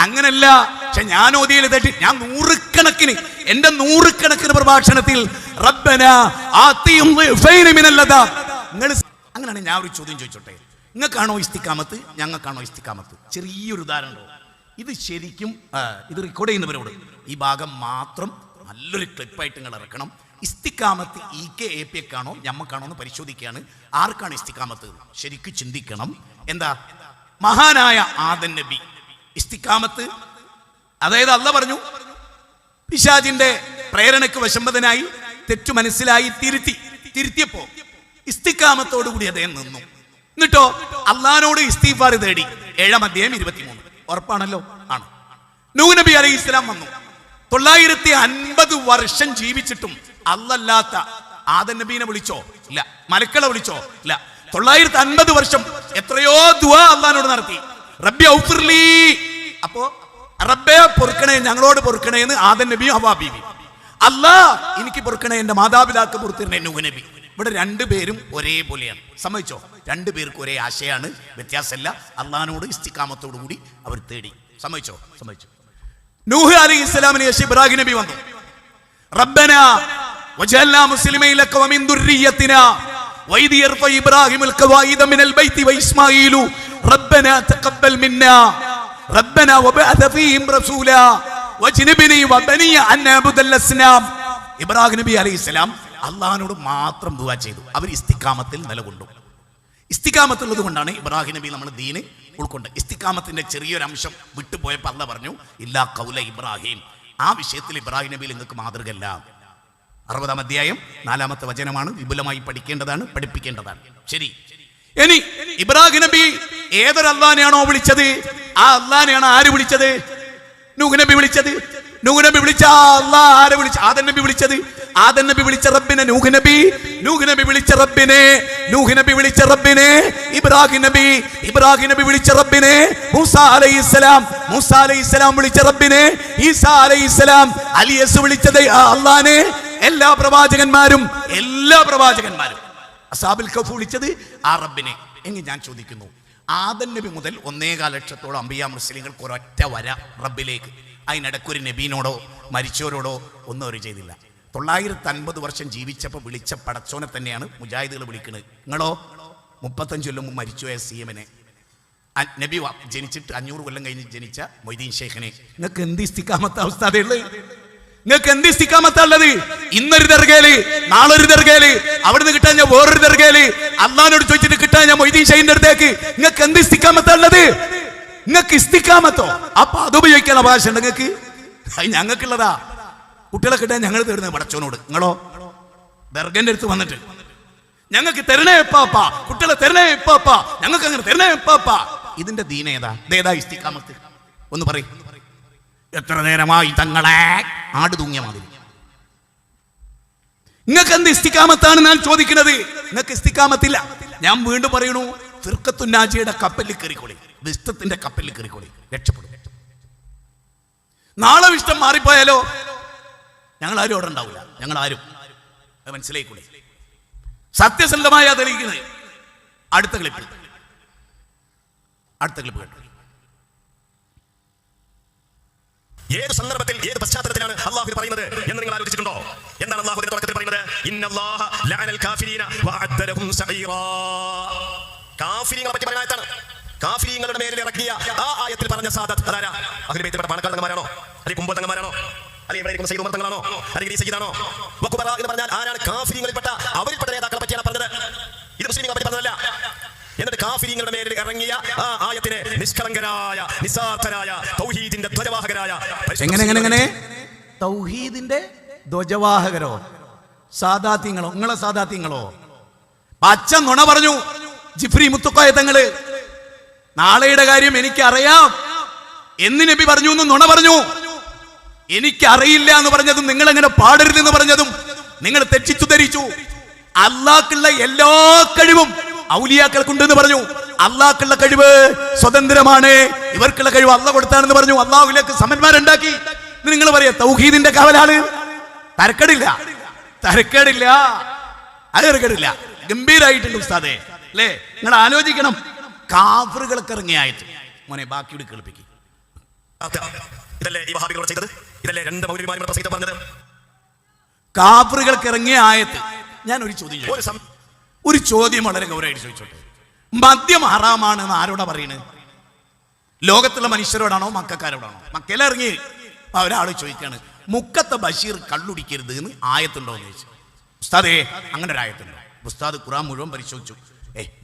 അങ്ങനല്ല. പക്ഷെ ഞാൻ ഓതിയിൽ തെറ്റി. ഞാൻ എന്റെ നൂറുകണക്കിന് പ്രഭാഷണത്തിൽ റബ്ബന ആതിഹിം ദിഅഫൈനി മിനൽ അദാബ്. നിങ്ങൾ അങ്ങനെയാണ്. ഞാൻ ഒരു ചോദ്യം ചോദിച്ചോട്ടെ, നിങ്ങൾക്കാണോ ഇസ്തിഖാമത്ത്, ഞങ്ങൾക്കാണോ ഇസ്തിഖാമത്ത്? ചെറിയൊരു ഉദാഹരണം. ഇത് ശരിക്കും ഇത് റെക്കോർഡ് ചെയ്യുന്നവരോട് ഈ ഭാഗം മാത്രം നല്ലൊരു ക്ലിപ്പായിട്ട് നിങ്ങൾ ഇറക്കണം. ഇസ്തിഖാമത്ത് EKAPക്കാണോ ഞമ്മക്കാണോ എന്ന് പരിശോധിക്കുകയാണ്. ആർക്കാണ് ഇസ്തിഖാമത്ത്? ശരിക്കും ചിന്തിക്കണം. എന്താ? മഹാനായ ആദം നബി ഇസ്തിഖാമത്ത്, അതായത് അല്ലാഹ് പറഞ്ഞു, പിശാചിന്റെ പ്രേരണയ്ക്ക് വശംവദനായി തെറ്റു മനസ്സിലായി തിരുത്തിയപ്പോ ഇസ്തിഖാമത്തോടു കൂടി അദ്ദേഹം നിന്നു. എന്നിട്ടോ അള്ളാഹിനോട് ഇസ്തിഗ്ഫാർ തേടി. 7-ാം അധ്യായം 23. ഉറപ്പാണല്ലോ? ആണ്. നൂഹ് നബി അലൈഹി ഇസ്ലാം വന്നു. 950 വർഷം ജീവിച്ചിട്ടും അല്ലാത്ത ആദം നബീനെ വിളിച്ചോ? ഇല്ല. മലക്കളെ വിളിച്ചോ? ഇല്ല. 950 വർഷം എത്രയോ ദുആ അള്ളാഹിനോട് നടത്തി. റബ്ബി ഔഫിർലി. അപ്പോ റബ്ബേ പൊറുക്കണേ, ഞങ്ങളോട് പൊറുക്കണേ എന്ന് ആദം നബിയും ഹവ്വാ ബീവിയും. അല്ലാഹ് എനിക്ക് പൊറുക്കണേ, എന്റെ മാതാപിതാക്കൾ പൊറുത്തിരണേ നൂഹ് നബി. ഇവിടെ രണ്ടുപേരും ഒരേപോലെയാണ്. സമ്മതിച്ചോ? രണ്ടുപേർക്ക് ഒരേ ആശയാണ്, വ്യത്യാസമല്ല. അള്ളാഹിനോട് ഇസ്തിഖാമത്തോടു കൂടി അവർ തേടി. സമ്മതിച്ചോ? സമ്മതിച്ചു. നൂഹ് അലൈഹി ഇസ്ലാമിന് ശേഷം ഇബ്രാഹിം നബി വന്നു. റബ്ബന വജഅൽനാ മുസ്ലിമൈന ലക വമിൻ ദുർരിയ്യതിനാ വഇദ് യർഫഉ ഇബ്രാഹിമുൽ ഖവായിദ മിനൽ ബൈതി വഇസ്മാഈലു റബ്ബന തഖബ്ബൽ മിന്നാ റബ്ബന വബഅഥ ഫീഹിം റസൂലാ വജ്നബ്നി വബനിയ അൻ നഅബുദൽ അസ്നാം. ഇബ്രാഹിം നബി അലൈഹി ഇസ്ലാം അള്ളാഹിനോട് മാത്രം ദുആ ചെയ്തു. അവർ ഇസ്തിഖാമത്തിൽ നിലകൊണ്ടു. ഇസ്തിഖാമത്തുള്ളത് കൊണ്ടാണ് ഇബ്രാഹിം നബി നമ്മൾ ദീന് ഉൾക്കൊണ്ട്. ഇസ്തിഖാമത്തിന്റെ ചെറിയൊരു അംശം വിട്ടുപോയപ്പോൾ അല്ലാഹ് പറഞ്ഞു ഇല്ലാ ഖൗല ഇബ്രാഹിം. ആ വിഷയത്തിൽ ഇബ്രാഹിം നബിയിൽ നിങ്ങൾക്ക് മാതൃകയല്ല. 60-ാം അധ്യായം 4-ാമത്തെ വചനമാണ്. വിപുലമായി പഠിക്കേണ്ടതാണ്, പഠിപ്പിക്കേണ്ടതാണ്. ശരി. ഇനി ഇബ്രാഹിം നബി ഏതൊരു അള്ളാഹിനെയാണോ വിളിച്ചത്, ആ അള്ളാഹിനെയാണ് ആര് വിളിച്ചത്? നൂഹ് നബി വിളിച്ചത്. നൂഹ് നബി വിളിച്ച അള്ളാഹ് ആരെ വിളിച്ച? ആദം നബി വിളിച്ചത്. ആദം നബി വിളിച്ച റബ്ബിനെ നൂഹ് നബി. നൂഹ് നബി വിളിച്ച റബ്ബിനെ നൂഹ് നബി വിളിച്ച റബ്ബിനെ ഇബ്രാഹിം നബി. ഇബ്രാഹിം നബി വിളിച്ച റബ്ബിനെ മൂസ അലൈഹിസ്സലാം. മൂസ അലൈഹിസ്സലാം വിളിച്ച റബ്ബിനെ ഈസാ അലൈഹിസ്സലാം. അലിയസ് വിളിച്ചത് അള്ളാഹിനെ. എല്ലാ പ്രവാചകന്മാരും അസ്ഹാബുൽ കഹ്ഫ് വിളിച്ചത് ആ റബ്ബിനെ. എങ്കിൽ ഞാൻ ചോദിക്കുന്നു, ആദം നബി മുതൽ 1.25 ലക്ഷത്തോളം അമ്പിയാ മുസ്ലിങ്ങൾക്ക് ഒരൊറ്റ വര റബ്ബിലേക്ക്. അതിനിടയ്ക്കൊരു നബീനോടോ മരിച്ചവരോടോ ഒന്നും അവർ ചെയ്തില്ല. 950 വർഷം ജീവിച്ചപ്പോൾ വിളിച്ച പടച്ചോനെ തന്നെയാണ് മുജാഹിദുകൾ വിളിക്കുന്നത്. നിങ്ങളോ 35 കൊല്ലം മുമ്പ് മരിച്ചുപോയ CM-നെ, നബി ജനിച്ചിട്ട് 500 കൊല്ലം കഴിഞ്ഞ് ജനിച്ച മൊയ്തീൻ ഷേഖിനെ. നിങ്ങൾക്ക് എന്ത് ഇസ്തിഖാമത്ത അവസ്ഥയുള്ളത്? നിങ്ങൾക്ക് എന്ത് ഇസ്തിഖാമത്താ ഉള്ളത്? ഇന്നൊരു ദർഗയില്, നാളൊരു ദർഗയില്, അവിടുന്ന് കിട്ടാൻ ഞാൻ വേറൊരു ദർഗയില്, അള്ളാഹിനോട് ചോദിച്ചിട്ട് കിട്ടാൻ ഞാൻ മൊയ്തീൻ ഷെയ്ഖിന്റെ അടുത്തേക്ക്. നിങ്ങൾക്ക് എന്ത് ഇസ്തിഖാമത്താ ഉള്ളത്? നിങ്ങൾക്ക് ഇസ്തിഖാമത്തോ? അപ്പൊ അത് ഉപയോഗിക്കാൻ അവകാശം ഉണ്ട് നിങ്ങൾക്ക്? അത് ഞങ്ങൾക്കുള്ളതാ. കുട്ടികളെ കിട്ടാൻ ഞങ്ങൾ തരുന്നത് പടച്ചോനോട്. നിങ്ങളോ ദർഗന്റെ അടുത്ത് വന്നിട്ട് ഞങ്ങൾക്ക് തരണേ എപ്പാപ്പ, കുട്ടികളെ തരണേ എപ്പാപ്പ, ഞങ്ങൾക്ക് അങ്ങനെ തരണേ എപ്പാപ്പ. ഇതിന്റെ ദീനേതാ? ഇതേതാ ഇസ്തിഖാമത്ത്? ഒന്ന് പറയും. എത്ര നേരമായി തങ്ങളെ ആട് തൂങ്ങിയ മാതിരി. നിങ്ങൾക്ക് എന്ത് ഇസ്തിഖാമത്താണ് ഞാൻ ചോദിക്കുന്നത്? നിങ്ങൾക്ക് ഇസ്തിഖാമത്തില്ല. ഞാൻ വീണ്ടും പറയണു, ഫിർഖത്തുൻ നാജിയുടെ കപ്പലിൽ കയറിക്കോളി, വിസ്തത്തിന്റെ കപ്പലിൽ കയറിക്കോളി, രക്ഷപ്പെടും. നാളെ ഇഷ്ടം മാറിപ്പോയാലോ ഞങ്ങൾ ആരും അവിടെ ഉണ്ടാവില്ല. ഞങ്ങൾ ആരും മനസ്സിലായിക്കൂടെ? സത്യസന്ധമായ തെളിയിക്കുന്നത് അടുത്ത ക്ലിപ്പ് കേട്ടു. ഏത് സന്ദർഭത്തിൽ ഏത് പശ്ചാത്തലത്തിലാണ് അല്ലാഹു പറയുന്നത് എന്ന് നിങ്ങൾ ആലോചിച്ചിട്ടുണ്ടോ? എന്താണ് അല്ലാഹു തുടക്കത്തിൽ പറയുന്നത്? ഇന്നല്ലാഹ ലഅനൽ കാഫിരീന വഅദ്ദ ലഹും സഈറാ. കാഫിരീങ്ങളെ പറ്റി പറയുന്ന ആയത്താണ്. കാഫിരീങ്ങളുടെ മേലിൽ ഇറക്കിയ ആ ആയത്തിൽ പറഞ്ഞ സാദത്ത് അതാരാ? അഹ്ലു ബൈത്തിന്റെ പണക്കാരന്മാരാണോ? അല്ലെങ്കിൽ കുമ്പത്തങ്ങന്മാരാണോ? അല്ലെങ്കിൽ ഇവിടെ ഇരിക്കുന്ന സയ്യിദ് ഉമർ തങ്ങളാണോ? അല്ലെങ്കിൽ ഈ സയ്യിദാണോ? വഖുബറ എന്ന് പറഞ്ഞാൽ ആരാണ്? കാഫിരീങ്ങളിൽപ്പെട്ട അവരിൽപ്പെട്ട നേതാക്കളെ പറ്റിയാണ് പറഞ്ഞത്. ഇത് മുസ്ലിങ്ങളെ പറ്റി പറഞ്ഞതല്ല. എന്നിട്ട് കാഫിരീങ്ങളുടെ മേലിൽ ഇറങ്ങിയ ആ ആയത്തിനെ നിഷ്കളങ്കരായ നിസ്സാർത്ഥരായ തൗഹീദിന്റെ ധ്വജവാഹകരായ എങ്ങനെ തൗഹീദിന്റെ ധ്വജവാഹകരോ സാദാത്യങ്ങളോ? നിങ്ങളെ സാദാത്യങ്ങളോ? പച്ച നുണ പറഞ്ഞു ജിഫ്രി മുത്തുക്കോയ തങ്ങള്. നാളെയുടെ കാര്യം എനിക്കറിയാം എന്ന് നബി പറഞ്ഞു എന്ന് നുണ പറഞ്ഞു. എനിക്കറിയില്ല എന്ന് പറഞ്ഞതും നിങ്ങൾ എങ്ങനെ പാടരുതെന്ന് പറഞ്ഞതും നിങ്ങൾ തെറ്റിച്ചു ധരിച്ചു. അള്ളാഹ്ക്കുള്ള എല്ലാ കഴിവും ഔലിയാക്കൾക്കുണ്ടെന്ന് പറഞ്ഞു. അള്ളാഹ്ക്കുള്ള കഴിവ് സ്വതന്ത്രമാണ്, ഇവർക്കുള്ള കഴിവ് അള്ളാഹ് കൊടുത്താണെന്ന് പറഞ്ഞു. അള്ളാഹുലേക്ക് സമന്മാരുണ്ടാക്കി. നിങ്ങൾ പറയാ തൗഹീദിന്റെ കാവലാണ്. തരക്കേടില്ല, അത് തരക്കേടില്ല. ഗംഭീരായിട്ടുണ്ട് ഉസ്താദേ, അല്ലേ? നിങ്ങൾ ആലോചിക്കണം. കാഫറുകൾക്ക് ഇറങ്ങിയ ആയത്ത് മോനെ ബാക്കിയോട് കേൾപ്പിക്കും. ഇതല്ലേ ഈ വഹാബികളോട് ചെയ്തത്? ഇതല്ലേ രണ്ട് മൗലവിമാരും പ്രസംഗിച്ച് പറഞ്ഞത്? കാഫറുകൾക്ക് ഇറങ്ങിയ ആയത്ത്. ഞാൻ ഒരു ചോദ്യം വളരെ ഗൗരവമായിട്ട് ചോദിച്ചോട്ടെ. മദ്യം ഹറാമാണെന്ന് ആരോടാ പറയുന്നത്? ലോകത്തുള്ള മനുഷ്യരോടാണോ മക്കാരോടാണോ? മക്കയിലിറങ്ങി ഒരാൾ ചോദിക്കാണ്, മുക്കത്തെ ബഷീർ കള്ളുടിക്കരുത് എന്ന് ആയത്തുണ്ടോ എന്ന് ചോദിച്ചു. ഉസ്താദേ അങ്ങനെ ഒരു ആയത്തുണ്ടോ? ഉസ്താദ് ഖുർആൻ മുഴുവൻ പരിശോധിച്ചു.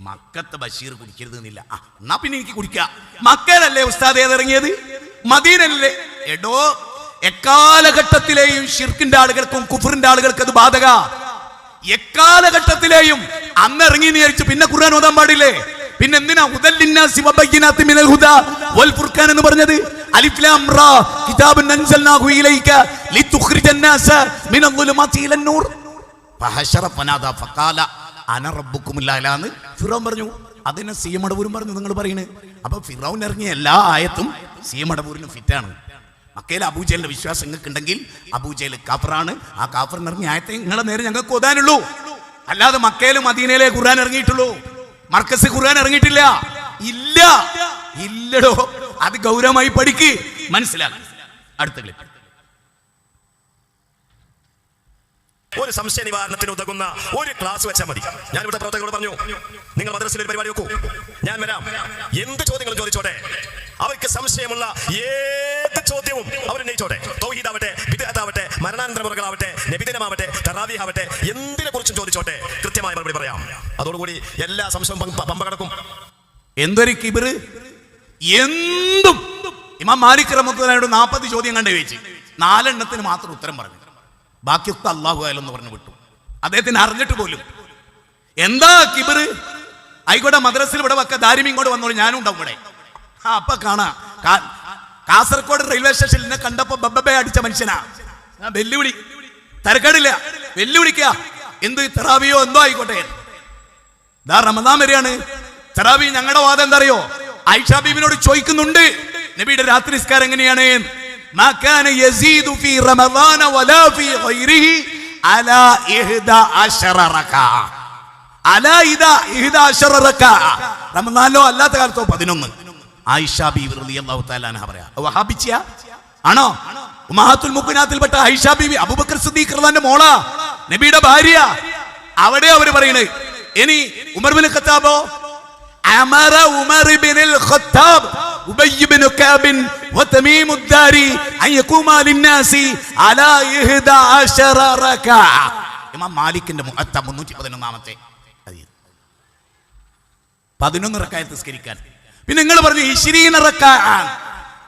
മക്കത്തെ ബഷീർ കുടിക്കരുത് എന്നില്ല. എന്നാ പിന്നെ എനിക്ക് കുടിക്കാം. മക്കയിലല്ലേ ഉസ്താദ് ഏതിറങ്ങിയത്? മദീനല്ലേ? എടോ, എക്കാലഘട്ടത്തിലെയും ഷിർക്കിന്റെ ആളുകൾക്കും കുഫറിന്റെ ആളുകൾക്ക് അത് ബാധക. എക്കാലഘട്ടത്തിലെയും അന്ന് ഇറങ്ങി വിചാരിച്ചു പിന്നെ ഖുർആൻ ഓതാൻ പാടില്ലേ? പിന്നെ എന്തിനാ ഹുദല്ലിന്നാസി വബയ്യിനാത്തി മിനൽ ഹുദാ വൽ ഫുർഖാൻ എന്ന് പറഞ്ഞത്? അലിഫ് ലാം റ കിതാബുൻ അൻസൽനാഹു ഇലൈക ലിതുഖ്രിജന്നാസ മിനൽ ളുലുമാതി ഇലൻ നൂർ ഫഹശറ ഫനാദാ ഫഖാല അന റബ്ബുക്കുമുൽ അഅ്ലാ എന്ന് ഫിറഔൻ പറഞ്ഞു. അതിനെ സി മടവൂരും പറഞ്ഞു. നിങ്ങൾ പറയുന്നത് അപ്പൊ ഫിറഔൻ ഇറങ്ങിയ എല്ലാ ആയത്തും സി മടവൂരിന് ഫിറ്റാണ്. മക്കയിലെ അബൂജഹലിന്റെ വിശ്വാസം നിങ്ങൾക്കുണ്ടെങ്കിൽ അബൂജഹൽ കാഫറാണ്. ആ കാഫറിന് ഇറങ്ങിയ ആയത്തെ നിങ്ങളെ നേരെ ഞങ്ങൾക്ക് ഓതാനുള്ളൂ. അല്ലാതെ മക്കയിലും മദീനയിലെ ഖുർആൻ ഇറങ്ങിയിട്ടുള്ളൂ, മർക്കസ് ഖുർആൻ ഇറങ്ങിയിട്ടില്ല. ഇല്ലടോ, അത് ഗൗരവമായി പഠിക്ക്, മനസ്സിലാക്കി. അടുത്ത ക്ലിപ്പ്. ഒരു സംശയ നിവാരണത്തിന് ഉതകുന്ന ഒരു ക്ലാസ് വെച്ചാൽ മതി. ഞാൻ ഇവിടെ പ്രവർത്തകരോട് പറഞ്ഞു, നിങ്ങൾ മദ്രസയിൽ ഒരു പരിപാടി വെക്കൂ, ഞാൻ വരാം. എന്ത് ചോദ്യങ്ങളും ചോദിച്ചോട്ടെ. അവർക്ക് സംശയമുള്ള ഏത് ചോദ്യവും അവരുന്നയിച്ചോട്ടെ. തൗഹീദാവട്ടെ, ബിദ്അത്താവട്ടെ, മരണാനന്തര മുറകളാവട്ടെ, നബിദിനമാവട്ടെ, തറാവീഹ് ആവട്ടെ, എന്തിനെ കുറിച്ചും ചോദിച്ചോട്ടെ. കൃത്യമായ മറുപടി പറയാം. അതോടുകൂടി എല്ലാ സംശയവും പമ്പ കടക്കും. എന്തൊരു കിബിറ്! എന്തും ഇമാം മാലിക് റഹ്മത്തുള്ളാഹിയോട് 40 ചോദ്യം കണ്ടു വെച്ച് 4 എണ്ണത്തിന് മാത്രം ഉത്തരം പറഞ്ഞു. ബാക്കിയൊക്കെ അല്ലാഹു അഅലം പറഞ്ഞു വിട്ടു. അദ്ദേഹത്തിന് അറിഞ്ഞിട്ട് പോലും. എന്താ കിബിറ്? ആയിക്കോട്ടെ, മദ്രസയിൽ ഇവിടെ വെക്ക, ദാരിമി ഇങ്ങോട്ട് വന്നോളൂ, ഞാനും ഉണ്ടാവും ഇവിടെ. അപ്പൊ കാണാ കാസർഗോഡ് റെയിൽവേ സ്റ്റേഷനിൽ എന്നെ കണ്ടപ്പോ ബബ്ബെ അടിച്ച മനുഷ്യനാ. വെല്ലുവിളി, തരക്കേടില്ല, വെല്ലുവിളിക്ക. എന്ത് തറാവിയോ എന്തോ ആയിക്കോട്ടെ. ദാ റമദാൻ വരെയാണ്. തറാവി ഞങ്ങളുടെ വാദം എന്താ അറിയോ? ആയിഷ ബീബിനോട് ചോദിക്കുന്നുണ്ട്, നബിയുടെ രാത്രി നിസ്കാരം എങ്ങനെയാണ്? മാ കാന യസീദു ഫീ റമദാന വലാ ഫീ ഗൈരിഹി അലാ 11 റകഅ. അലാ 11 റകഅ. റമദാനിലോ അല്ലാത്ത കാലത്തോ 11. ആയിഷ ബീബി റളിയല്ലാഹു തആല അൻഹ പറയാ. വഹാബിച്ചിയ ആണോ? ഉമ്മഹാത്തുൽ മുഅ്മിനാത്തിൽപ്പെട്ട ആയിഷ ബീബി അബൂബക്കർ സിദ്ദീഖ് റളിയല്ലാഹുവിന്റെ മോളാ, നബിയുടെ ഭാര്യ. അവിടെ അവര് പറയുന്നത്. ഇനി ഉമർ ബിൻ ഖത്താബോ? അമറ ഉമർ ബിനുൽ ഖത്താബ് ഉബയ്യ് ബിൻ കഅബ് വതമീം ഉദ്ദാരി അൻ യഖൂമാ ലിന്നാസി അലാ 11 റകഅ. ഇമാം മാലിക്കിന്റെ മുഅത്ത 311 11 റകഅത്ത് നിസ്കരിക്കാൻ. പിന്നെ നിങ്ങൾ പറഞ്ഞു 20 റകഅ.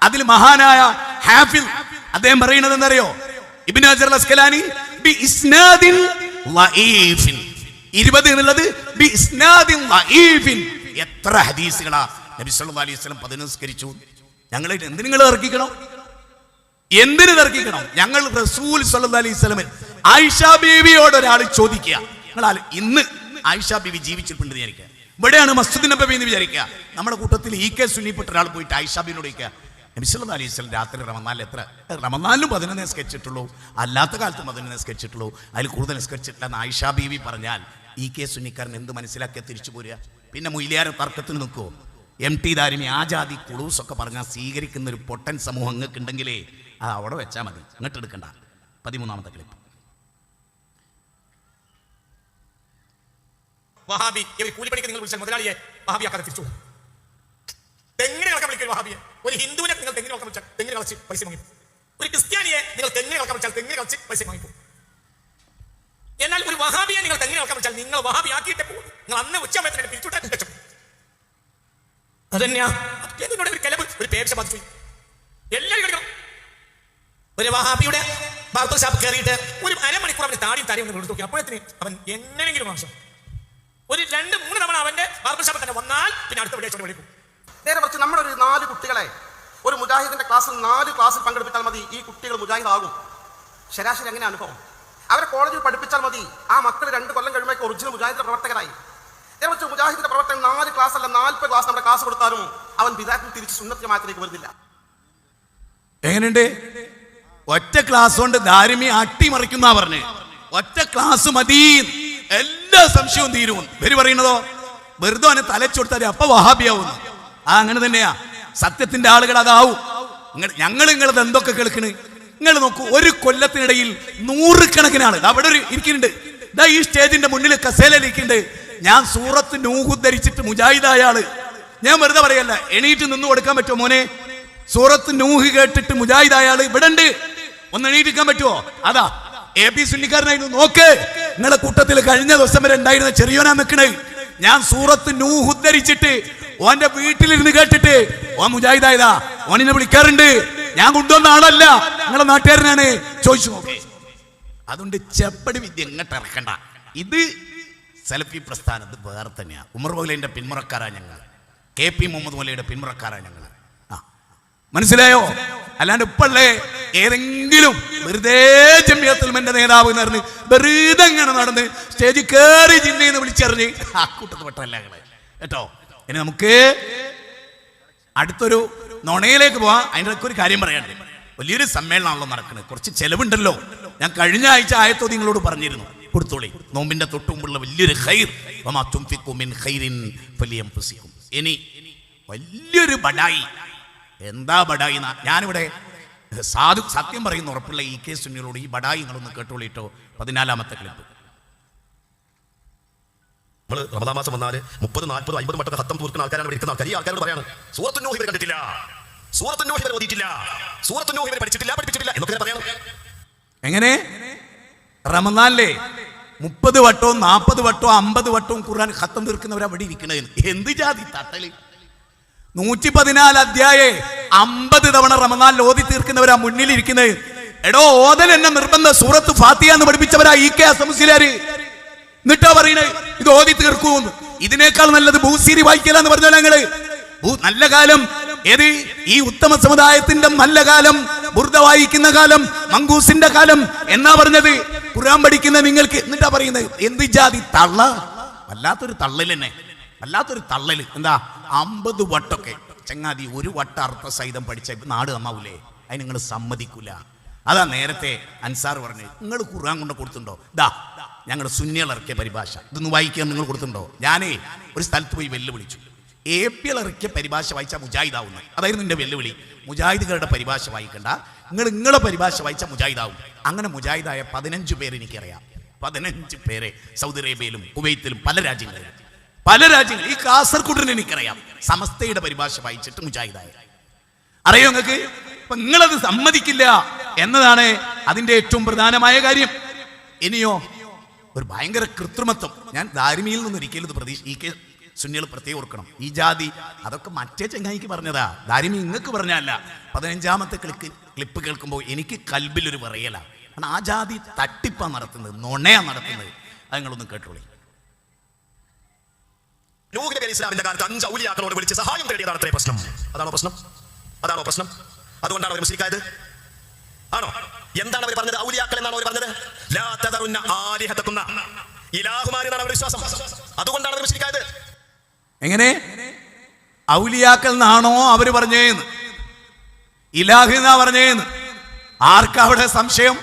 അതിൽ മഹാനായ ഹാഫിൽ അദ്ദേഹം പറയുന്നത് എന്തറിയോ? ഇബ്നു ഹജർ അൽ അസ്കലാനി ബി ഇസ്നാദിൻ ലഈഫിൻ. 20 എന്നുള്ളത് ബി ഇസ്നാദിൻ ലഈഫിൻ. എത്ര ഹദീസുകളാ നബി സല്ലല്ലാഹു അലൈഹി വസല്ലം 11 നിസ്കരിച്ചു. ഞങ്ങൾ എന്തിന് നിങ്ങൾ തർക്കിക്കണം? എന്തിന് തർക്കിക്കണം? ഞങ്ങൾ റസൂൽ സല്ലല്ലാഹു അലൈഹി വസല്ലം ആയിഷ ബീവിയോട് ഒരാൾ ചോദിക്കുക, നിങ്ങൾ ഇന്ന് ആയിഷ ബീവി ജീവിച്ചിട്ടുണ്ട് വിചാരിക്കുക, ഇവിടെയാണ് മസ്ജിദ് നബവി എന്ന് വിചാരിക്കുക. നമ്മുടെ കൂട്ടത്തിൽ ഇ.കെ. സുന്നിപ്പെട്ട ഒരാൾ പോയിട്ട് ആയിഷ ബീവിനോട് ചോദിക്കുക, നബി സല്ലല്ലാഹു അലൈഹി വസല്ലം രാത്രി റമദാനിൽ എത്ര? റമദാനിലും 11 നിസ്കരിച്ചിട്ടുള്ളൂ, അല്ലാത്ത കാലത്തും 11 നിസ്കരിച്ചിട്ടുള്ളൂ, അതിൽ കൂടുതൽ നിസ്കരിച്ചിട്ടില്ല എന്ന് ആയിഷ ബീവി പറഞ്ഞാൽ ഇ.കെ. സുന്നിക്കാരൻ എന്ത് മനസ്സിലാക്കിയാൽ തിരിച്ചു പോരുക? പിന്നെ മൊയ്ലിയാര തർക്കത്തിന് നിൽക്കുമോ? MT ദാരിമി ആജാദി കുളൂസൊക്കെ പറഞ്ഞാൽ സ്വീകരിക്കുന്ന ഒരു പൊട്ടൻ സമൂഹം നിങ്ങൾക്ക് ഉണ്ടെങ്കിലേ അത് അവിടെ വെച്ചാൽ മതി, അങ്ങോട്ട് എടുക്കണ്ട. 13ാമത്തെ ക്ലിപ്പ്. വഹാബി കൂലിപ്പണിക്ക് നിങ്ങൾ വിളിച്ചാൽ മുതലാളിയെ വഹാബി ആക്കാതെ തിരിച്ചു. തെങ്ങിനെ കളക്കാൻ വിളിക്കൽ വഹാബിയെ. ഒരു ഹിന്ദുവിനെ നിങ്ങൾ തെങ്ങിനെ കളക്കാൻ വിളിച്ചാൽ തെങ്ങിനെ കളച്ച് പൈസ വാങ്ങിക്കും. ഒരു ക്രിസ്ത്യാനിയെ നിങ്ങൾ തെങ്ങിനെ കളക്കാൻ വിളിച്ചാൽ തെങ്ങിനെ കളച്ച് പൈസ വാങ്ങിക്കും. എന്നാൽ ഒരു വഹാബിയെ നിങ്ങൾ തെങ്ങിനെ കളക്കാൻ വിളിച്ചാൽ നിങ്ങൾ വഹാബി ആക്കിയിട്ടേ പോകും. നിങ്ങൾ അന്ന് ഉച്ചമയത്തിന് പിരിച്ചുവിട്ടാൽ വെച്ചു. അതന്നെയാ എന്നോട് ഒരു കിളവ് ഒരു പേടിച്ച ബാധിച്ചു. എല്ലാവരും കളിക്കണം. ഒരു വഹാബിയുടെ ബാർബർ ഷാപ്പ് കയറിയിട്ട് ഒരു അരമണിക്കൂർ അവന് താടിയും തലയും ഒന്ന് കൊടുത്തു നോക്കി. അപ്പോഴത്തിന് അവൻ എങ്ങനെയെങ്കിലും ആവശ്യം ഒരു 2-3 തവണ അവന്റെ ബാർബർ ഷാപ്പ് തന്നെ വന്നാൽ പിന്നെ അടുത്ത വിളിച്ചോണ്ട് വിളിക്കും. നേരെ മറിച്ച് നമ്മളൊരു 4 കുട്ടികളെ ഒരു മുജാഹിദിന്റെ ക്ലാസ്സിൽ 4 ക്ലാസ്സിൽ പങ്കെടുപ്പിച്ചാൽ മതി, ഈ കുട്ടികൾ മുജാഹിദാകും. ശരാശരി അങ്ങനെ അനുഭവം. അവരെ കോളേജിൽ പഠിപ്പിച്ചാൽ മതി, ആ മക്കൾ 2 കൊല്ലം കഴിയുമ്പോൾ ഒറിജിനൽ മുജാഹിദിന്റെ പ്രവർത്തകരായി. നേരെ മറിച്ച് മുജാഹിദിന്റെ പ്രവർത്തകൻ 4 ക്ലാസ് അല്ല 40 ക്ലാസ് നമ്മുടെ ക്ലാസ് കൊടുത്താലും അവൻ ബിദഅത്തിൽ തിരിച്ച് സുന്നത്ത് ജമാഅത്തിലേക്ക് വരുന്നില്ല. എങ്ങനെയുണ്ട്? ഒറ്റ ക്ലാസ് കൊണ്ട് ദാരിമി അട്ടിമറിക്കുന്ന പറഞ്ഞ് ഒറ്റ ക്ലാസ് മതി, എല്ലാ സംശയവും തീരും. ഇവര് പറയുന്നതോ വെറുതെ അവനെ തലച്ചൊടുത്താൽ അപ്പൊ വഹാബിയാവുന്നു. അങ്ങനെ തന്നെയാ സത്യത്തിന്റെ ആളുകൾ അതാവും. നിങ്ങളത് എന്തൊക്കെ കേൾക്കണ്? നിങ്ങൾ നോക്കൂ, ഒരു കൊല്ലത്തിനിടയിൽ 100 കണക്കിന് ആള് അവിടെ ഇരിക്കുന്നുണ്ട്. ഇതാ ഈ സ്റ്റേജിന്റെ മുന്നിൽ കസേലയിലിരിക്കുന്നുണ്ട്. ഞാൻ സൂറത്ത് നൂഹ് ഉദ്ധരിച്ചിട്ട് മുജാഹിദായ ആള്. ഞാൻ വെറുതെ പറയല്ല, എണീറ്റ് നിന്ന് കൊടുക്കാൻ പറ്റുമോ മോനെ? സൂറത്ത് നൂഹ് കേട്ടിട്ട് മുജാഹിദായ ആള് ഇവിടെ ഉണ്ട്. ഒന്ന് എണീറ്റിക്കാൻ പറ്റുമോ? അതാ AP സുന്നിക്കാരനായിരുന്നു. നോക്ക്, നിങ്ങളെ കൂട്ടത്തിൽ കഴിഞ്ഞ ദിവസം വരെ ഉണ്ടായിരുന്ന ചെറിയോനാ നിൽക്കണേ. ഞാൻ സൂറത്ത് നൂഹ് ഉദ്ധരിച്ചിട്ട് ഓന്റെ വീട്ടിലിരുന്ന് കേട്ടിട്ട് ഓൻ മുജാഹിദായതാ. ഓനിനെ വിളിക്കാറുണ്ട്. ഞാൻ കൊണ്ടുവന്ന ആളല്ല, നിങ്ങളെ നാട്ടുകാരനാണ്. ചോദിച്ചു നോക്കേ. അതുകൊണ്ട് ചെപ്പടി വിദ്യ എങ്ങോട്ട് ഇറക്കണ്ട. ഇത് സലഫി പ്രസ്ഥാനത്ത് വേറെ തന്നെയാണ്. ഉമർ മൗലവിന്റെ പിന്മുറക്കാരാ ഞങ്ങൾ. KP മുഹമ്മദ് മൗലവിയുടെ പിന്മുറക്കാരാ ഞങ്ങൾ. മനസ്സിലായോ? അല്ലാണ്ട് ഇപ്പല്ലേ ഏതെങ്കിലും വെറുതെ ജമിയത്തുൽ ഉലമയുടെ നേതാവ് എന്ന് പറഞ്ഞ് വെറുതെ ഇങ്ങനെ നടന്ന് സ്റ്റേജിൽ കയറി ജിന്നയെന്ന് വിളിച്ചറിഞ്ഞ് ആ കൂട്ടത്തിൽ പെട്ടല്ല കേട്ടോ. ഇനി നമുക്ക് അടുത്തൊരു നുണയിലേക്ക് പോവാം. അതിൻ്റെ ഒക്കെ ഒരു കാര്യം പറയാനുണ്ട്. വലിയൊരു സമ്മേളനമാണല്ലോ നടക്കുന്നത്, കുറച്ച് ചെലവുണ്ടല്ലോ. ഞാൻ കഴിഞ്ഞ ആഴ്ച ആയത്തോ നിങ്ങളോട് പറഞ്ഞിരുന്നു, കൊടുത്തോളി. നോമ്പിന്റെ തൊട്ട് മുമ്പുള്ള വലിയൊരു ഖൈർ, വമാ തുൻഫിഖു മിൻ ഖൈറിൻ ഫലിയൻഫുസികും. ഇനി വലിയൊരു ബഡായി. എന്താ ബഡായി? ഞാനിവിടെ സത്യം പറയുന്ന ഉറപ്പുള്ള EK സുന്നികളോട് ഈ ബഡായി നിങ്ങളൊന്ന് കേട്ടോളിട്ടോ. 14ാമത്തെ ക്ലിപ്പ്. റമദാൻ മാസം വന്നാൽ 30, 40, 50 വട്ടം ഹത്തം തീർക്കുന്ന ആൾക്കാരാണ് ഇരിക്കുന്ന ആൾക്കാർ. ഈ ആൾക്കാരോട് പറയാണ് സൂറത്ത് നൂഹ് ഇവർ കണ്ടിട്ടില്ല, സൂറത്ത് നൂഹ് ഇവർ ഓതിയിട്ടില്ല, സൂറത്ത് നൂഹ് ഇവർ പഠിച്ചിട്ടില്ല, പഠിപ്പിച്ചിട്ടില്ല എന്നൊക്കെ പറയണം. എങ്ങനെ? റമദാനിലെ 30 വട്ടവും 40 വട്ടവും 50 വട്ടവും ഖുർആൻ ഖത്തം തീർക്കുന്നവരാ അവിടെ ഇരിക്കണത്. എന്ത് ജാതി തട്ടല്! 114 അധ്യായം 50 തവണ റമദാനിൽ ഓതി തീർക്കുന്നവരാ മുന്നിലിരിക്കുന്നത്. എടോ, ഓതൽ എന്നെ നിർബന്ധം. സൂറത്ത് ഫാത്തിഹ എന്ന് പഠിപ്പിച്ചവരാ EK അസംസിലാര്. എന്നിട്ടാ പറയണേ ഇത് ഓതി തീർക്കൂന്ന്. ഇതിനേക്കാൾ നല്ലത് ഭൂസീരി വായിക്കലാന്ന് പറഞ്ഞാൽ ഞങ്ങള്. നല്ല കാലം ഏത്? ഈ ഉത്തമ സമുദായത്തിന്റെ നല്ല കാലം, ബുർദ വായിക്കുന്ന കാലം, മങ്കൂസിന്റെ കാലം എന്നാ പറഞ്ഞത്. ഖുർആൻ പഠിക്കുന്ന നിങ്ങൾക്ക്. എന്നിട്ടാ പറയുന്നത് എന്ത് ജാതി തള്ള! വല്ലാത്തൊരു തള്ളൽ തന്നെ, വല്ലാത്തൊരു തള്ളല്. എന്താ 50 വട്ടൊക്കെ ചങ്ങാതി ഒരു വട്ട അർത്ഥ സഹിതം പഠിച്ച നാട് നന്നാവൂലേ? അതിന് നിങ്ങൾ സമ്മതിക്കൂല. അതാ നേരത്തെ അൻസാർ പറഞ്ഞു, നിങ്ങൾ ഖുർആൻ കൊണ്ട് കൊടുത്തിട്ടുണ്ടോ? ദാ ഞങ്ങൾ സുന്നികൾ ഇറക്കിയ പരിഭാഷ ഇതൊന്ന് വായിക്കാൻ നിങ്ങൾ കൊടുത്തിട്ടുണ്ടോ? ഞാനേ ഒരു സ്ഥലത്ത് പോയി വെല്ലുവിളിച്ചു. AP ഇറക്കിയ പരിഭാഷ വായിച്ചാൽ മുജാഹിദാവുന്നത്. അതായിരുന്നു എൻ്റെ വെല്ലുവിളി. മുജാഹിദുകളുടെ പരിഭാഷ വായിക്കണ്ട, നിങ്ങളെ പരിഭാഷ വായിച്ചാൽ മുജാഹിദാവും. അങ്ങനെ മുജാഹിദായ 15 പേര് എനിക്കറിയാം. 15 പേരെ സൗദി അറേബ്യയിലും കുവൈത്തിലും പല രാജ്യങ്ങളിൽ ഈ കാസർഗോഡിന് എനിക്കറിയാം. സമസ്തയുടെ പരിഭാഷ വായിച്ചിട്ട് മുജാഹിദായ. അറിയോ നിങ്ങൾക്ക്? അപ്പൊ നിങ്ങളത് സമ്മതിക്കില്ല എന്നതാണ് അതിന്റെ ഏറ്റവും പ്രധാനമായ കാര്യം. ഇനിയോ ഒരു ഭയങ്കര കൃത്രിമത്വം. ഞാൻ ദാരിമിയിൽ നിന്ന് ഒരിക്കലും ഇത് EK സുന്നികൾ പ്രത്യേകം ഓർക്കണം. ഈ ജാതി അതൊക്കെ മറ്റേ ചങ്ങായിക്ക് പറഞ്ഞതാ, ദാരിമി ഇങ്ങക്ക് പറഞ്ഞല്ല. 15ാമത്തെ ക്ലിപ്പ് കേൾക്കുമ്പോൾ എനിക്ക് കൽബിലൊരു പറയല. കാരണം ആ ജാതി തട്ടിപ്പാ നടത്തുന്നത്, നുണയാ നടത്തുന്നത്. അത് നിങ്ങളൊന്ന് കേട്ടോളി. നൂഹ് നബി ഇസ്ലാമിന്റെ കാലത്ത് 5 ഔലിയാക്കളോട് വിളിച്ച് സഹായം തേടിയതാണ് അത്രേ പ്രശ്നം. അതാണോ പ്രശ്നം? അതാണോ പ്രശ്നം? അതുകൊണ്ടാണ് അവർ മുശ്രിക്കായത്? ആണോ? എന്താണ് അവർ പറഞ്ഞത്? ഔലിയാക്കൾ എന്നാണ് അവർ പറഞ്ഞത്. ലാ തദറുന്ന ആലിഹതകുന്ന ഇലാഹുമാർ എന്നാണ് അവരുടെ വിശ്വാസം. അതുകൊണ്ടാണ് അവർ മുശ്രിക്കായത്. എങ്ങനെ? ഔലിയാക്കൾ എന്നാണോ അവര് പറഞ്ഞേന്ന്? ഇലാഹ് എന്നാ പറഞ്ഞേന്ന്. ആർക്കാ അവിടെ സംശയം?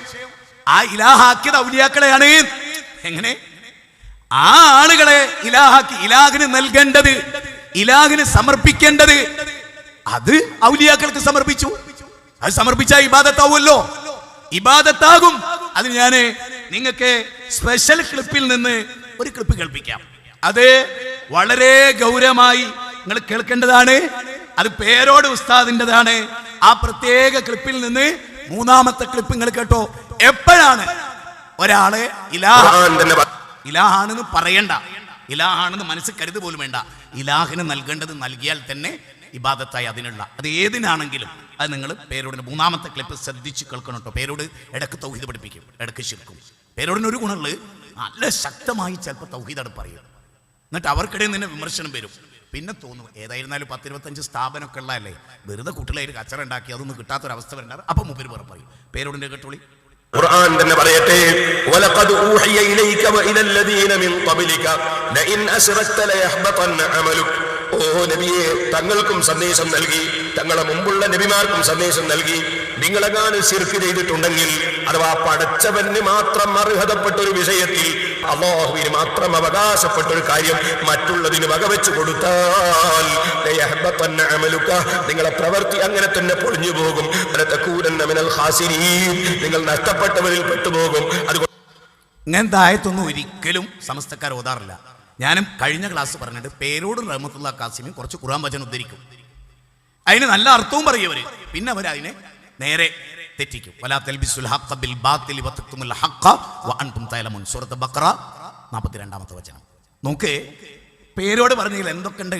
ആ ഇലാഹാക്കിയത് ഔലിയാക്കളെയാണ്. എങ്ങനെ? ആ ആളുകളെ ഇലാഹാക്കി, ഇലാഹിന് നൽകേണ്ടത്, ഇലാഹിന് സമർപ്പിക്കേണ്ടത് അത് ഔലിയാക്കൾക്ക് സമർപ്പിച്ചു. അത് സമർപ്പിച്ച ഇബാദത്താവുമല്ലോ, ഇബാദത്താകും. അത് ഞാൻ നിങ്ങൾക്ക് സ്പെഷ്യൽ ക്ലിപ്പിൽ നിന്ന് ഒരു ക്ലിപ്പ് കേൾപ്പിക്കാം. അത് വളരെ ഗൗരവമായി നിങ്ങൾ കേൾക്കേണ്ടതാണ്. അത് പേരോട് ഉസ്താദിൻ്റെതാണ്. ആ പ്രത്യേക ക്ലിപ്പിൽ നിന്ന് മൂന്നാമത്തെ ക്ലിപ്പ് നിങ്ങൾ കേട്ടോ. എപ്പോഴാണ് ഒരാളെ ഇലാഹാണെന്ന് പറയണ്ട, ഇലാഹാണെന്ന് മനസ്സിൽ കരുത് പോലും വേണ്ട, ഇലാഹിന് നൽകേണ്ടത് നൽകിയാൽ തന്നെ ഇബാദത്തായി അതിനുള്ള, അത് ഏതിനാണെങ്കിലും. അത് നിങ്ങൾ പേരോടിൻ്റെ മൂന്നാമത്തെ ക്ലിപ്പ് ശ്രദ്ധിച്ച് കേൾക്കണം കേട്ടോ. പേരോട് ഇടക്ക് തൗഹീദ് പഠിപ്പിക്കും, ഇടക്ക് ശിർക്കും. പേരോടിനൊരു ഗുണമുള്ളത് നല്ല ശക്തമായി ചിലപ്പോൾ തൗഹീദ് അവിടെ പറയും. എന്നിട്ട് അവർക്കിടയിൽ നിന്ന് വിമർശനം വരും. പിന്നെ തോന്നും ഏതായിരുന്നാലും 10-25 സ്ഥാപനമൊക്കെ ഉള്ളതല്ലേ, വെറുതെ കുട്ടികളായിട്ട് കച്ചറ ഉണ്ടാക്കി അതൊന്നും കിട്ടാത്തൊരവസ്ഥ വരണ്ടാറ്. അപ്പം മുപ്പര് വേറെ പറയും. പേരോടിൻ്റെ കേട്ടോളി. ഖുർആൻ തന്നെ പറയട്ടെ, വലഖദ് ഊഹിയ ഇലൈക വഇലല്ലദീന മിൻ ഖബ്ലിക ലഇൻ അശ്റക്ത ലയഹ്ബതന്ന അമലുക. ഓ നബിയെ, തങ്ങൾക്കും സന്ദേശം നൽകി, തങ്ങളെ മുമ്പുള്ള നബിമാർക്കും സന്ദേശം നൽകി, നിങ്ങളെങ്ങാനും ശിർക്ക് ചെയ്തിട്ടുണ്ടെങ്കിൽ, അഥവാ പടച്ചവന് മാത്രം അർഹതപ്പെട്ട ഒരു വിഷയത്തിൽ, അല്ലാഹുവിന് മാത്രം അവകാശപ്പെട്ട ഒരു കാര്യം മറ്റുള്ളതിന് വകവെച്ചു കൊടുത്താൽ ലയഹ്ബതന്ന അമലുക, നിങ്ങളെ പ്രവൃത്തി അങ്ങനെ തന്നെ പൊളിഞ്ഞു പോകും. വലതകൂനന്ന മിനൽ ഖാസിരീൻ, നിങ്ങൾ നഷ്ടപ്പെട്ടവരിൽ പെട്ടുപോകും. അതുകൊണ്ട് ഇങ്ങനത്തെ ആയത്തൊന്നും ഒരിക്കലും സമസ്തക്കാർ ഓതാറില്ല. ഞാനും കഴിഞ്ഞ ക്ലാസ് പറഞ്ഞിട്ട് പേരോടും റഹ്മത്തുള്ളാഹി ഖാസിമിയും കുറച്ച് ഖുർആൻ വചനം ഉദ്ധരിക്കും. അതിന് നല്ല അർത്ഥവും പറയും അവർ. പിന്നെ അവർ അതിനെ നേരെ തെറ്റിക്കും. വലാ തൽബിസുൽ ഹഖ്ഖ ബിൽ ബാത്തിലി വതക്തുമുൽ ഹഖ്ഖ വഅൻതും തഅലമൂൻ. സൂറത്ത് ബഖറ 42-ാമത്തെ വചനം. നോക്ക്, പേരോട് പറഞ്ഞതിൽ എന്തൊക്കെയുണ്ട്.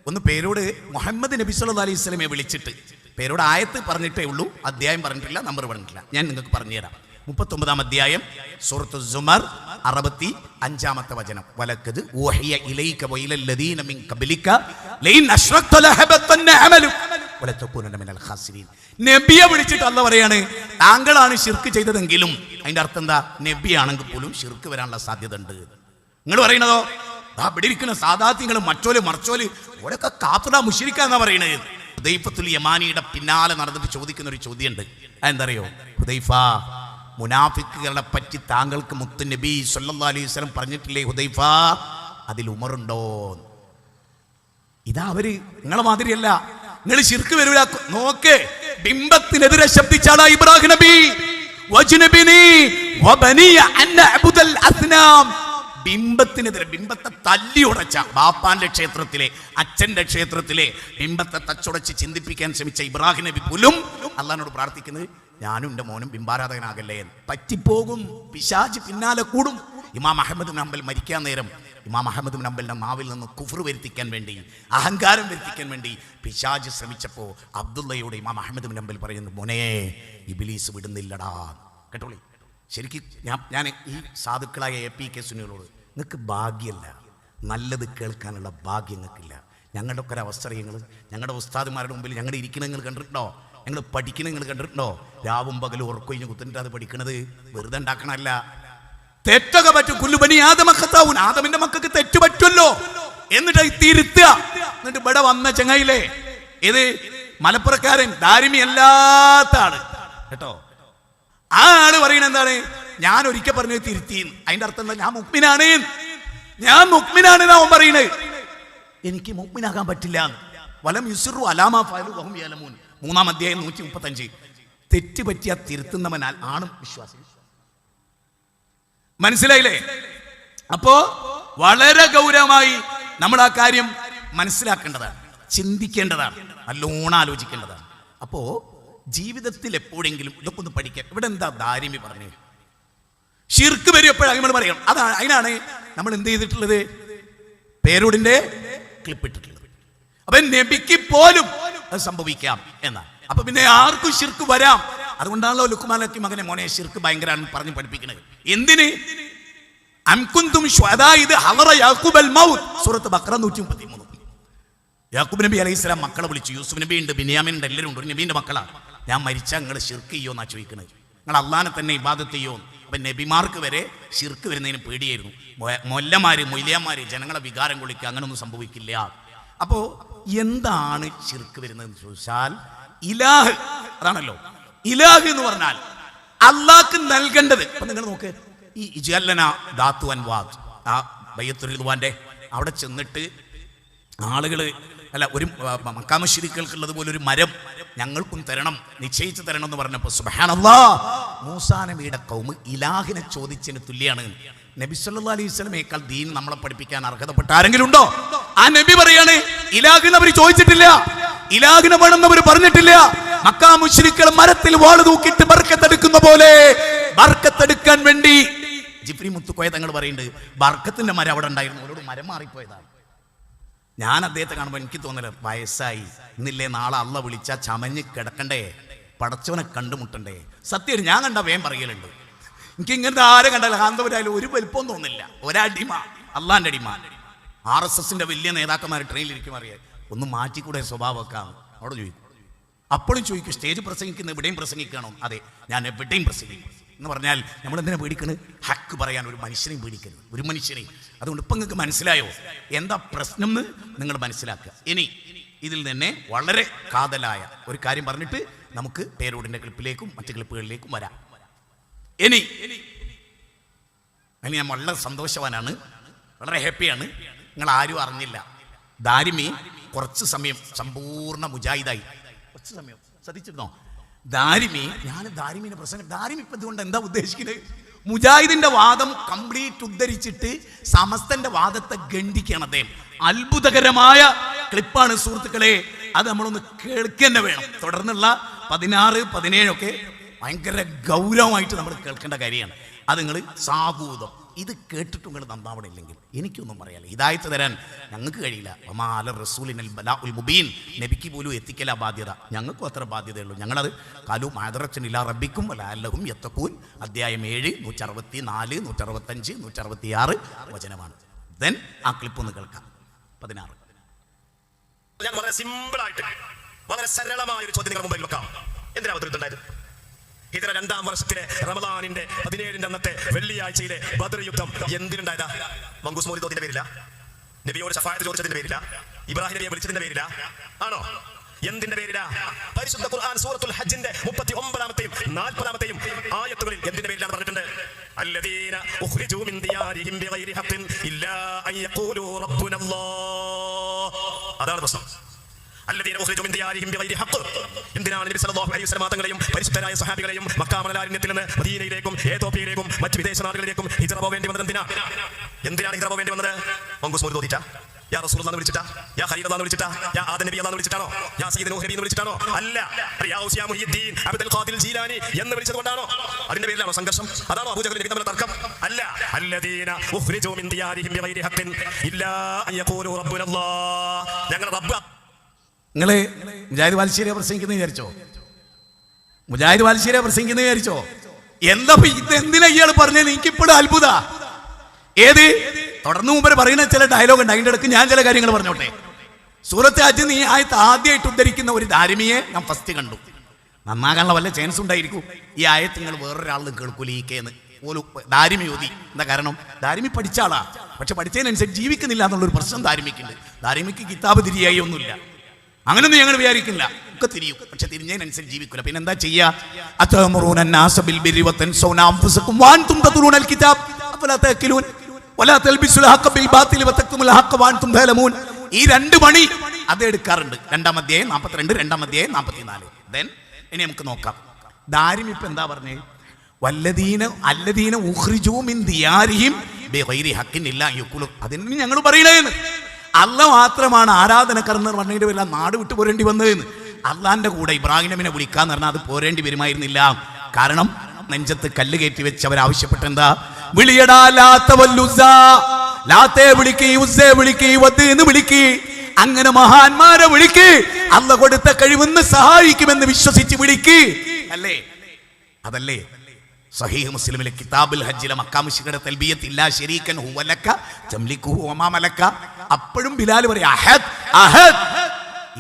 ഒന്ന്, പേരോട് മുഹമ്മദ് നബി സല്ലല്ലാഹു അലൈഹി വസല്ലമയെ വിളിച്ചിട്ട്, പേരോട് ആയത്ത് പറഞ്ഞിട്ടേ ഉള്ളൂ, അധ്യായം പറഞ്ഞിട്ടില്ല, നമ്പർ പറഞ്ഞിട്ടില്ല. ഞാൻ നിങ്ങൾക്ക് പറഞ്ഞുതരാം. 39-ാം അധ്യായം സൂറത്ത് സുമർ 65-ാമത്തെ വചനം. വലഖദ് ഊഹിയ ഇലൈക വഇലല്ലദീന മിൻ ഖബ്ലിക ലഇൻ അശ്റക്ത ലഹബതന്ന അമലുക വലതകൂനന്ന മിനൽ ഖാസിരീൻ. നബിയെ വിളിച്ചിട്ട് അല്ലാഹു പറയാണ്, താങ്കളാണ് ശിർക്ക് ചെയ്തതെങ്കിലും, അതിന്റെ അർത്ഥം എന്താ? നബിയാണെങ്കിൽ പോലും ശിർക്ക് വരാനുള്ള സാധ്യത ഉണ്ട്. നിങ്ങൾ പറയുന്നതോ ഇവിടെ ഇരിക്കുന്ന സാദാത്യങ്ങൾ മറ്റോല് മറച്ചോല് ഓരൊക്കെ കാഫിറാ മുശ്രിക്കാ എന്നാ പറയണത്. ഹുദൈഫത്തുൽ യമാനിയുടെ പിന്നാലെ നടന്നിട്ട് ചോദിക്കുന്ന ഒരു ചോദ്യമുണ്ട്. അതെന്തറിയോ? ഹുദൈഫ, മുനാഫിക്കുകളെ പറ്റി താങ്കൾക്ക് മുത്ത് നബി സല്ലല്ലാഹു അലൈഹി വസല്ലം പറഞ്ഞിട്ടില്ലേ ഹുദൈഫ, അതിൽ ഉമറുണ്ടോ? ഇതാ അവര് നിങ്ങളെ മാതിരിയല്ല. നിങ്ങൾ ശിർക്ക് വരൂല. നോക്ക്, ബിംബത്തിനെതിരെ ശബ്ദിച്ചാളാ ഇബ്രാഹിം നബി. വജ്നബിനി വബനിയ അൻ നഅബുദൽ അസ്നാം. ബിംബത്തിനെതിരെ, ബിംബത്തെ തല്ലി ഉടച്ച, ബാപ്പാന്റെ ക്ഷേത്രത്തിലെ, അച്ഛന്റെ ക്ഷേത്രത്തിലെ ബിംബത്തെ തച്ചുടച്ച് ചിന്തിപ്പിക്കാൻ ശ്രമിച്ച ഇബ്രാഹിം നബി പോലും അള്ളാഹിനോട് പ്രാർത്ഥിക്കുന്നത്, ഞാനും എൻ്റെ മോനും ബിംബാരാധകനാകല്ലേ എന്ന്. പറ്റിപ്പോകും, പിശാച് പിന്നാലെ കൂടും. ഇമാം അഹ്മദ് ബിൻ ഹംബൽ മരിക്കാൻ നേരം ഇമാം അഹ്മദ് ബിൻ ഹംബലിന്റെ നാവിൽ നിന്ന് കുഫ്ർ വരുത്തിക്കാൻ വേണ്ടി, അഹങ്കാരം വരുത്തിക്കാൻ വേണ്ടി പിശാച് ശ്രമിച്ചപ്പോൾ അബ്ദുള്ളയോട് ഇമാം അഹ്മദ് ബിൻ ഹംബൽ പറയുന്നു, മോനെ, ഇബ്ലീസ് വിടുന്നില്ലടാ. കേട്ടോളി, ശരിക്കും ഞാൻ ഈ സാധുക്കളായ APK സുന്നികളോട്, നിങ്ങൾക്ക് ഭാഗ്യമല്ല, നല്ലത് കേൾക്കാനുള്ള ഭാഗ്യം നിങ്ങൾക്കില്ല. ഞങ്ങളുടെ ഒക്കെ ഒരു അവസരങ്ങൾ, ഞങ്ങളുടെ ഉസ്താദുമാരുടെ മുമ്പിൽ ഞങ്ങൾ ഇരിക്കുന്നത് നിങ്ങൾ കണ്ടിട്ടുണ്ടോ? ഞങ്ങൾ പഠിക്കുന്നത് നിങ്ങൾ കണ്ടിട്ടുണ്ടോ? രാവും പകലും ഉറക്കൊഴിഞ്ഞ് കുത്തിട്ട് അത് പഠിക്കണത് വെറുതെ ഉണ്ടാക്കണമല്ല. തെറ്റൊക്കെ പറ്റും. കുല്ലുബനി ആദമഖത്താവൂൻ, ആദമിന്റെ മക്കൾക്ക് തെറ്റ് പറ്റുമല്ലോ, എന്നിട്ട് തിരുത്തുക. എന്നിട്ട് ഇവിടെ വന്ന ചങ്ങായില്ലേ, ഇത് മലപ്പുറക്കാരൻ, ദാരിമി അല്ലാത്ത ആള് കേട്ടോ, ആ ആള് പറയുന്നത് എന്താണ്? ഞാൻ ഒരിക്കൽ പറഞ്ഞത് തിരുത്തിന്ന്. അതിന്റെ അർത്ഥം എന്താ? ഞാൻ മുഅ്മിനാണ്, ഞാൻ മുഅ്മിനാണ് അവൻ പറയുന്നത്. എനിക്ക് മുഅ്മിനാകാൻ പറ്റില്ല. വലം യുസിറു അലാമാ ഫഅലു വഹും യഅലമൂൻ. 3-ാം അധ്യായം 135. തെറ്റ് പറ്റിയ തിരുത്തുന്നവനാൽ ആണ് വിശ്വാസം. മനസ്സിലായില്ലേ? അപ്പോ വളരെ ഗൗരവമായി നമ്മൾ ആ കാര്യം മനസ്സിലാക്കേണ്ടതാണ്, ചിന്തിക്കേണ്ടതാണ്, നല്ലോണം ആലോചിക്കേണ്ടതാണ്. അപ്പോ ജീവിതത്തിൽ എപ്പോഴെങ്കിലും ഇതൊക്കെ ഒന്ന് പഠിക്കാം. ഇവിടെ എന്താ ദാരിമി പറഞ്ഞു? ശിർക്ക് വരും എപ്പോഴാണ് നമ്മൾ പറയണം. അതാണ്, അതിനാണ് നമ്മൾ എന്ത് ചെയ്തിട്ടുള്ളത്? പേരോടിന്റെ ക്ലിപ്പ് ഇട്ടിട്ടുള്ളത്. അപ്പൊ നബിക്ക് പോലും അത് സംഭവിക്കാം എന്നാണ്. അപ്പൊ പിന്നെ ആർക്കും ശിർക്ക് വരാം. അതുകൊണ്ടാണല്ലോ ലുക്മാൻ ഹക്കീം മകനെ, മോനെ ശിർക്ക് ഭയങ്കരമാണെന്ന് പറഞ്ഞ് പഠിപ്പിക്കുന്നത്. എന്തിന്? അംകുന്തും ശുഹദാ ഇത് ഹളറ യാഖൂബൽ മൗത്ത്. സൂറത്ത് ബഖറ 133. യാക്കൂബ് നബി അലൈഹിസ്സലാം മക്കളെ വിളിച്ചു. യൂസുഫ് നബി ഉണ്ട്, ബിനിയാമിൻ ഉണ്ട്, എല്ലാവരും ഉണ്ട്. ഒരു നബീന്റെ മക്കളാണ്. ഞാൻ മരിച്ചാൽ നിങ്ങൾ ശിർക്ക് ചെയ്യോ എന്നാ ചോദിക്കുന്നത്. നിങ്ങൾ അള്ളാനെ തന്നെ ഇബാദത്ത് ചെയ്യോ? അപ്പൊ നബിമാർക്ക് വരെ ശിർക്ക് വരുന്നതിന് പേടിയായിരുന്നു. മൊല്ലമാര്, മൊയ്ലിയന്മാര് ജനങ്ങളെ വികാരം കൊള്ളിക്കുക, അങ്ങനൊന്നും സംഭവിക്കില്ല. അപ്പോ എന്താണ് ശിർക്ക് വരുന്നതെന്ന് ചോദിച്ചാൽ, ഇലാഹ്, അതാണല്ലോ ഇലാഹ് എന്ന് പറഞ്ഞാൽ അള്ളാഹ്ക്ക് നൽകേണ്ടത്. അപ്പൊ നിങ്ങൾ നോക്ക്, ഈ ഇജല്ലന ദാത്തു അൻവാദ്, ആ ബയ്യത്തുൽ റിദ്വാന്റെ അവിടെ ചെന്നിട്ട് ആളുകൾ അല്ല ഒരു മക്കാ മുശ്രിക്കുകൾക്കുള്ളത് പോലെ ഒരു മരം ഞങ്ങൾക്കും തരണം, നിശ്ചയിച്ച് തരണം എന്ന് പറഞ്ഞപ്പോൾ സുബ്ഹാനല്ലാഹ് മൂസാ നബിയുടെ ഖൗമ് ഇലാഹിനെ ചോദിച്ചതിന് തുല്യാണ്. നബി സല്ലല്ലാഹു അലൈഹി വസല്ലമയേക്കാൾ ദീൻ നമ്മളെ പഠിപ്പിക്കാൻ അർഹതപ്പെട്ട ആരെങ്കിലും ഉണ്ടോ? ആ നബി പറയാണ് ഇലാഹിനെ അവർ ചോദിച്ചിട്ടില്ല, ഇലാഹിനെ വേണമെന്ന് അവർ പറഞ്ഞിട്ടില്ല. മക്കാ മുശ്രിക്കുകൾ മരത്തിൽ വാൾ തൂക്കിയിട്ട് ബർക്കത്തെടുക്കുന്ന പോലെ ബർക്കത്തെടുക്കാൻ വേണ്ടി ജിബ്രീൽ മുത്തുക്കോയ തങ്ങൾ പറയുന്നുണ്ട് ബർക്കത്തിന്റെ മരം അവിടെ ഉണ്ടായിരുന്നു, അവരോട് മരം മാറിപ്പോയതാണ്. ഞാൻ അദ്ദേഹത്തെ കാണുമ്പോൾ എനിക്ക് തോന്നല വയസ്സായി, ഇന്നില്ലേ നാളെ അള്ള വിളിച്ചാൽ ചമഞ്ഞ് കിടക്കണ്ടേ, പടച്ചവനെ കണ്ടുമുട്ടണ്ടേ. സത്യം ഞാൻ കണ്ട വേം പറയലുണ്ട്. എനിക്ക് ഇങ്ങനത്തെ ആരെ കണ്ടാലും കാന്തപുരായാലും ഒരു വലിപ്പം തോന്നില്ല. ഒരടിമ, അള്ളാന്റെ അടിമ. RSSന്റെ വലിയ നേതാക്കന്മാർ ട്രെയിനിലിരിക്കും അറിയാം, ഒന്ന് മാറ്റിക്കൂടെ സ്വഭാവമൊക്കെ അവിടെ ചോദിക്കും. അപ്പോഴും ചോദിക്കും സ്റ്റേജ് പ്രസംഗിക്കുന്ന എവിടെയും പ്രസംഗിക്കണോ? അതെ, ഞാൻ എവിടെയും പ്രസംഗിക്കും എന്ന് പറഞ്ഞാൽ നമ്മൾ എന്തിനാ പേടിക്കണത്? ഹക്ക് പറയാൻ ഒരു മനുഷ്യനെയും പേടിക്കരുത്, ഒരു മനുഷ്യനെയും. അതുകൊണ്ട് ഇപ്പം നിങ്ങൾക്ക് മനസ്സിലായോ എന്താ പ്രശ്നം എന്ന് നിങ്ങൾ മനസ്സിലാക്കുക. ഇനി ഇതിൽ തന്നെ വളരെ കാതലായ ഒരു കാര്യം പറഞ്ഞിട്ട് നമുക്ക് പേരോടിൻ്റെ ക്ലിപ്പിലേക്കും മറ്റു ക്ലിപ്പുകളിലേക്കും വരാം. ഇനി ഞാൻ വളരെ സന്തോഷവാനാണ്, വളരെ ഹാപ്പിയാണ്. നിങ്ങൾ ആരും അറിഞ്ഞില്ല, ദാരിമി കുറച്ച് സമയം സമ്പൂർണ്ണ മുജാഹിദായി. കുറച്ച് സമയം ശ്രദ്ധിച്ചിരുന്നോ? ദാരിമിനെ പ്രസംഗം ദാരിമി ഇപ്പം ഇതുകൊണ്ട് എന്താ ഉദ്ദേശിക്കുന്നത്? മുജാഹിദിന്റെ വാദം കംപ്ലീറ്റ് ഉദ്ധരിച്ചിട്ട് സമസ്തന്റെ വാദത്തെ ഖണ്ഡിക്കുകയാണ് അദ്ദേഹം. അത്ഭുതകരമായ ക്ലിപ്പാണ് സുഹൃത്തുക്കളെ, അത് നമ്മളൊന്ന് കേൾക്കുക വേണം. തുടർന്നുള്ള 16, 17 ഒക്കെ ഭയങ്കര ഗൗരവമായിട്ട് നമ്മൾ കേൾക്കേണ്ട കാര്യമാണ്. അത് നിങ്ങൾ സാഹൂദം ഇത് കേട്ടിട്ടും നിങ്ങൾ നന്നാവണില്ലെങ്കിൽ എനിക്കൊന്നും പറയാല്ല. ഹിദായത്ത് തരാൻ ഞങ്ങൾക്ക് കഴിയില്ല. നബിക്ക് പോലും എത്തിക്കല ബാധ്യത, ഞങ്ങൾക്കും അത്ര ബാധ്യതയുള്ളൂ. ഞങ്ങളത് കാലു മാദറച്ചനില്ല റബ്ബിക്കും വലാലഹും യത്തഖൂൻ അധ്യായം 7 164 165 166 വചനമാണ്. ദെൻ ആ ക്ലിപ്പ് ഒന്ന് കേൾക്കാം. 16 ഞാൻ വളരെ സിമ്പിളായിട്ട് വളരെ സരളമായ ഒരു ചോദ്യം നിങ്ങളുടെ മുമ്പിൽ വെക്കാം. എന്തിനാ അവതരിത്തുണ്ടായത്? ഹിജ്റ 2-ാം വർഷത്തിലെ റമദാനിന്റെ 17-ന്റെ അന്നത്തെ വെള്ളിയാഴ്ചയിലെ ബദർ യുദ്ധം എന്തിനുണ്ടായതാ? മങ്കൂസ് മോദി തോതിന്റെ പേരില്ല, നബിയോട് ശഫാഅത്ത് ചോദിച്ചതിന്റെ പേരില്ല, ഇബ്രാഹിം നബിയെ വിളിച്ചതിന്റെ പേരില്ല, ആണോ? എന്തിന്റെ പേരിലാ? പരിശുദ്ധ ഖുർആൻ സൂറത്തുൽ ഹജ്ജിന്റെ 39-ാമത്തെയും 40-ാമത്തെയും ആയത്തുകളിൽ എന്തിന്റെ പേരിലാണ് പറഞ്ഞിട്ടുണ്ട്? അല്ലദീന ഉഖ്രിജൂ മിൻ ദിയാരിഹിം ബിഗൈരി ഹഖ്ഖിൻ ഇല്ലാ അൻ യഖൂലൂ റബ്ബുനല്ലാഹ്. അതാണ് പ്രശ്നം. അല്ലദീന ഉഖ്രിജൂ മിൻ ദിയാരിഹിം ബിഗൈരി ഹഖ്. എന്തിനാണ് നബി സല്ലല്ലാഹു അലൈഹി വസല്ലം തങ്ങളെയും പരിശുദ്ധരായ സ്വഹാബികളെയും മക്കാ മണലാരണ്യത്തിൽ നിന്ന് മദീനയിലേക്കും ഏതോപ്യയിലേക്കും മറ്റ് വിദേശ നാടുകളിലേക്കും ഹിജ്റ പോവേണ്ടി വന്നത്? എന്തിനാണ് ഹിജ്റ പോവേണ്ടി വന്നത്? മങ്കൂസ് മോദി തോതിച്ചാ? യാ റസൂലുള്ളാഹി എന്ന് വിളിച്ചിട്ടാ? യാ ഖലീലുള്ളാഹി എന്ന് വിളിച്ചിട്ടാ? യാ ആദം നബി എന്ന് വിളിച്ചിട്ടാണോ? യാ സയ്യിദ് നൂഹ് നബി എന്ന് വിളിച്ചിട്ടാണോ? അല്ല. യാ ഔസിയ മുഹ്യിദ്ദീൻ അബ്ദുൽ ഖാദിർ ജീലാനി എന്ന് വിളിച്ചത് കൊണ്ടാണോ? അതിന്റെ പേരിലാണോ സംഘർഷം? അതാണോ അബൂജഹൽ നബി തമ്മിലുള്ള തർക്കം? അല്ല. അല്ലദീന ഉഖ്രിജൂ മിൻ ദിയാരിഹിം ബിഗൈരി ഹഖ്ഖിൻ ഇല്ലാ അൻ യഖൂലൂ റബ്ബുനല്ലാഹ്. ഞങ്ങളുടെ റബ്ബ്. നിങ്ങള് മുജാഹിദ് ബാലുശ്ശേരിയെ പ്രസംഗിക്കുന്നത് വിചാരിച്ചോ? മുജാഹിദ് ബാലുശ്ശേരിയെ പ്രസംഗിക്കുന്നത് വിചാരിച്ചോ? എന്താ ഇതെന്തിനാ ഇയാൾ പറഞ്ഞത്? എനിക്കിപ്പോഴും അത്ഭുത. ഏത് തുടർന്ന് മുമ്പ് പറയുന്ന ചില ഡയലോഗ് ഉണ്ട്, അതിൻ്റെ ഇടയ്ക്ക് ഞാൻ ചില കാര്യങ്ങൾ പറഞ്ഞോട്ടെ. സൂറത്ത് ഹജ്ജ് നീ ആദ്യമായിട്ട് ഉദ്ധരിക്കുന്ന ഒരു ദാരിമിയെ ഞാൻ ഫസ്റ്റ് കണ്ടു. നന്നാകാനുള്ള വല്ല ചാൻസ് ഉണ്ടായിരിക്കും. ഈ ആയത്ത് നിങ്ങൾ വേറൊരാളും കേൾക്കൂല ഈ കേന്ന് ഒരു ദാരിമി ഓതി. എന്താ കാരണം? ദാരിമി പഠിച്ച ആളാ, പക്ഷെ പഠിച്ചതിനനുസരിച്ച് ജീവിക്കുന്നില്ല എന്നുള്ളൊരു പ്രശ്നം ദാരിമിക്കുണ്ട്. ദാരിമിക്ക് കിതാബ് തിരിയായി ഒന്നുമില്ല, അങ്ങനൊന്നും ഞങ്ങൾ വിചാരിക്കില്ല. ഒക്കെ തിരിയും, പക്ഷെ തിരിഞ്ഞതിനനുസരിച്ച് ജീവിക്കില്ല. പിന്നെ എന്താ ചെയ്യാ? ഈ 2 മണി അത് എടുക്കാറുണ്ട്. 2-ാം അധ്യായം 42, 2-ാം അധ്യായം 44. ദെൻ ഇനി നമുക്ക് നോക്കാം. ദാരിമി ഇപ്പൊ എന്താ പറഞ്ഞേ? അല്ലദീന ഉഖ്രിജൂ മിൻ ദിയാരിഹിം ബിഗൈരി ഹഖ്ഖിൻ ഇല്ലാ യഖൂലു. അതിന് ഞങ്ങൾ പറയണേന്ന് അല്ല മാത്രമാണ് ആരാധനക്കാരെന്ന് പറഞ്ഞതിന്റെ പേരിൽ നാട് വിട്ടു പോരേണ്ടി വന്നതെന്ന്. അള്ളാന്റെ കൂടെ ഇബ്രാഹിം നബിനെ വിളിക്കാന്ന് പറഞ്ഞാൽ അത് പോരേണ്ടി വരുമായിരുന്നില്ല. കാരണം നെഞ്ചത്ത് കല്ല് കയറ്റി വെച്ച് അവരാവശ്യപ്പെട്ട എന്താ? വിളിയടാ ലാത്തെ വിളിക്ക്, ഉസ്സയെ വിളിക്ക്, വദ് എന്ന് വിളിക്ക്, അങ്ങനെ മഹാന്മാരെ വിളിക്ക്, അല്ല കൊടുത്ത കഴിവെന്ന് സഹായിക്കുമെന്ന് വിശ്വസിച്ച് വിളിക്ക്. അല്ലേ? അതല്ലേ സഹീഹ് മുസ്ലിമിലെ കിതാബുൽ ഹജ്ജിലെ മക്കാ മുശ്രിക്കുകളുടെ തൽബിയത്ത് ഇല്ലാ ശരീകൻ ഹുവ ലക തംലികുഹു വമാ മലക. അപ്പോഴും ബിലാൽ പറയാ അഹദ് അഹദ്,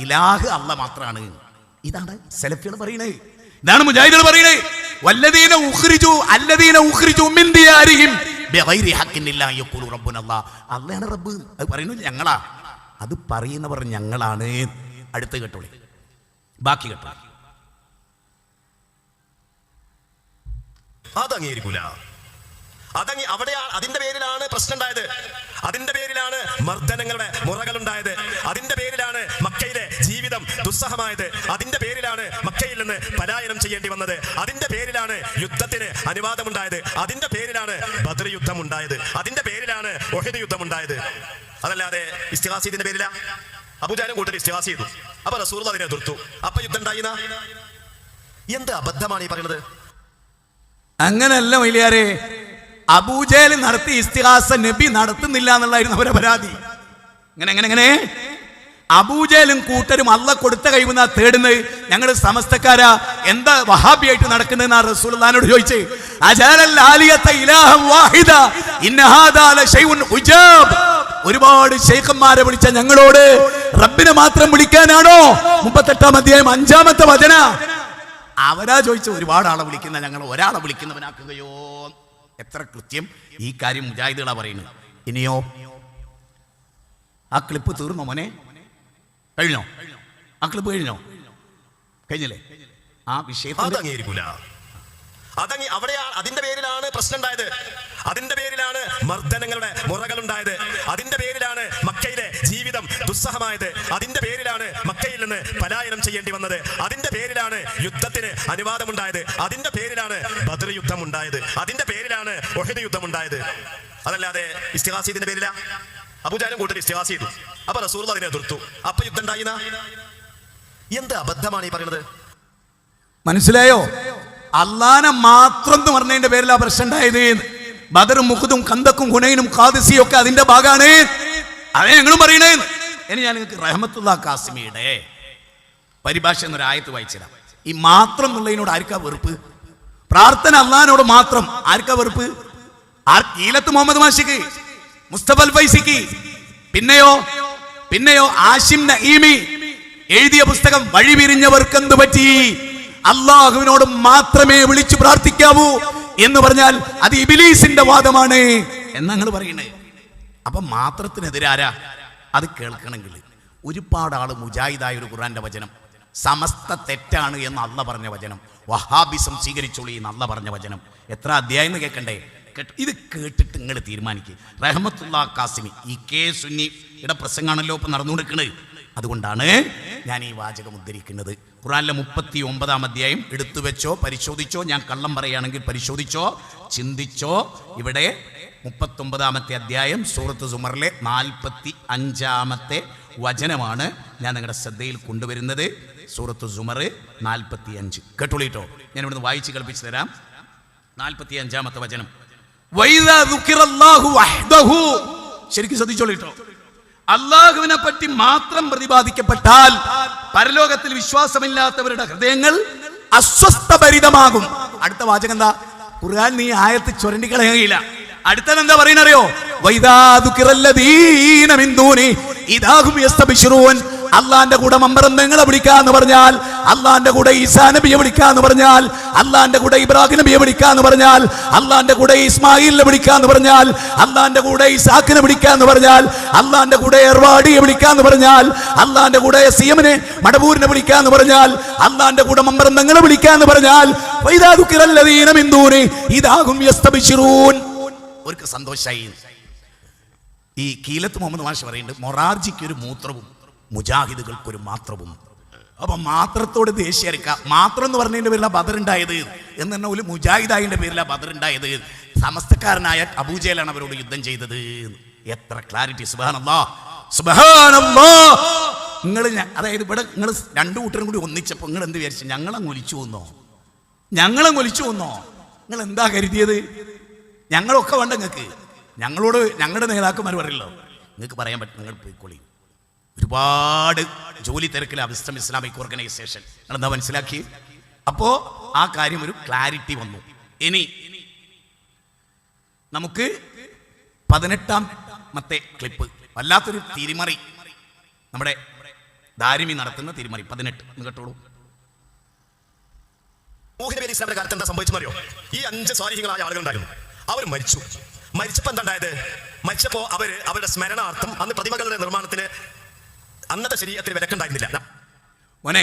ഇലാഹ് അല്ല മാത്രമാണ്. ഇതാണ് സലഫികൾ പറയുന്നത്, ഇതാണ് മുജാഹിദുകൾ പറയുന്നത്. വല്ലദീന ഉഖ്രിജു മിൻ ദിയാരിഹിം ബിഗൈരി ഹഖ്ഖിൻ ഇല്ലാ യഖൂലു റബ്ബുനല്ലാഹ്. അല്ലാഹുവാണ് റബ്ബ്. അത് പറയുന്നത് ഞങ്ങളാ, അത് പറയുന്നവർ ഞങ്ങളാണ്. അടുത്ത് കേട്ടോളി, ബാക്കി കേട്ടോളി. അത് അംഗീകരിക്കൂല. അവിടെ അതിന്റെ പേരിലാണ് പ്രശ്നം ഉണ്ടായത്. അതിന്റെ പേരിലാണ് മർദ്ദനങ്ങളുടെ മുറകളുണ്ടായത്. അതിന്റെ പേരിലാണ് മക്കയിലെ ജീവിതം ദുസ്സഹമായത്. അതിന്റെ പേരിലാണ് മക്കയിൽ നിന്ന് പലായനം ചെയ്യേണ്ടി വന്നത്. അതിന്റെ പേരിലാണ് യുദ്ധത്തിന് അനുവാദമുണ്ടായത്. അതിന്റെ പേരിലാണ് ബദർ യുദ്ധം ഉണ്ടായത്. അതിന്റെ പേരിലാണ് ഉഹദ് യുദ്ധം ഉണ്ടായത്. അതല്ലാതെ ഇസ്തിഗാസത്തിന്റെ പേരില. അബൂജഹലും കൂട്ടർ ഇസ്തിഗാസ ചെയ്തു. അപ്പൊ റസൂലുള്ളാഹി അതിനെ എതിർത്തു. അപ്പൊ യുദ്ധം ഉണ്ടായിന. എന്ത് അബദ്ധമാണ് ഈ പറയുന്നത്? അങ്ങനല്ല മൊയ്ലിയാരെ. അബൂജഹൽ നടത്തി ഇസ്തിഗാസ നബി നടത്തുന്നില്ല എന്നുള്ളതായിരുന്നു അവരെ പരാതി. എങ്ങനെ അബൂജഹലും കൂട്ടരും അള്ള കൊടുത്ത കഴിവുന്ന തേടുന്നത്. ഞങ്ങൾ സമസ്തക്കാരാ എന്താ വഹാബിയായിട്ട് നടക്കുന്നതെന്നാ റസൂലുള്ളാഹിനോട് ചോദിച്ചേ. ഒരുപാട് ശൈഖന്മാരെ വിളിച്ച ഞങ്ങളോട് റബ്ബിനെ മാത്രം വിളിക്കാനാണോ? 38-ാം അധ്യായം 5-ാമത്തെ വചന. അവരാ ചോദിച്ച ഒരുപാട് ആളെ വിളിക്കുന്ന ഞങ്ങൾ ഒരാളെ വിളിക്കുന്നവനാക്കുകയോ? എത്ര കൃത്യം ഈ കാര്യം മുജാഹിദുകളാ പറയുന്നത്. ഇനിയോ ആ ക്ലിപ്പ് തീർന്നോ മോനെ? കഴിഞ്ഞോ? ആ ക്ലിപ്പ് കഴിഞ്ഞില്ലേ? ആ വിഷയത്തിൽ അവിടെയാണ് അതിന്റെ പേരിലാണ് പ്രശ്നം ഉണ്ടായത്. അതിന്റെ പേരിലാണ് മർദ്ദനങ്ങളുടെ മുറകളുണ്ടായത്. അതിന്റെ പേരിലാണ് മക്കയിലെ ജീവിതം ദുസ്സഹമായത്. അതിന്റെ പേരിലാണ് മക്കയിൽ നിന്ന് പലായനം ചെയ്യേണ്ടി വന്നത്. അതിന്റെ പേരിലാണ് യുദ്ധത്തിന് അനുവാദമുണ്ടായത്. അതിന്റെ പേരിലാണ് ബദർ യുദ്ധം ഉണ്ടായത്. അതിന്റെ പേരിലാണ് ഉഹദ് യുദ്ധം ഉണ്ടായത്. അതല്ലാതെ ഇസ്തിഗാസത്തിന്റെ പേരില. അബൂജഹലും കൂട്ടർ ഇസ്തിഗാസ ചെയ്തു. അപ്പൊ റസൂലുള്ളാഹി അതിനെ എതിർത്തു. അപ്പൊ യുദ്ധം ഉണ്ടായിന. എന്ത് അബദ്ധമാണ് ഈ പറയുന്നത്? മനസ്സിലായോ? അള്ളാനെ മാത്രം എന്ന് പറഞ്ഞതിന്റെ പേരിലാ പ്രശ്നം ഉണ്ടായത്. ബദറും മുഹദും കന്ദക്കും ഹുനൈനും ഖാദിസിയും ഒക്കെ അതിന്റെ ഭാഗമാണ്. അതേ ഞങ്ങളും പറയണേ. ഇനി ഞാൻ നിങ്ങൾക്ക് റഹ്മത്തുള്ളാഹി കാസിമിയുടെ പരിഭാഷ എന്നൊരു ആയത്ത് വായിച്ചുതരാം. ഈ മാത്രം എന്നുള്ളതിനോട് ആർക്കാ വെറുപ്പ്? പ്രാർത്ഥന അള്ളാഹിനോട് മാത്രം ആർക്കാ വെറുപ്പ്? ഈലത്ത് മുഹമ്മദ് മാഷിക്ക്, മുസ്തഫൽ ഫൈസിക്ക്, പിന്നെയോ ആഷിം നഈമി എഴുതിയ പുസ്തകം വഴിപിരിഞ്ഞവർക്ക് എന്ത് പറ്റി? അള്ളാഹുവിനോട് മാത്രമേ വിളിച്ചു പ്രാർത്ഥിക്കാവൂ എന്ന് പറഞ്ഞാൽ അത് ഇബ്ലീസിന്റെ വാദമാണ് എന്നങ്ങൾ പറയണേ. അപ്പൊ മാത്രത്തിനെതിരാരാ? അത് കേൾക്കണമെങ്കിൽ ഒരുപാട് ആള് മുജാഹിദായ ഒരു ഖുർആന്റെ വചനം സമസ്ത തെറ്റാണ് എന്ന് അള്ള പറഞ്ഞ വചനം, വഹാബിസം സ്വീകരിച്ചോളി എന്ന് അള്ള പറഞ്ഞ വചനം എത്ര അധ്യായം എന്ന് കേൾക്കണ്ടേ? ഇത് കേട്ടിട്ട് നിങ്ങൾ തീരുമാനിക്കുക. റഹ്മത്തുള്ളാഹി കാസിമി ഈ കെ സുന്നിയുടെ പ്രസംഗമാണല്ലോ ഇപ്പൊ നടന്നുകൊടുക്കുന്നത്. അതുകൊണ്ടാണ് ഞാൻ ഈ വാചകം ഉദ്ധരിക്കുന്നത്. ഖുർആനിലെ 39-ാം അധ്യായം എടുത്തു വെച്ചോ, പരിശോധിച്ചോ. ഞാൻ കള്ളം പറയുകയാണെങ്കിൽ പരിശോധിച്ചോ, ചിന്തിച്ചോ. ഇവിടെ 39-ാമത്തെ അധ്യായം സൂറത്ത് സുമറിലെ 45-ാമത്തെ വചനമാണ് ഞാൻ നിങ്ങളുടെ ശ്രദ്ധയിൽ കൊണ്ടുവരുന്നത്. സൂറത്ത് സുമർ 45. കേട്ടോളിട്ടോ, ഞാൻ ഇവിടുന്ന് വായിച്ച് കേൾപ്പിച്ചു തരാം. 45-ാമത്തെ വചനം. ശരിക്കും ശ്രദ്ധിച്ചോളിട്ടോ. അള്ളാഹുവിനെ പറ്റി മാത്രം പ്രതിപാദിക്കപ്പെട്ടാൽ പരലോകത്തിൽ വിശ്വാസമില്ലാത്തവരുടെ ഹൃദയങ്ങൾ അസ്വസ്ഥഭരിതമാകും. അടുത്ത വാചകം എന്താ? ഖുർആൻ നീ ആയത്ത് ചുരണ്ടിക്കളയുകയില്ല. അടുത്തതെന്താ പറയുന്നറിയോ? അള്ളാന്റെ കൂടെ മമ്പറന്തങ്ങളെ വിളിക്കാന്ന് പറഞ്ഞാൽ, അള്ളാന്റെ കൂടെ ഈസാ നബിയെ വിളിക്കാന്ന് പറഞ്ഞാൽ, അള്ളാന്റെ കൂടെ ഇബ്രാഹിം നബിയെ വിളിക്കാന്ന് പറഞ്ഞാൽ, അള്ളാന്റെ കൂടെ ഇസ്മായിലിനെ വിളിക്കാന്ന് പറഞ്ഞാൽ, അള്ളാന്റെ കൂടെ ഇസാഖിനെ വിളിക്കാന്ന് പറഞ്ഞാൽ, അള്ളാന്റെ കൂടെ എർവാടിയെ വിളിക്കാന്ന് പറഞ്ഞാൽ, അള്ളാന്റെ കൂടെ സിയമിനെ മടവൂരിനെ വിളിക്കാന്ന് പറഞ്ഞാൽ, അള്ളാന്റെ കൂടെ മമ്പറന്തങ്ങളെ വിളിക്കാന്ന് പറഞ്ഞാൽ അവർക്ക് സന്തോഷായി. ഈ കീലത്ത് മുഹമ്മദ് മാഷ് പറയുന്നുണ്ട്, മൊറാർജിക്ക് ഒരു മൂത്രവും മുജാഹിദുകൾക്കൊരു മാത്രവും. അപ്പൊ മാത്രത്തോട് ദേഷ്യം മാത്രം എന്ന് പറഞ്ഞതിന്റെ പേരിലാണ് ബദറുണ്ടായത് എന്ന് തന്നെ ഒരു മുജാഹിദായിന്റെ പേരിലാണ് ബദറുണ്ടായത്. സമസ്തക്കാരനായ അബൂജഹലാണ് അവരോട് യുദ്ധം ചെയ്തത്. എത്ര ക്ലാരിറ്റി! സുബ്ഹാനല്ലാഹ്, സുബ്ഹാനല്ലാഹ്. നിങ്ങൾ അതായത് ഇവിടെ നിങ്ങൾ രണ്ടു കൂട്ടരും കൂടി ഒന്നിച്ചപ്പോൾ നിങ്ങൾ എന്ത് വിചാരിച്ചു? ഞങ്ങളെ ഒലിച്ചു വന്നോ? നിങ്ങൾ എന്താ കരുതിയത്? ഞങ്ങളൊക്കെ വേണ്ട നിങ്ങൾക്ക്. ഞങ്ങളോട് ഞങ്ങളുടെ നേതാക്കന്മാർ പറയല്ലോ, നിങ്ങൾക്ക് പറയാൻ പറ്റും, നിങ്ങൾ പോയിക്കോളി. ഒരുപാട് ജോലി തിരക്കിലെ വിസ്ഡം ഇസ്ലാമിക് ഓർഗനൈസേഷൻ നിങ്ങളെന്താ മനസ്സിലാക്കി? അപ്പോ ആ കാര്യം ഒരു ക്ലാരിറ്റി വന്നു. ഇനി നമുക്ക് 18-ാമത്തെ ക്ലിപ്പ്, വല്ലാത്തൊരു തിരിമറി, നമ്മുടെ ദാരിമി നടത്തുന്ന തിരിമറി. 18 കേട്ടോളൂ. ഇസ്ലാമിന്റെ കാലത്ത് എന്താ സംഭവിച്ചെന്നറിയോ? ഈ 5 സ്വാലിഹീങ്ങളായ ആളുകൾ ഉണ്ടായിരുന്നു. അവർ മരിച്ചപ്പോ എന്താ ഉണ്ടായത്? മരിച്ചപ്പോ അവരുടെ സ്മരണാർത്ഥം അന്ന് പ്രതിമകളുടെ നിർമ്മാണത്തിന് അന്നത്തെ ശരീരത്തിൽ വിലക്കുണ്ടായിരുന്നില്ല. മോനെ,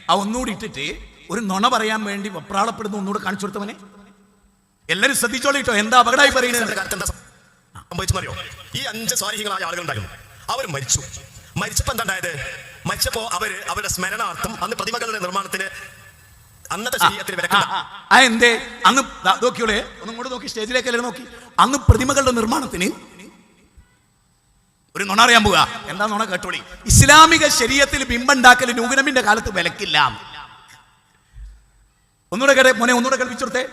ആ ഒന്നുകൂടി ഇട്ടിട്ട് ഒരു നുണ പറയാൻ വേണ്ടി വെപ്രാളപ്പെടുന്ന ഒന്നുകൂടെ കാണിച്ചു കൊടുത്തവനെ. എല്ലാരും ശ്രദ്ധിച്ചോളിട്ടോ, എന്താ അപകടമായി പറയുന്നത്. സംഭവിച്ചെന്നറിയോ? ഈ 5 സ്വാലിഹീങ്ങളായ ആളുകൾ ഉണ്ടായിരുന്നു. അവർ മരിച്ചപ്പോ എന്താ ഉണ്ടായത്? മരിച്ചപ്പോ അവരുടെ സ്മരണാർത്ഥം അന്ന് പ്രതിമകളുടെ നിർമ്മാണത്തിന് അന്നത്തെ ശരീരത്തിൽ എന്തേ അന്ന് നോക്കിയോളെ, ഒന്നും കൂടെ നോക്കി, സ്റ്റേജിലേക്കല്ലേ നോക്കി. അന്ന് പ്രതിമകളുടെ നിർമ്മാണത്തിന് ഒരു നുണ അറിയാൻ പോവുക. എന്താ നുണ കേട്ടോളി. ഇസ്ലാമിക ശരീഅത്തിൽ ബിംബുണ്ടാക്കൽ നൂഹ് കാലത്ത് വിലക്കില്ല. ഒന്നുകൂടെ കേട്ടെ മോനെ, ഒന്നുകൂടെ കേൾപ്പിച്ചോട്ടെ.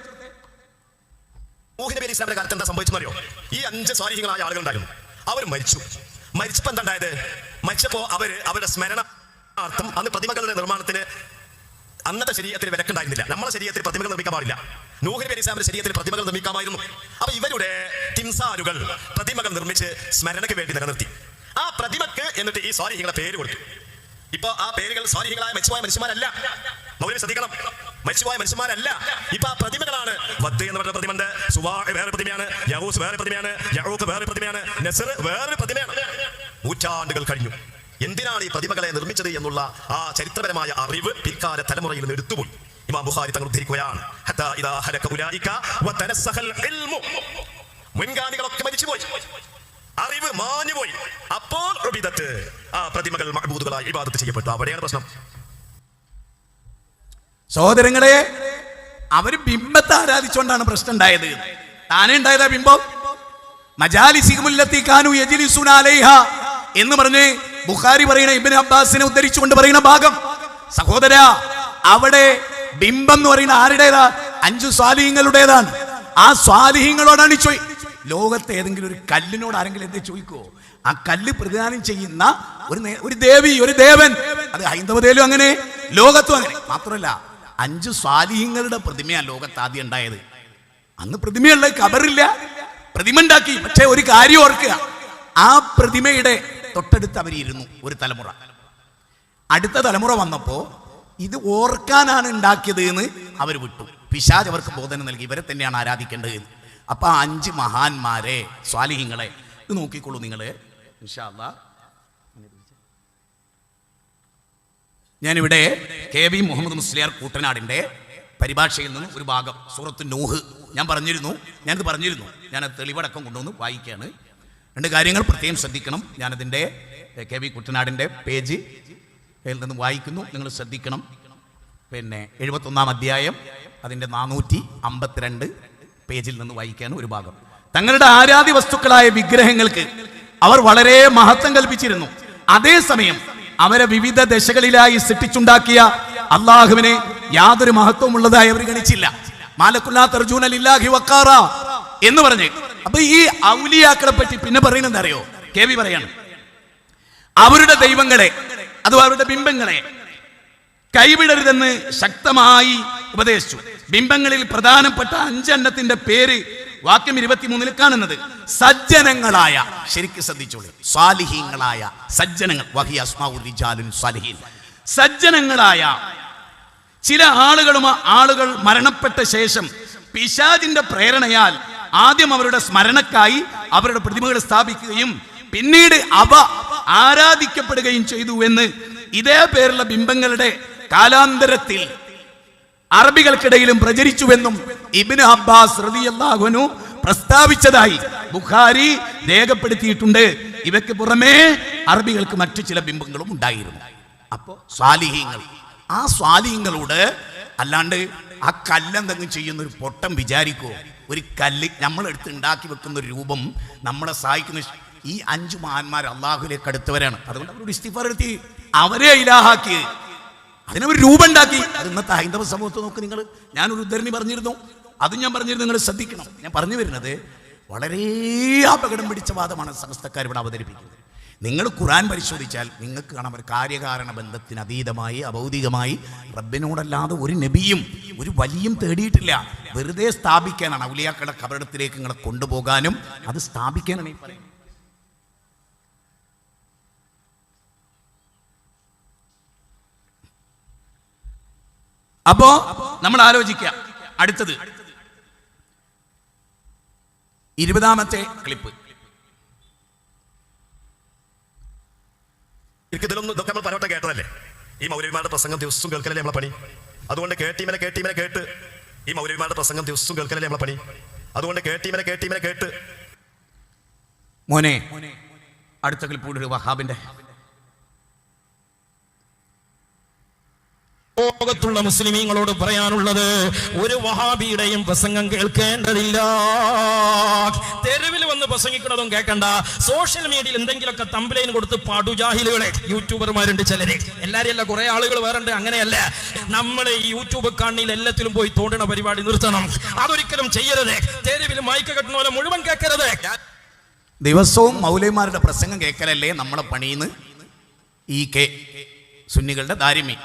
നൂഹ് നബി ഇസ്ലാമിന്റെ കാലത്ത് എന്താ സംഭവിച്ചെന്നറിയോ? ഈ 5 സ്വാലിഹീങ്ങളായ ആളുകൾ ഉണ്ടായിരുന്നു. അവർ മരിച്ചപ്പോ എന്താ ഉണ്ടായത്? മരിച്ചപ്പോ അവരുടെ സ്മരണാർത്ഥം അന്ന് പ്രതിമകളുടെ നിർമ്മാണത്തിന് അന്നത്തെ ശരീരത്തിൽ വിലക്കുണ്ടായിരുന്നില്ല. നമ്മളെ ശരീരത്തിൽ പ്രതിമകൾ നിർമ്മിക്കാൻ പാടില്ല. നൂഹ് നബി ഇസ്ലാമിന്റെ ശരീരത്തിൽ പ്രതിമകൾ നിർമ്മിക്കാമായിരുന്നു. അപ്പൊ ഇവരുടെ തിംസാലുകൾ പ്രതിമകൾ നിർമ്മിച്ച് സ്മരണയ്ക്ക് വേണ്ടി നിലനിർത്തി. ആ പ്രതിമക്ക് എന്നിട്ട് ഈ സ്വാലിഹീങ്ങളെ പേര് കൊടുത്തു. ഇപ്പൊ ആ പേരുകൾ സ്വാലിഹീങ്ങളായ മരിച്ചുപോയ മനുഷ്യന്മാരല്ല. മൗലവി ശ്രദ്ധിക്കണം, മരിച്ചുപോയ മനുഷ്യന്മാരല്ല. ഇപ്പൊ ആ പ്രതിമകളാണ്. വദ് എന്ന് പറഞ്ഞ പ്രതിമയുണ്ട്, സുവാ വേറെ പ്രതിമയാണ്, യഹൂസ് വേറെ പ്രതിമയാണ്, യഊഖ് വേറെ പ്രതിമയാണ്, നസ്ർ വേറെ പ്രതിമയാണ്. നൂറ്റാണ്ടുകൾ കഴിഞ്ഞു. എന്തിനാണ് ഈ പ്രതിമകളെ നിർമ്മിച്ചത് എന്നുള്ള ആ ചരിത്രപരമായ അറിവ് പിൽക്കാല തലമുറയിൽ നിന്ന് എടുത്തുപോയി. ഇമാം ബുഖാരി തങ്ങൾ ഉദ്ധരിക്കുകയാണ്, ഹത്താ ഇദാ ഹലക ഉലൈക വതനസ്സഖൽ ഇൽമു. മുൻഗാമികളൊക്കെ മരിച്ചുപോയി, അറിവ് മാഞ്ഞുപോയി. അപ്പോൾ ഉബിദത്ത്, ആ പ്രതിമകൾ മഅബൂദുകളായി ഇബാദത്ത് ചെയ്യപ്പെട്ടു. അവിടെയാണ് പ്രശ്നം. സഹോദരങ്ങളെ, അവര് ബിംബത്തെ ആരാധിച്ചുകൊണ്ടാണ് പ്രശ്നം ഉണ്ടായത്. താനേ ഉണ്ടായതാ ബിംബം. മജാലിസിഹുമുല്ലത്തി കാനൂ യജ്ലിസൂന അലൈഹ എന്ന് പറഞ്ഞ് ബുഖാരി പറയുന്ന ഇബ്നു അബ്ബാസിനെ ഉദ്ധരിച്ചുകൊണ്ട് പറയുന്ന ഭാഗം. സഹോദര, അവിടെ ബിംബം എന്ന് പറയുന്ന ആരുടേതാ? 5 സ്വാലിഹീങ്ങളുടേതാണ്. ആ സ്വാലിഹീങ്ങളോടാണ് ലോകത്തെ ഏതെങ്കിലും ഒരു കല്ലിനോട് ആരെങ്കിലും എന്തേ ചോദിക്കുവോ? ആ കല്ല് പ്രതിദാനം ചെയ്യുന്ന ഒരു ദേവി, ഒരു ദേവൻ. അത് ഹൈന്ദവതയിലും അങ്ങനെ, ലോകത്തും അങ്ങനെ. മാത്രമല്ല 5 സ്വാലിഹീങ്ങളുടെ പ്രതിമയാണ് ലോകത്ത് ആദ്യം ഉണ്ടായത്. അന്ന് പ്രതിമയുള്ള കബറില്ല, പ്രതിമ ഉണ്ടാക്കി. പക്ഷെ ഒരു കാര്യം ഓർക്കുക, ആ പ്രതിമയുടെ തൊട്ടടുത്ത് അവരിരുന്നു ഒരു തലമുറ. അടുത്ത തലമുറ വന്നപ്പോ ഇത് ഓർക്കാനാണ് ഉണ്ടാക്കിയത് എന്ന് അവർ വിട്ടു. പിശാച് അവർക്ക് ബോധനം നൽകി, ഇവരെ തന്നെയാണ് ആരാധിക്കേണ്ടത്. അപ്പൊ 5 മഹാന്മാരെ, സ്വാലിഹീങ്ങളെ ഇത് നോക്കിക്കോളൂ നിങ്ങള്. ഇൻഷാ അല്ലാഹ് ഞാനിവിടെ KB മുഹമ്മദ് മുസ്ലിയാർ കൂട്ടനാടിന്റെ പരിഭാഷയിൽ നിന്ന് ഒരു ഭാഗം, സൂറത്ത് നൂഹ് ഞാനത് പറഞ്ഞിരുന്നു. ഞാനത് തെളിവടക്കം കൊണ്ടുവന്ന് വായിക്കുകയാണ്. 2 കാര്യങ്ങൾ പ്രത്യേകം ശ്രദ്ധിക്കണം. ഞാനതിൻ്റെ KB കുട്ടനാടിൻ്റെ പേജ് നിന്ന് വായിക്കുന്നു, നിങ്ങൾ ശ്രദ്ധിക്കണം. പിന്നെ 71-ാം അധ്യായം അതിൻ്റെ 452 പേജിൽ നിന്ന് വായിക്കുകയാണ് ഒരു ഭാഗം. തങ്ങളുടെ ആരാധ്യ വസ്തുക്കളായ വിഗ്രഹങ്ങൾക്ക് അവർ വളരെ മഹത്വം കൽപ്പിച്ചിരുന്നു. അതേസമയം അവരെ വിവിധ ദശകളിലായി സൃഷ്ടിച്ചുണ്ടാക്കിയ അള്ളാഹുവിനെ യാതൊരു മഹത്വമുള്ളതായി അവർ ഗണിച്ചില്ല. മാലക്കുല്ലാ തർജൂന ലില്ലാഹി വഖാറ എന്ന് പറഞ്ഞ്. അപ്പൊ ഈ ഔലിയാക്കളെ പറ്റി പിന്നെ പറയുന്നത് അറിയോ? KB പറയാണ്, അവരുടെ ദൈവങ്ങളെ അഥവാ അവരുടെ ബിംബങ്ങളെ കൈവിടരുതെന്ന് ശക്തമായി ഉപദേശിച്ചു. ബിംബങ്ങളിൽ പ്രധാനപ്പെട്ട 5 എണ്ണത്തിന്റെ പേര് വാക്യം 23 കാണുന്നത് സജ്ജനങ്ങളായ, ശരിക്കും ശ്രദ്ധിച്ചോളൂ, സ്വാലിഹീങ്ങളായ സജ്ജനങ്ങൾ, വഹിയ അസ്മാഉർ റിജാലുൻ സ്വാലിഹീൻ, സജ്ജനങ്ങളായ ചില ആളുകൾ മരണപ്പെട്ട ശേഷം പിശാചിന്റെ പ്രേരണയാൽ ആദ്യം അവരുടെ സ്മരണക്കായി അവരുടെ പ്രതിമകൾ സ്ഥാപിക്കുകയും പിന്നീട് അവ ആരാധിക്കപ്പെടുകയും ചെയ്തു എന്ന് ഇതേ പേരുള്ള ബിംബങ്ങളുടെ കാലാന്തരത്തിൽ അറബികൾക്കിടയിലും പ്രചരിച്ചുവെന്നും ഇബ്നു അബ്ബാസ് റളിയല്ലാഹു അൻഹു പ്രസ്താവിച്ചതായി ബുഖാരി രേഖപ്പെടുത്തിയിട്ടുണ്ട്. ഇവയ്ക്ക് പുറമേ അറബികൾക്ക് മറ്റു ചില ബിംബങ്ങളും ഉണ്ടായിരുന്നു. അപ്പോ സ്വാലിഹീങ്ങൾ, ആ സ്വാലിഹീങ്ങളോട് അല്ലാണ്ട് ആ കല്ലെന്തെങ്കിലും ചെയ്യുന്ന ഒരു പൊട്ടം വിചാരിക്കുമോ? ഒരു കല്ല് നമ്മളെടുത്ത് ഉണ്ടാക്കി വെക്കുന്ന ഒരു രൂപം നമ്മളെ സഹായിക്കുന്ന ഈ 5 മഹാന്മാർ അള്ളാഹുലേക്ക് അടുത്തവരാണ്. അതുകൊണ്ട് അവരോട് ഇസ്തിഗ്ഫാർ നടത്തി അവരെ ഇലാഹാക്കി, അതിനവർ രൂപം ഉണ്ടാക്കി. അത് ഇന്നത്തെ ഹൈന്ദവ സമൂഹത്തെ നോക്ക് നിങ്ങൾ. ഞാനൊരു ഉദ്ധരണി പറഞ്ഞിരുന്നു, അതും ഞാൻ പറഞ്ഞിരുന്നു, നിങ്ങൾ ശ്രദ്ധിക്കണം. ഞാൻ പറഞ്ഞു വരുന്നത് വളരെ അപകടം പിടിച്ച വാദമാണ് സമസ്തക്കാർ ഇവിടെ അവതരിപ്പിക്കുന്നത്. നിങ്ങൾ ഖുർആൻ പരിശോധിച്ചാൽ നിങ്ങൾക്ക് കാണാം, ഒരു കാര്യകാരണ ബന്ധത്തിന് അതീതമായി അഭൗതികമായി റബ്ബിനോടല്ലാതെ ഒരു നബിയും ഒരു വലിയും തേടിയിട്ടില്ല. വെറുതെ സ്ഥാപിക്കാനാണ്, ഔലിയാക്കളുടെ ഖബറിടത്തിലേക്ക് നിങ്ങളെ കൊണ്ടുപോകാനും അത് സ്ഥാപിക്കാനാണ് ഈ പറയുന്നത്. അപ്പോ നമ്മൾ ആലോചിക്കുക. അടുത്തത് 20-ാമത്തെ ക്ലിപ്പ്. ഇതൊക്കെ നമ്മൾ പലവട്ടം കേട്ടതല്ലേ? ഈ മൗലവിമാരുടെ പ്രസംഗം ദിവസവും കേൾക്കലല്ലേ നമ്മളെ പണി. അതുകൊണ്ട് കേട്ട് ഈ മൗലവിമാരുടെ പ്രസംഗം ദിവസവും കേൾക്കലല്ലേ നമ്മളെ പണി. അതുകൊണ്ട് കേട്ട് മോനെ അടുത്ത ക്ലിപ്പ് വഹാബിന്റെ. ലോകത്തുള്ള മുസ്ലിമീങ്ങളോട് പറയാനുള്ളത്, ഒരു വഹാബിയുടെയും പ്രസംഗം കേൾക്കേണ്ടതില്ല. തെരുവിൽ വന്ന് പ്രസംഗിക്കുന്നതും കേൾക്കണ്ട. സോഷ്യൽ മീഡിയയിൽ എന്തെങ്കിലുമൊക്കെ തംബ്ലൈൻ കൊടുത്ത് പടുജാഹിലുകളെ യൂട്യൂബർമാരുണ്ട് ചിലര്, എല്ലാരും അല്ല, കുറെ ആളുകൾ വേറുണ്ട്. അങ്ങനെയല്ല, നമ്മൾ ഈ യൂട്യൂബ് കാണിയിൽ എല്ലാത്തിലും പോയി തോണ്ടുന്ന പരിപാടി നിർത്തണം. അതൊരിക്കലും ചെയ്യരുത്. തെരുവിൽ മൈക്ക് കെട്ടുന്ന പോലെ മുഴുവൻ കേൾക്കരുത്. ദിവസവും മൗലവിമാരുടെ പ്രസംഗം കേൾക്കലല്ലേ നമ്മളെ പണിന്ന് ഈ സുന്നികളുടെ ദാരിമി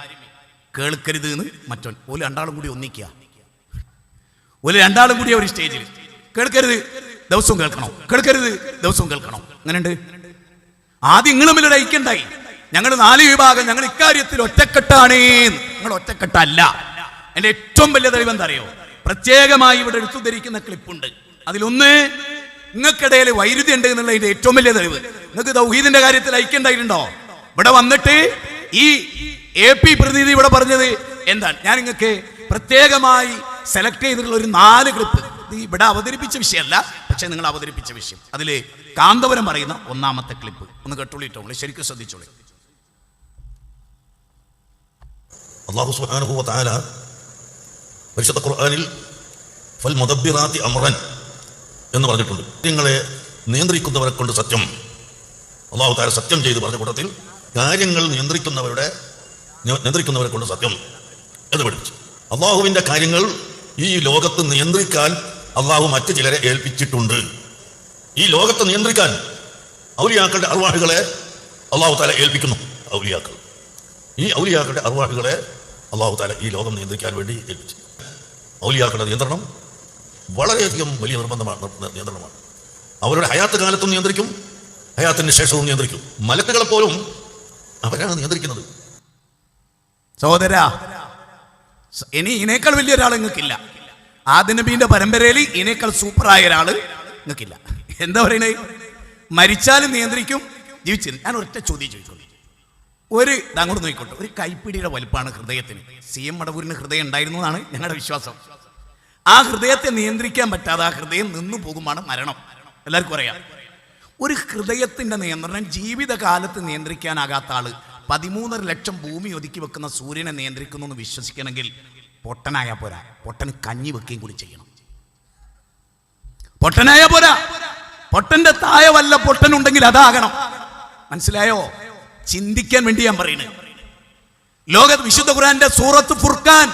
കേൾക്കരുത് എന്ന് മറ്റോൻ. ഓല് രണ്ടാളും കൂടി ഒന്നിക്കുക. ഒരു രണ്ടാളും കൂടി ഒരു സ്റ്റേജിൽ കേൾക്കരുത്, ദിവസവും കേൾക്കണം, കേൾക്കരുത്, ദിവസവും കേൾക്കണം. അങ്ങനെയുണ്ട്. ആദ്യം നിങ്ങളും ഒരു ഐക്യണ്ടായി. ഞങ്ങൾ 4 വിഭാഗം, ഞങ്ങൾ ഇക്കാര്യത്തിൽ ഒറ്റക്കെട്ടാണ്. നിങ്ങൾ ഒറ്റക്കെട്ടല്ല. എൻ്റെ ഏറ്റവും വലിയ തെളിവ് എന്താ അറിയോ? പ്രത്യേകമായി ഇവിടെ എടുത്തുദ്ധരിക്കുന്ന ക്ലിപ്പുണ്ട്. അതിലൊന്ന് നിങ്ങൾക്കിടയിൽ വൈരുദ്ധ്യം ഉണ്ട് എന്നുള്ളതിന്റെ ഏറ്റവും വലിയ തെളിവ്. നിങ്ങൾക്ക് തൗഹീദിന്റെ കാര്യത്തിൽ ഐക്യണ്ടായിട്ടുണ്ടോ? ഇവിടെ വന്നിട്ട് ഈ AP പ്രതിനിധി ഇവിടെ പറഞ്ഞത് എന്താണ്? ഞാൻ നിങ്ങൾക്ക് പ്രത്യേകമായി സെലക്ട് ചെയ്തിട്ടുള്ള ഒരു 4 ക്ലിപ്പ്. ഇവിടെ അവതരിപ്പിച്ച വിഷയമല്ല, പക്ഷെ നിങ്ങൾ അവതരിപ്പിച്ച വിഷയം. അതിൽ കാന്തപുരം പറയുന്ന 1-ാമത്തെ ക്ലിപ്പ് ഒന്ന് കേട്ടോളിട്ടോ, ശരിക്കും ശ്രദ്ധിച്ചോളി. അല്ലാഹു സുബ്ഹാനഹു വ തആല പരിശുദ്ധ ഖുർആനിൽ ഫൽ മുദബ്ബിറാത്തി അംറൻ എന്ന് പറഞ്ഞിട്ടുണ്ട്. കാര്യങ്ങളെ നിയന്ത്രിക്കുന്നവരെ കൊണ്ട് സത്യം. അല്ലാഹു തആല സത്യം ചെയ്ത് പറഞ്ഞ കൂട്ടത്തിൽ കാര്യങ്ങൾ നിയന്ത്രിക്കുന്നവരെ കൊണ്ട് സത്യം എന്ന് പഠിപ്പിച്ചു. അള്ളാഹുവിൻ്റെ കാര്യങ്ങൾ ഈ ലോകത്ത് നിയന്ത്രിക്കാൻ അള്ളാഹു മറ്റു ചിലരെ ഏൽപ്പിച്ചിട്ടുണ്ട്. ഈ ലോകത്ത് നിയന്ത്രിക്കാൻ ഔലിയാക്കളുടെ അർവാഹുകളെ അള്ളാഹു തആല ഏൽപ്പിക്കുന്നു. ഈ ഔലിയാക്കളുടെ അർവാഹുകളെ അള്ളാഹു തആല ഈ ലോകം നിയന്ത്രിക്കാൻ വേണ്ടി ഏൽപ്പിച്ചു. ഔലിയാക്കളുടെ നിയന്ത്രണം വളരെയധികം വലിയ നിയന്ത്രണമാണ്. അവരുടെ ഹയാത്ത് കാലത്തും നിയന്ത്രിക്കും, ഹയാത്തിന്റെ ശേഷവും നിയന്ത്രിക്കും. മലക്കുകളെ പോലും അവരാണ് നിയന്ത്രിക്കുന്നത്. സഹോദര, ഇനി ഇതിനേക്കാൾ വലിയൊരാൾ നിങ്ങൾക്കില്ല. ആദം നബീന്റെ പരമ്പരയിൽ ഇതിനേക്കാൾ സൂപ്പറായ ഒരാള് നിങ്ങൾക്കില്ല. എന്താ പറയുന്നത്? മരിച്ചാലും നിയന്ത്രിക്കും, ജീവിച്ചിരുന്നു. ഞാൻ ഒറ്റ ചോദ്യം ചോദിച്ചോളൂ. അങ്ങോട്ട് നോക്കിക്കോട്ടെ, ഒരു കൈപ്പിടിയുടെ വലുപ്പമാണ് ഹൃദയത്തിന്. CM മടവൂരിന് ഹൃദയം ഉണ്ടായിരുന്നു എന്നാണ് ഞങ്ങളുടെ വിശ്വാസം. ആ ഹൃദയത്തെ നിയന്ത്രിക്കാൻ പറ്റാതെ ആ ഹൃദയം നിന്നു പോകുമാണ് മരണം. എല്ലാവർക്കും അറിയാം. ഒരു ഹൃദയത്തിന്റെ നിയന്ത്രണം ജീവിതകാലത്ത് നിയന്ത്രിക്കാനാകാത്ത ആള് 13.5 ലക്ഷം ഭൂമി ഒതുക്കി വെക്കുന്ന സൂര്യനെ നിയന്ത്രിക്കുന്നു എന്ന് വിശ്വസിക്കണമെങ്കിൽ പൊട്ടനായ പോരാ, പൊട്ടന് കഞ്ഞി വെക്കുകയും കൂടി ചെയ്യണം. പൊട്ടനായ പോരാ, പൊട്ടന്റെ തായ വല്ല പൊട്ടനുണ്ടെങ്കിൽ അതാകണം. മനസ്സിലായോ? ചിന്തിക്കാൻ വേണ്ടി ഞാൻ പറയുന്നത്. വിശുദ്ധ ഖുർആന്റെ സൂറത്ത് ഫുർഖാൻ,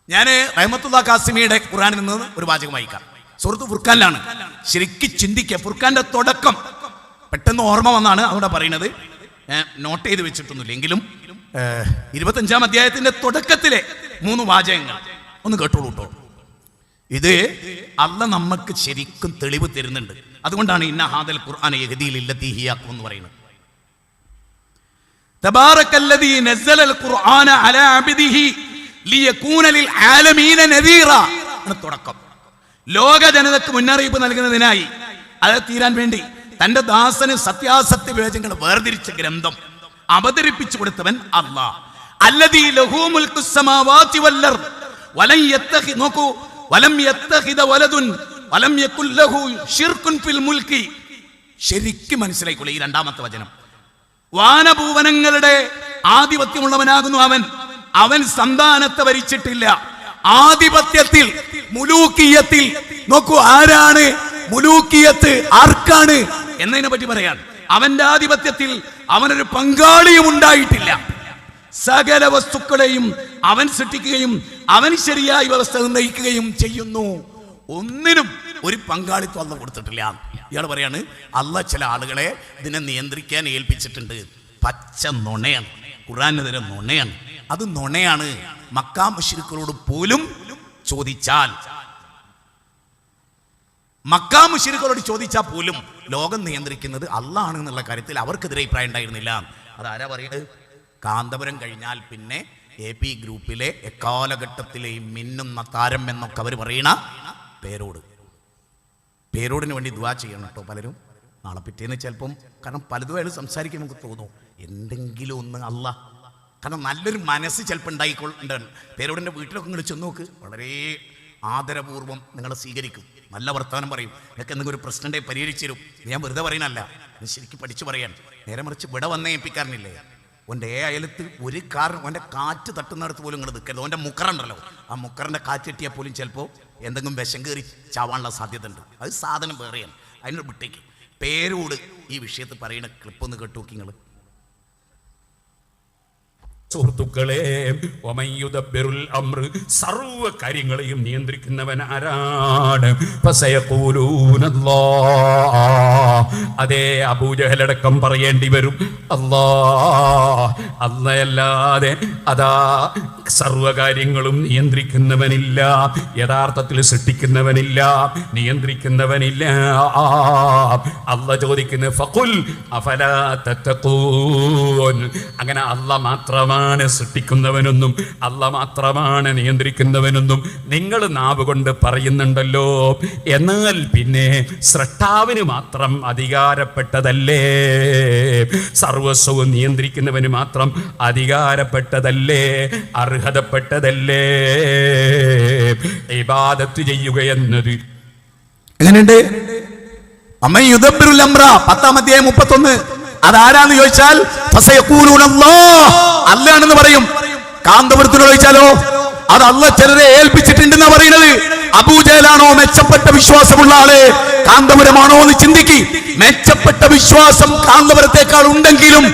ഞാൻ റഹ്മത്തുള്ള കാസിമിയുടെ ഖുർആനിൽ നിന്ന് ഒരു വാചകം വായിക്കാം. സൂറത്ത് ഫുർഖാനിലാണ്. ശരിക്കും ചിന്തിക്കുക. ഫുർഖാന്റെ തുടക്കം പെട്ടെന്ന് ഓർമ്മ വന്നാണ് അവിടെ പറയുന്നത്. നോട്ട് ചെയ്ത് വെച്ചിട്ടൊന്നുമില്ല, എങ്കിലും 25-ാം അധ്യായത്തിന്റെ തുടക്കത്തിലെ 3 വാചകങ്ങൾ ഒന്ന് കേട്ടോളൂ കേട്ടോ. ഇത് അല്ലാഹ് നമുക്ക് ശരിക്കും തെളിവ് തരുന്നുണ്ട്. അതുകൊണ്ടാണ് ഇന്ന ഹാദൽ ഖുർആന യഹ്ദീ ലില്ലതീ ഹിയ അഖ്വം എന്ന് പറയുന്നത്. തബാറകല്ലദീ നസ്സലൽ ഖുർആന അലാ അബ്ദിഹി ലിയകൂന ലിൽ ആലമീന നദീറ. തുടക്കം. ലോക ജനതയ്ക്ക് മുന്നറിയിപ്പ് നൽകുന്നതിനായി, അത് തീരാൻ വേണ്ടി തന്റെ ദാസന് സത്യാസത്യ വിവേചനങ്ങൾ വേർതിരിച്ച ഗ്രന്ഥം അവതരിപ്പിച്ചു കൊടുത്തവൻ അല്ലാഹ്. അല്ലദീ ലഹു മുൽക്കു സമാവാതി വൽ അർദ് വലൻ യത്തഖി നോക്കൂ വലം യത്തഖിദ വലദുൻ വലം യകുൽ ലഹു ശിർകുൻ ഫിൽ മുൽക്കി. ശരിക്കും മനസ്സിലായിക്കൊള്ളൂ ഈ 2-ാമത്തെ വചനം. വാനഭൂവനങ്ങളുടെ ആധിപത്യമുള്ളവനാകുന്നു അവൻ സന്താനത്തെ വരിച്ചിട്ടില്ല. ആധിപത്യത്തിൽ, മുലൂക്കിയത്തിൽ നോക്കൂ, ആരാണ് മുലൂക്കിയത്ത്, ആർക്കാണ് എന്നതിനെ പറ്റി പറയാൻ. അവന്റെ ആധിപത്യത്തിൽ അവനൊരു പങ്കാളിയും ഉണ്ടായിട്ടില്ല. സകല വസ്തുക്കളെയും അവൻ സൃഷ്ടിക്കുകയും അവൻ ശരിയായ വ്യവസ്ഥ നിർണ്ണയിക്കുകയും ചെയ്യുന്നു. ഒന്നിനും ഒരു പങ്കാളിത്തം അല്ലാഹ് കൊടുത്തിട്ടില്ല. ഇയാൾ പറയാണ് അല്ലാഹ് ചില ആളുകളെ ഇതിനെ നിയന്ത്രിക്കാൻ ഏൽപ്പിച്ചിട്ടുണ്ട്. പച്ച നുണയാണ്, ഖുർആനെതിരെ നുണയാണ്. അത് നുണയാണ്. മക്കാ മുശ്രിക്കുകളോട് പോലും ചോദിച്ചാൽ പോലും ലോകം നിയന്ത്രിക്കുന്നത് അല്ലാഹ് ആണ് എന്നുള്ള കാര്യത്തിൽ അവർക്കെതിരെ അഭിപ്രായം ഉണ്ടായിരുന്നില്ല. അതാരാ പറയുന്നത്? കാന്തപുരം കഴിഞ്ഞാൽ പിന്നെ AP ഗ്രൂപ്പിലെ എക്കാലഘട്ടത്തിലെയും മിന്നുന്ന താരം എന്നൊക്കെ അവർ പറയണ പേരോടിന് വേണ്ടി ദുആ ചെയ്യണം കേട്ടോ പലരും. നാളെ പിറ്റേന്ന് ചിലപ്പം, കാരണം പലതും അയാൾ സംസാരിക്കാൻ നമുക്ക് തോന്നും എന്തെങ്കിലും ഒന്ന് അല്ലാഹ്, കാരണം നല്ലൊരു മനസ്സ് ചിലപ്പോൾ ഉണ്ടായിക്കൊള്ളുന്നുണ്ട്. പേരോടിൻ്റെ വീട്ടിലൊക്കെ നിങ്ങൾ ചെന്ന് നോക്ക്, വളരെ ആദരപൂർവ്വം നിങ്ങളെ സ്വീകരിക്കും, നല്ല വർത്തമാനം പറയും, നിങ്ങൾക്ക് എന്തെങ്കിലും ഒരു പ്രശ്നം ഉണ്ടെങ്കിൽ പരിഹരിച്ചു തരും. ഞാൻ വെറുതെ പറയുന്നല്ല, ഞാൻ ശരിക്കും പഠിച്ചു പറയാൻ. നേരെ മറിച്ച് ഇവിടെ വന്ന ഏൽപ്പിക്കാരനില്ലേ, ഓൻ്റെ അയലത്ത് ഒരു കാരണം ഓൻ്റെ കാറ്റ് തട്ടുന്നിടത്ത് പോലും ഇങ്ങോട്ട് നിൽക്കരുത്. ഓൻ്റെ മുക്കറുണ്ടല്ലോ, ആ മുക്കറിൻ്റെ കാറ്റ് കിട്ടിയാൽ പോലും ചിലപ്പോൾ എന്തെങ്കിലും വിഷം കയറി ചാവാനുള്ള സാധ്യത ഉണ്ട്. അത് സാധനം വേറെയാണ്, അതിനൊരു വിട്ടേക്ക്. പേരോട് ഈ വിഷയത്തിൽ പറയുന്ന ക്ലിപ്പൊന്ന് കേട്ടു നോക്കി നിങ്ങൾ. സുഹൃത്തുക്കളെ, സർവ കാര്യങ്ങളെയും നിയന്ത്രിക്കുന്നവൻ ആരാണ്? അതേ, അബൂജഹലടക്കം പറയേണ്ടി വരും, അല്ലാതെ അതാ സർവകാര്യങ്ങളും നിയന്ത്രിക്കുന്നവനില്ല, യഥാർത്ഥത്തിൽ സൃഷ്ടിക്കുന്നവനില്ല, നിയന്ത്രിക്കുന്നവനില്ല. അല്ലാഹ് ചോദിക്കുന്നു, ഫഖുൽ അഫലാ തത്തഖൂൻ. അങ്ങനെ അല്ലാഹ് മാത്രമാണ് സൃഷ്ടിക്കുന്നവനൊന്നും, അല്ലാഹ് മാത്രമാണ് നിയന്ത്രിക്കുന്നവനൊന്നും നിങ്ങൾ നാവ് കൊണ്ട് പറയുന്നുണ്ടല്ലോ. എന്നാൽ പിന്നെ സ്രഷ്ടാവിന് മാത്രം അധികാരപ്പെട്ടതല്ലേ? സർവസ്വവും നിയന്ത്രിക്കുന്നവന് മാത്രം അധികാരപ്പെട്ടതല്ലേ? അർഹതപ്പെട്ടതല്ലേ ഇബാദത്ത് ചെയ്യുക എന്നത്? എങ്ങനെയുണ്ട്? 10-ാം അധ്യായം 31. അതാരാന്ന് ചോദിച്ചാൽ അല്ലാണെന്ന് പറയും. കാന്തപുരത്തിനോട് ചോദിച്ചാലോ അത് അല്ലാഹ് ചിലരെ ഏൽപ്പിച്ചിട്ടുണ്ടെന്നാ പറയുന്നത്. അബൂജഹലാണോ മെച്ചപ്പെട്ട വിശ്വാസമുള്ള ആള്, കാന്തപുരമാണോ എന്ന് ചിന്തിക്ക്. മെച്ചപ്പെട്ട വിശ്വാസം കാന്തപുരത്തേക്കാൾ ഉണ്ടെങ്കിലും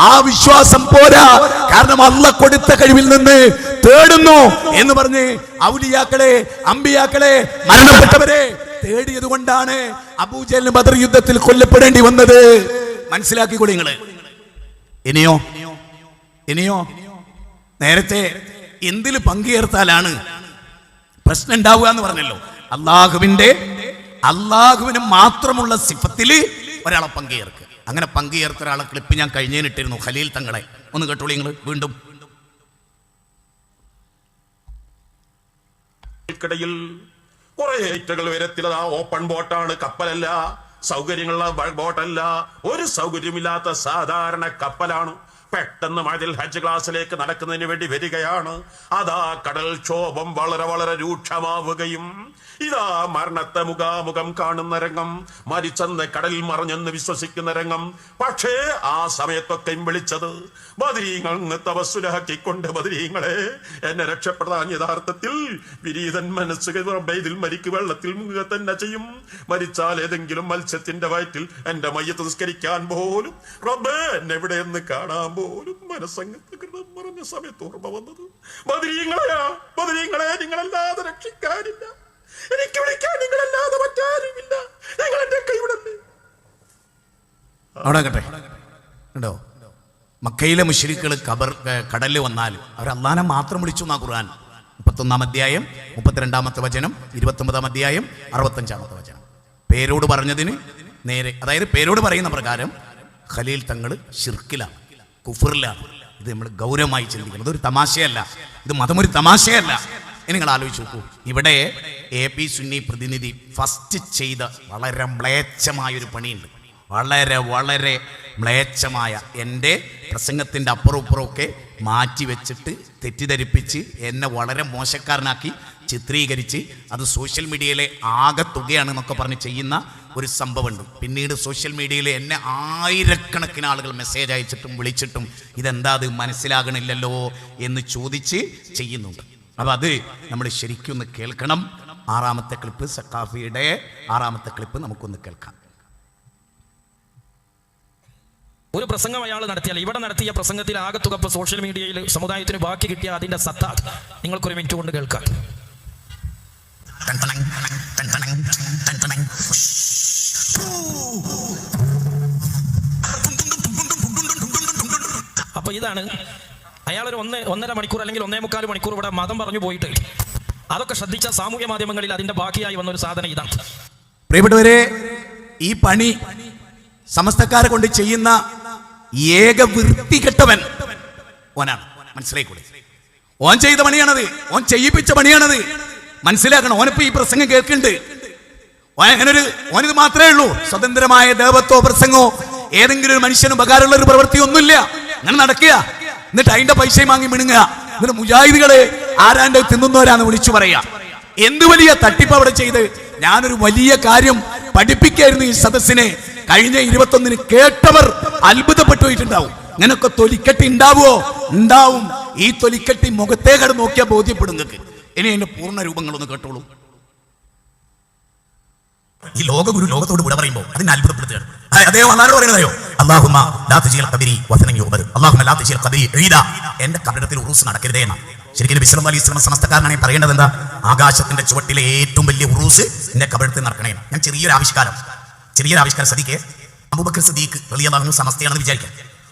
ആ വിശ്വാസം പോരാ. കാരണം അല്ലാഹ് കൊടുത്ത കഴിവിൽ നിന്ന് തേടുന്നു എന്ന് പറഞ്ഞ് ഔലിയാക്കളെ, അമ്പിയാക്കളെ, മരണപ്പെട്ടവരെ തേടിയത് കൊണ്ടാണ് അബൂജഹലിന് ബദർ യുദ്ധത്തിൽ കൊല്ലപ്പെടേണ്ടി വന്നത്. മനസ്സിലാക്കിക്കൂടി നിങ്ങള്. ഇനിയോ നേരത്തെ എന്തിൽ പങ്കുചേർത്താലാണ് പ്രശ്നം ഉണ്ടാവുക എന്ന് പറഞ്ഞല്ലോ. അള്ളാഹുവിന് മാത്രമുള്ള സിഫത്തിൽ ഒരാളെ പങ്കുചേർക്കുക. അങ്ങനെ പങ്കുചേർത്ത ഒരാളെ ക്ലിപ്പ് ഞാൻ കഴിഞ്ഞേനിട്ടിരുന്നു, ഖലീൽ തങ്ങളെ. ഒന്ന് കേട്ടോളി നിങ്ങൾ വീണ്ടും. കുറെ ഐറ്റകൾ വരത്തിലത് ഓപ്പൺ ബോട്ടാണ്, കപ്പലല്ല, സൗകര്യങ്ങളുള്ള ബോട്ടല്ല, ഒരു സൗകര്യമില്ലാത്ത സാധാരണ കപ്പലാണ്. പെട്ടെന്ന് മഴയിൽ ഹജ്ജ് ക്ലാസ്സിലേക്ക് നടക്കുന്നതിന് വേണ്ടി വരികയാണ്. അതാ കടൽക്ഷോഭം വളരെ വളരെ രൂക്ഷമാവുകയും ഇതാ മരണത്തെ മുഖാമുഖം കാണുന്ന രംഗം, മരിച്ചെന്ന് കടലിൽ മറഞ്ഞെന്ന് വിശ്വസിക്കുന്ന രംഗം. പക്ഷേ ആ സമയത്തൊക്കെയും വിളിച്ചത് ബദരീങ്ങൾ തവസ്സുലാക്കിക്കൊണ്ട്, ബദരീങ്ങളെ എന്നെ രക്ഷപ്പെടാൻ യഥാർത്ഥത്തിൽ വിരീതൻ മനസ്സ് ഇതിൽ മരിക്ക് വെള്ളത്തിൽ മുങ്ങുക തന്നെ ചെയ്യും. മരിച്ചാൽ ഏതെങ്കിലും മത്സ്യത്തിന്റെ വയറ്റിൽ എന്റെ മയ്യത്ത് നിസ്കരിക്കാൻ പോലും, റബ്ബേ എന്നെ എവിടെയെന്ന് കാണാൻ പോലും മനസ്സങ്ങത്ത് മറഞ്ഞ സമയത്ത് ഓർമ്മ വന്നത് ബദരീങ്ങളെ നിങ്ങളല്ലാതെ രക്ഷിക്കാനില്ല, എനിക്ക് വിളിക്കാൻ നിങ്ങളല്ലാതെ മറ്റാരുമില്ല, നിങ്ങൾ എന്റെ കൈവിടല്ലേ. അവിടെ കേട്ടെ ഉണ്ടോ? മക്കയിലെ മുശ്രിക്കുകൾ കടലിൽ വന്നാൽ അവർ അല്ലാഹനെ മാത്രം വിളിച്ചു എന്നാ ഖുർആൻ. 31-ാം അധ്യായം 32-ാമത്തെ വചനം, 29-ാം അധ്യായം 65-ാമത്തെ വചനം. പേരോട് പറഞ്ഞതിന് നേരെ, അതായത് പേരോട് പറയുന്ന പ്രകാരം ഖലീൽ തങ്ങൾ ശിർക്കിലാണ്, കുഫറിലാണ്. ഇത് നമ്മൾ ഗൗരവമായി ചിന്തിക്കണം. ഇതൊരു തമാശയല്ല, ഇത് മതമൊരു തമാശയല്ല. ഇനി നിങ്ങൾ ആലോചിച്ച് നോക്കൂ, ഇവിടെ AP സുന്നി പ്രതിനിധി ഫസ്റ്റ് ചെയ്ത വളരെ മ്ലേച്ഛമായൊരു പണിയുണ്ട്. വളരെ വളരെ മ്ലേച്ഛമായ, എൻ്റെ പ്രസംഗത്തിൻ്റെ അപ്പുറമൊക്കെ മാറ്റി വെച്ചിട്ട് തെറ്റിദ്ധരിപ്പിച്ച് എന്നെ വളരെ മോശക്കാരനാക്കി ചിത്രീകരിച്ച് അത് സോഷ്യൽ മീഡിയയിലെ ആകെ തുകയാണെന്നൊക്കെ പറഞ്ഞ് ചെയ്യുന്ന ഒരു സംഭവമുണ്ട്. പിന്നീട് സോഷ്യൽ മീഡിയയിൽ എന്നെ ആയിരക്കണക്കിന് ആളുകൾ മെസ്സേജ് അയച്ചിട്ടും വിളിച്ചിട്ടും ഇതെന്താ അത് മനസ്സിലാകണില്ലല്ലോ എന്ന് ചോദിച്ച് ചെയ്യുന്നുണ്ട്. അപ്പം അത് നമ്മൾ ശരിക്കും ഒന്ന് കേൾക്കണം. 6-ാമത്തെ ക്ലിപ്പ്, സഖാഫിയുടെ 6-ാമത്തെ ക്ലിപ്പ് നമുക്കൊന്ന് കേൾക്കാം. ഒരു പ്രസംഗം അയാൾ നടത്തിയാൽ, ഇവിടെ നടത്തിയ പ്രസംഗത്തിൽ ആകത്തുക ഇപ്പോൾ സോഷ്യൽ മീഡിയയിൽ സമുദായത്തിന് ബാക്കി കിട്ടിയ അതിന്റെ സത്ത നിങ്ങൾക്കൊരു മിനിറ്റ് കൊണ്ട് കേൾക്കാം. അപ്പൊ ഇതാണ് അയാളൊരു 1.5 മണിക്കൂർ അല്ലെങ്കിൽ 1.25 മണിക്കൂർ ഇവിടെ മതം പറഞ്ഞു പോയിട്ട് അതൊക്കെ ശ്രദ്ധിച്ച സാമൂഹ്യ മാധ്യമങ്ങളിൽ അതിന്റെ ബാക്കിയായി വന്ന ഒരു സാധനം ഇതാണ്. പ്രിയപ്പെട്ടവരെ, ഈ പണി സമസ്തക്കാരെ കൊണ്ട് ചെയ്യുന്ന ഏക വൃത്തികെട്ടവൻ ഓനാണ്. മനസ്സിലായിക്കൂടെ? ഓൻ ചെയ്ത പണിയാണത്, ഓൻ ചെയ്യിപ്പിച്ച പണിയാണത്. മനസ്സിലാക്കണം. ഓനിപ്പോ ഈ പ്രസംഗം കേൾക്കുന്നുണ്ട്. ഓനിത് മാത്രമേ ഉള്ളൂ, സ്വതന്ത്രമായ ദേവത്വോ പ്രസംഗമോ ഏതെങ്കിലും ഒരു മനുഷ്യന് ഉപകാരമുള്ള ഒരു പ്രവൃത്തി ഒന്നുമില്ല. അങ്ങനെ നടക്കുക, എന്നിട്ട് അതിന്റെ പൈസയും വാങ്ങി മിണുങ്ങുക, എന്നിട്ട് മുജാഹിദുകളെ ആരാന്റെ തിന്നുന്നവരാന്ന് വിളിച്ചു പറയാ. എന്ത് വലിയ തട്ടിപ്പ് അവിടെ ചെയ്ത്. ഞാനൊരു വലിയ കാര്യം പഠിപ്പിക്കായിരുന്നു ഈ സദസ്സിനെ. കഴിഞ്ഞ 21-ന് കേട്ടവർ അത്ഭുതപ്പെട്ടു പോയിട്ടുണ്ടാവും. ഇങ്ങനൊക്കെ തൊലിക്കെട്ടി ഉണ്ടാവുമോ? ഉണ്ടാവും. ഈ തൊലിക്കെട്ടി മുഖത്തേക്കട് നോക്കിയാൽ ബോധ്യപ്പെടും നിങ്ങൾക്ക്. ഇനി അതിന്റെ പൂർണ്ണ രൂപങ്ങളൊന്ന് കേട്ടോളൂ. ഈ ലോകഗുരു ലോകത്തോട് വിട പറയുമ്പോൾ അതിനെ അത്ഭുതപ്പെടുത്തുകയാണ്. അദ്ദേഹം അല്ലാതെ പറയുന്നതയോ എന്റെ കബറിടത്തിൽ ഉറൂസ് നടക്കരുതേ എന്നാണ്. ശരിക്കും നബി സല്ലല്ലാഹു അലൈഹി വസല്ലം സമസ്തക്കാരനാണ് പറയേണ്ടത് എന്താ? ആകാശത്തിന്റെ ചുവട്ടിലെ ഏറ്റവും വലിയ ഉറൂസ് എന്റെ കബറിടത്തിൽ നടക്കണേ. ഞാൻ ചെറിയൊരു ആവിഷ്കാരം സദിക്ക് അബൂബക്കർ സിദ്ദീഖ് റളിയല്ലാഹു അൻഹു സമസ്തയാണെന്ന് വിചാരിക്കാം.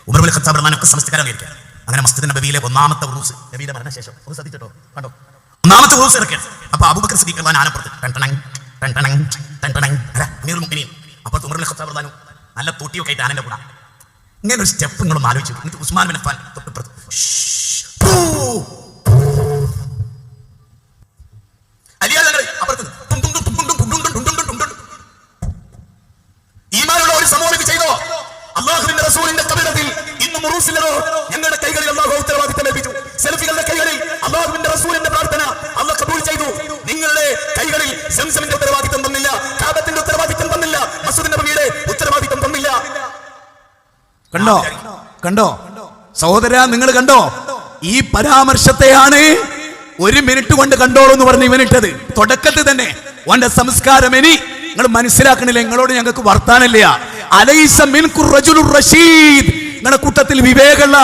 ഉമർ ഇബ്നുൽ ഖത്താബ് റളിയല്ലാഹു സമസ്തക്കാരാണ് വിചാരിക്കാം. അങ്ങനെ മസ്ജിദ് നബവിയിലെ ഒന്നാമത്തെ ഉറൂസ് നബിയുടെ മരണശേഷം ഒന്ന് ശ്രദ്ധിച്ചോ, കണ്ടോ, ഒന്നാമത്തെ ഉറൂസ് ഇറക്കിയത്. അപ്പൊ അബൂബക്കർ സിദ്ദീഖ് റളിയല്ലാഹു ആനപ്പുറത്ത് അപ്പൊ ഉമർ ഇബ്നുൽ ഖത്താബ് റളിയല്ലാഹു നല്ല തോട്ടിയൊക്കെ ആയിട്ട് ആനന്റെ കൂടെ ഇങ്ങനെ ഒരു സ്റ്റെപ്പ് നിങ്ങളൊന്ന് ആലോചിച്ചു. എന്നിട്ട് ഉസ്മാൻ ബിൻ അഫ്ഫാൻ തൊട്ടിപ്പുറത്ത് ഈമാനുള്ള ഒരു സമൂഹം ഇത് ചെയ്തോ? അല്ലാഹുവിന്റെ റസൂലിന്റെ കബറിടത്തിൽ ഇന്നും ഉറൂസില്ലതോ? ഞങ്ങളുടെ കൈകളിൽ അല്ലാഹു ഉത്തരവാദിത്തം ഏൽപ്പിച്ചു. സെൽഫികളുടെ കൈകളിൽ അല്ലാഹുവിന്റെ റസൂലിന്റെ പ്രാർത്ഥന അല്ലാഹു കബൂൽ ചെയ്തു. നിങ്ങളുടെ കൈകളിൽ സംസമിന്റെ ഉത്തരവാദിത്തം തന്നില്ല, കാബത്തിന്റെ ഉത്തരവാദിത്തം തന്നില്ല, മസ്ജിദ് നബവിയുടെ ഉത്തരവാദിത്തം തന്നില്ല. കണ്ടോ സഹോദര, നിങ്ങൾ കണ്ടോ? ഈ പരാമർശത്തെയാണ് 1 മിനിറ്റ് കൊണ്ട് കണ്ടോളൂ എന്ന് പറഞ്ഞ് ഇവനിട്ടത്. തുടക്കത്തിൽ തന്നെ ഓന്റെ സംസ്കാരം ഇനി നിങ്ങൾ മനസ്സിലാക്കണില്ല. നിങ്ങളോട് ഞങ്ങൾക്ക് വർത്താനില്ല. അലൈസ മിൻകുർ റജുലുർ റഷീദ്, നിങ്ങളുടെ കൂട്ടത്തിൽ വിവേകമുള്ള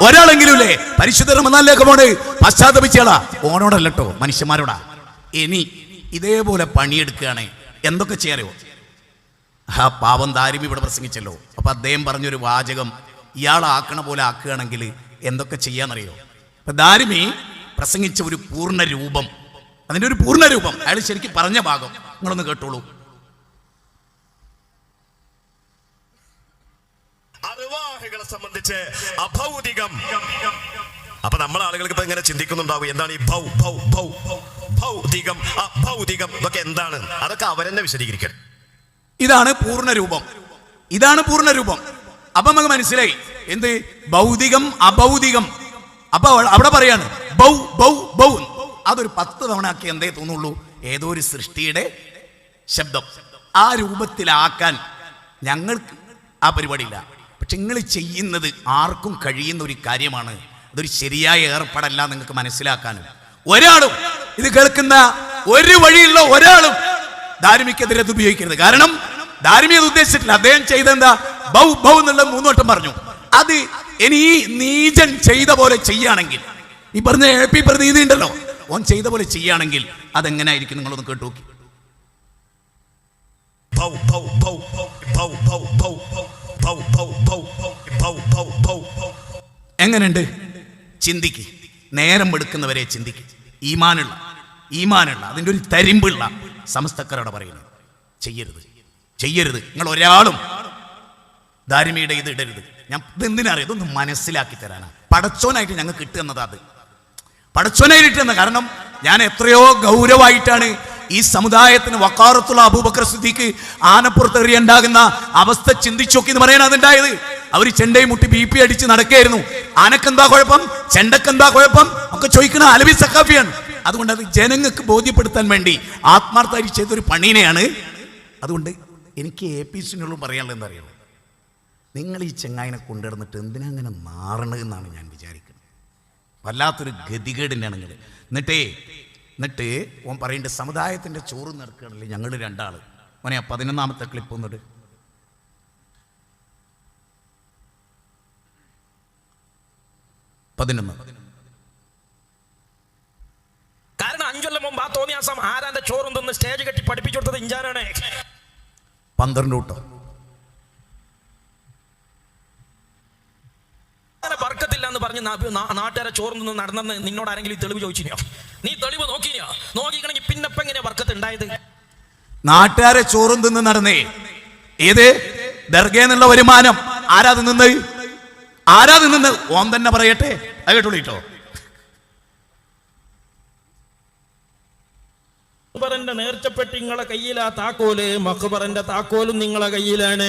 ഒരാളെങ്കിലും ഇല്ലേ? പരിശുദ്ധ റമദാനിലേക്ക് പോണ് പശ്ചാത്തപിച്ചാളാ. ഓനോടല്ലോ, മനുഷ്യന്മാരോടാ. ഇനി ഇതേപോലെ പണിയെടുക്കുകയാണ്. എന്തൊക്കെ ചെയ്യാറോ? ആ പാവം ദാരിമി ഇവിടെ പ്രസംഗിച്ചല്ലോ. അപ്പൊ അദ്ദേഹം പറഞ്ഞൊരു വാചകം ഇയാളാക്കണ പോലെ ആക്കുകയാണെങ്കിൽ എന്തൊക്കെ ചെയ്യാന്നറിയോ? അപ്പൊ ദാരിമി പ്രസംഗിച്ച ഒരു പൂർണ്ണ രൂപം, അതിന്റെ ഒരു പൂർണ്ണ രൂപം അയാൾ ശരിക്കും പറഞ്ഞ ഭാഗം നിങ്ങളൊന്ന് കേട്ടോളൂ. അർവാഹുകളെ സംബന്ധിച്ച് അഭൗതികം. അപ്പൊ നമ്മൾ ആളുകൾക്ക് ഇപ്പൊ ഇങ്ങനെ ചിന്തിക്കുന്നുണ്ടാവും, എന്താണ് ഈ ഭൗതികം അഭൗതികം ഇതൊക്കെ എന്താണ്? അതൊക്കെ അവരെന്നെ വിശദീകരിക്കണം. ഇതാണ് പൂർണ്ണ രൂപം. അപ്പൊ നമുക്ക് മനസ്സിലായി എന്ത് ഭൗതികം അഭൗതികം. അപ്പൊ അവിടെ പറയാണ് ബൗ ബൗ ബൗ. അതൊരു 10 തവണ ആക്കി എന്തേ തോന്നുള്ളൂ? ഏതോ ഒരു സൃഷ്ടിയുടെ ശബ്ദം. ആ രൂപത്തിലാക്കാൻ ഞങ്ങൾക്ക് ആ പരിപാടിയില്ല. പക്ഷെ നിങ്ങൾ ചെയ്യുന്നത് ആർക്കും കഴിയുന്ന ഒരു കാര്യമാണ്. അതൊരു ശരിയായ ഏർപ്പാടല്ല നിങ്ങൾക്ക് മനസ്സിലാക്കാനും. ഒരാളും ഇത് കേൾക്കുന്ന ഒരു വഴിയുള്ള ഒരാളും ധാർമ്മിക്കെതിരെ അത് ഉപയോഗിക്കരുത്. കാരണം ധാർമ്മികത ഉദ്ദേശിച്ചിട്ടില്ല. അദ്ദേഹം ചെയ്തെന്താ? ബൗ ബൗ എന്നുള്ള 3 വട്ടം പറഞ്ഞു. അത് ഇനി ഈ നീചൻ ചെയ്ത പോലെ ചെയ്യുകയാണെങ്കിൽ, ഈ പറഞ്ഞ എ.പി. പ്രതിനിധി ഉണ്ടല്ലോ, ഓൻ ചെയ്ത പോലെ ചെയ്യുകയാണെങ്കിൽ അതെങ്ങനെ ആയിരിക്കും? നിങ്ങളൊന്ന് കേട്ടു നോക്കി. എങ്ങനെയുണ്ട്? ചിന്തിക്ക്. നേരം എടുക്കുന്നവരെ ചിന്തിക്ക്. ഈമാനുള്ള അതിൻ്റെ ഒരു തരിമ്പുള്ള സമസ്തക്കാരോട് പറയുന്നു, ചെയ്യരുത്. നിങ്ങൾ ഒരാളും ധാർമ്മിയുടെ ഇത് ഇടരുത്. ഞാൻ ഇതെന്തിനറിയാം? ഇതൊന്ന് മനസ്സിലാക്കി തരാനാണ്. പടച്ചോനായിട്ട് ഞങ്ങൾക്ക് കിട്ടുന്നത്. അത് പടച്ചോനായിട്ട് കിട്ടുന്ന കാരണം ഞാൻ എത്രയോ ഗൗരവമായിട്ടാണ് ഈ സമുദായത്തിന് വക്കാറത്തുള്ള അബൂബക്കർ സിദ്ദീഖ് ആനപ്പുറത്ത് എറിയുണ്ടാകുന്ന അവസ്ഥ ചിന്തിച്ചോക്കി എന്ന് പറയാൻ അതുണ്ടായത്. അവർ ചെണ്ടയും മുട്ടി BP അടിച്ച് നടക്കുകയായിരുന്നു. ആനക്കെന്താ കുഴപ്പം, ചെണ്ടക്കെന്താ കുഴപ്പം ഒക്കെ ചോദിക്കുന്ന അലവി സഖാഫിയാണ്. അതുകൊണ്ട് അത് ജനങ്ങൾക്ക് ബോധ്യപ്പെടുത്താൻ വേണ്ടി ആത്മാർത്ഥമായി ചെയ്തൊരു പണീനെയാണ്. അതുകൊണ്ട് എനിക്ക് APC-നോടും പറയാനുള്ളത് എന്താ അറിയാമോ? നിങ്ങൾ ഈ ചെങ്ങായിനെ കൊണ്ടുവന്നിട്ട് എന്തിനാ അങ്ങനെ മാറണത് എന്നാണ് ഞാൻ വിചാരിക്കുന്നത്. വല്ലാത്തൊരു ഗതികേടിനാണ് നിങ്ങൾ. എന്നിട്ട് ഓൻ പറയേണ്ട സമുദായത്തിൻ്റെ ചോറ് നിറക്കുകയാണല്ലേ ഞങ്ങൾ 2 ആള്. ഓനെ 11ാമത്തെ ക്ലിപ്പ് ഒന്നിട്ട്. കാരണം 5 കൊല്ലം മുമ്പ് ആ തോന്നിയാസം ആരാന്റെ ചോറും തിന്ന് സ്റ്റേജ് കെട്ടി പഠിപ്പിച്ചു കൊടുത്തത് ഇഞ്ചാനാണ്. 12 കൂട്ടം ബർക്കത്തില്ല എന്ന് പറഞ്ഞ് നാട്ടുകാരെ ചോറും നിന്ന് നടന്നെന്ന് നിന്നോട് ആരെങ്കിലും തെളിവ് ചോദിച്ചിനോ? നീ തെളിവ് നോക്കിക്കണമെങ്കിൽ പിന്നപ്പം എങ്ങനെയാ ബർക്കത്ത് ഉണ്ടായത്? നാട്ടുകാരെ ചോറും തിന്ന് നടന്നേ. ഏത് ദർഗേന്നുള്ള വരുമാനം ആരാ തിന്നുന്നത്? ഓൻ തന്നെ പറയട്ടെ. അത് കേട്ടോളിട്ടോ. മഖബറിന്റെ നേർച്ചപ്പെട്ടി നിങ്ങളെ കയ്യിലാ താക്കോല്, മഖബറിന്റെ താക്കോലും നിങ്ങളെ കയ്യിലാണ്.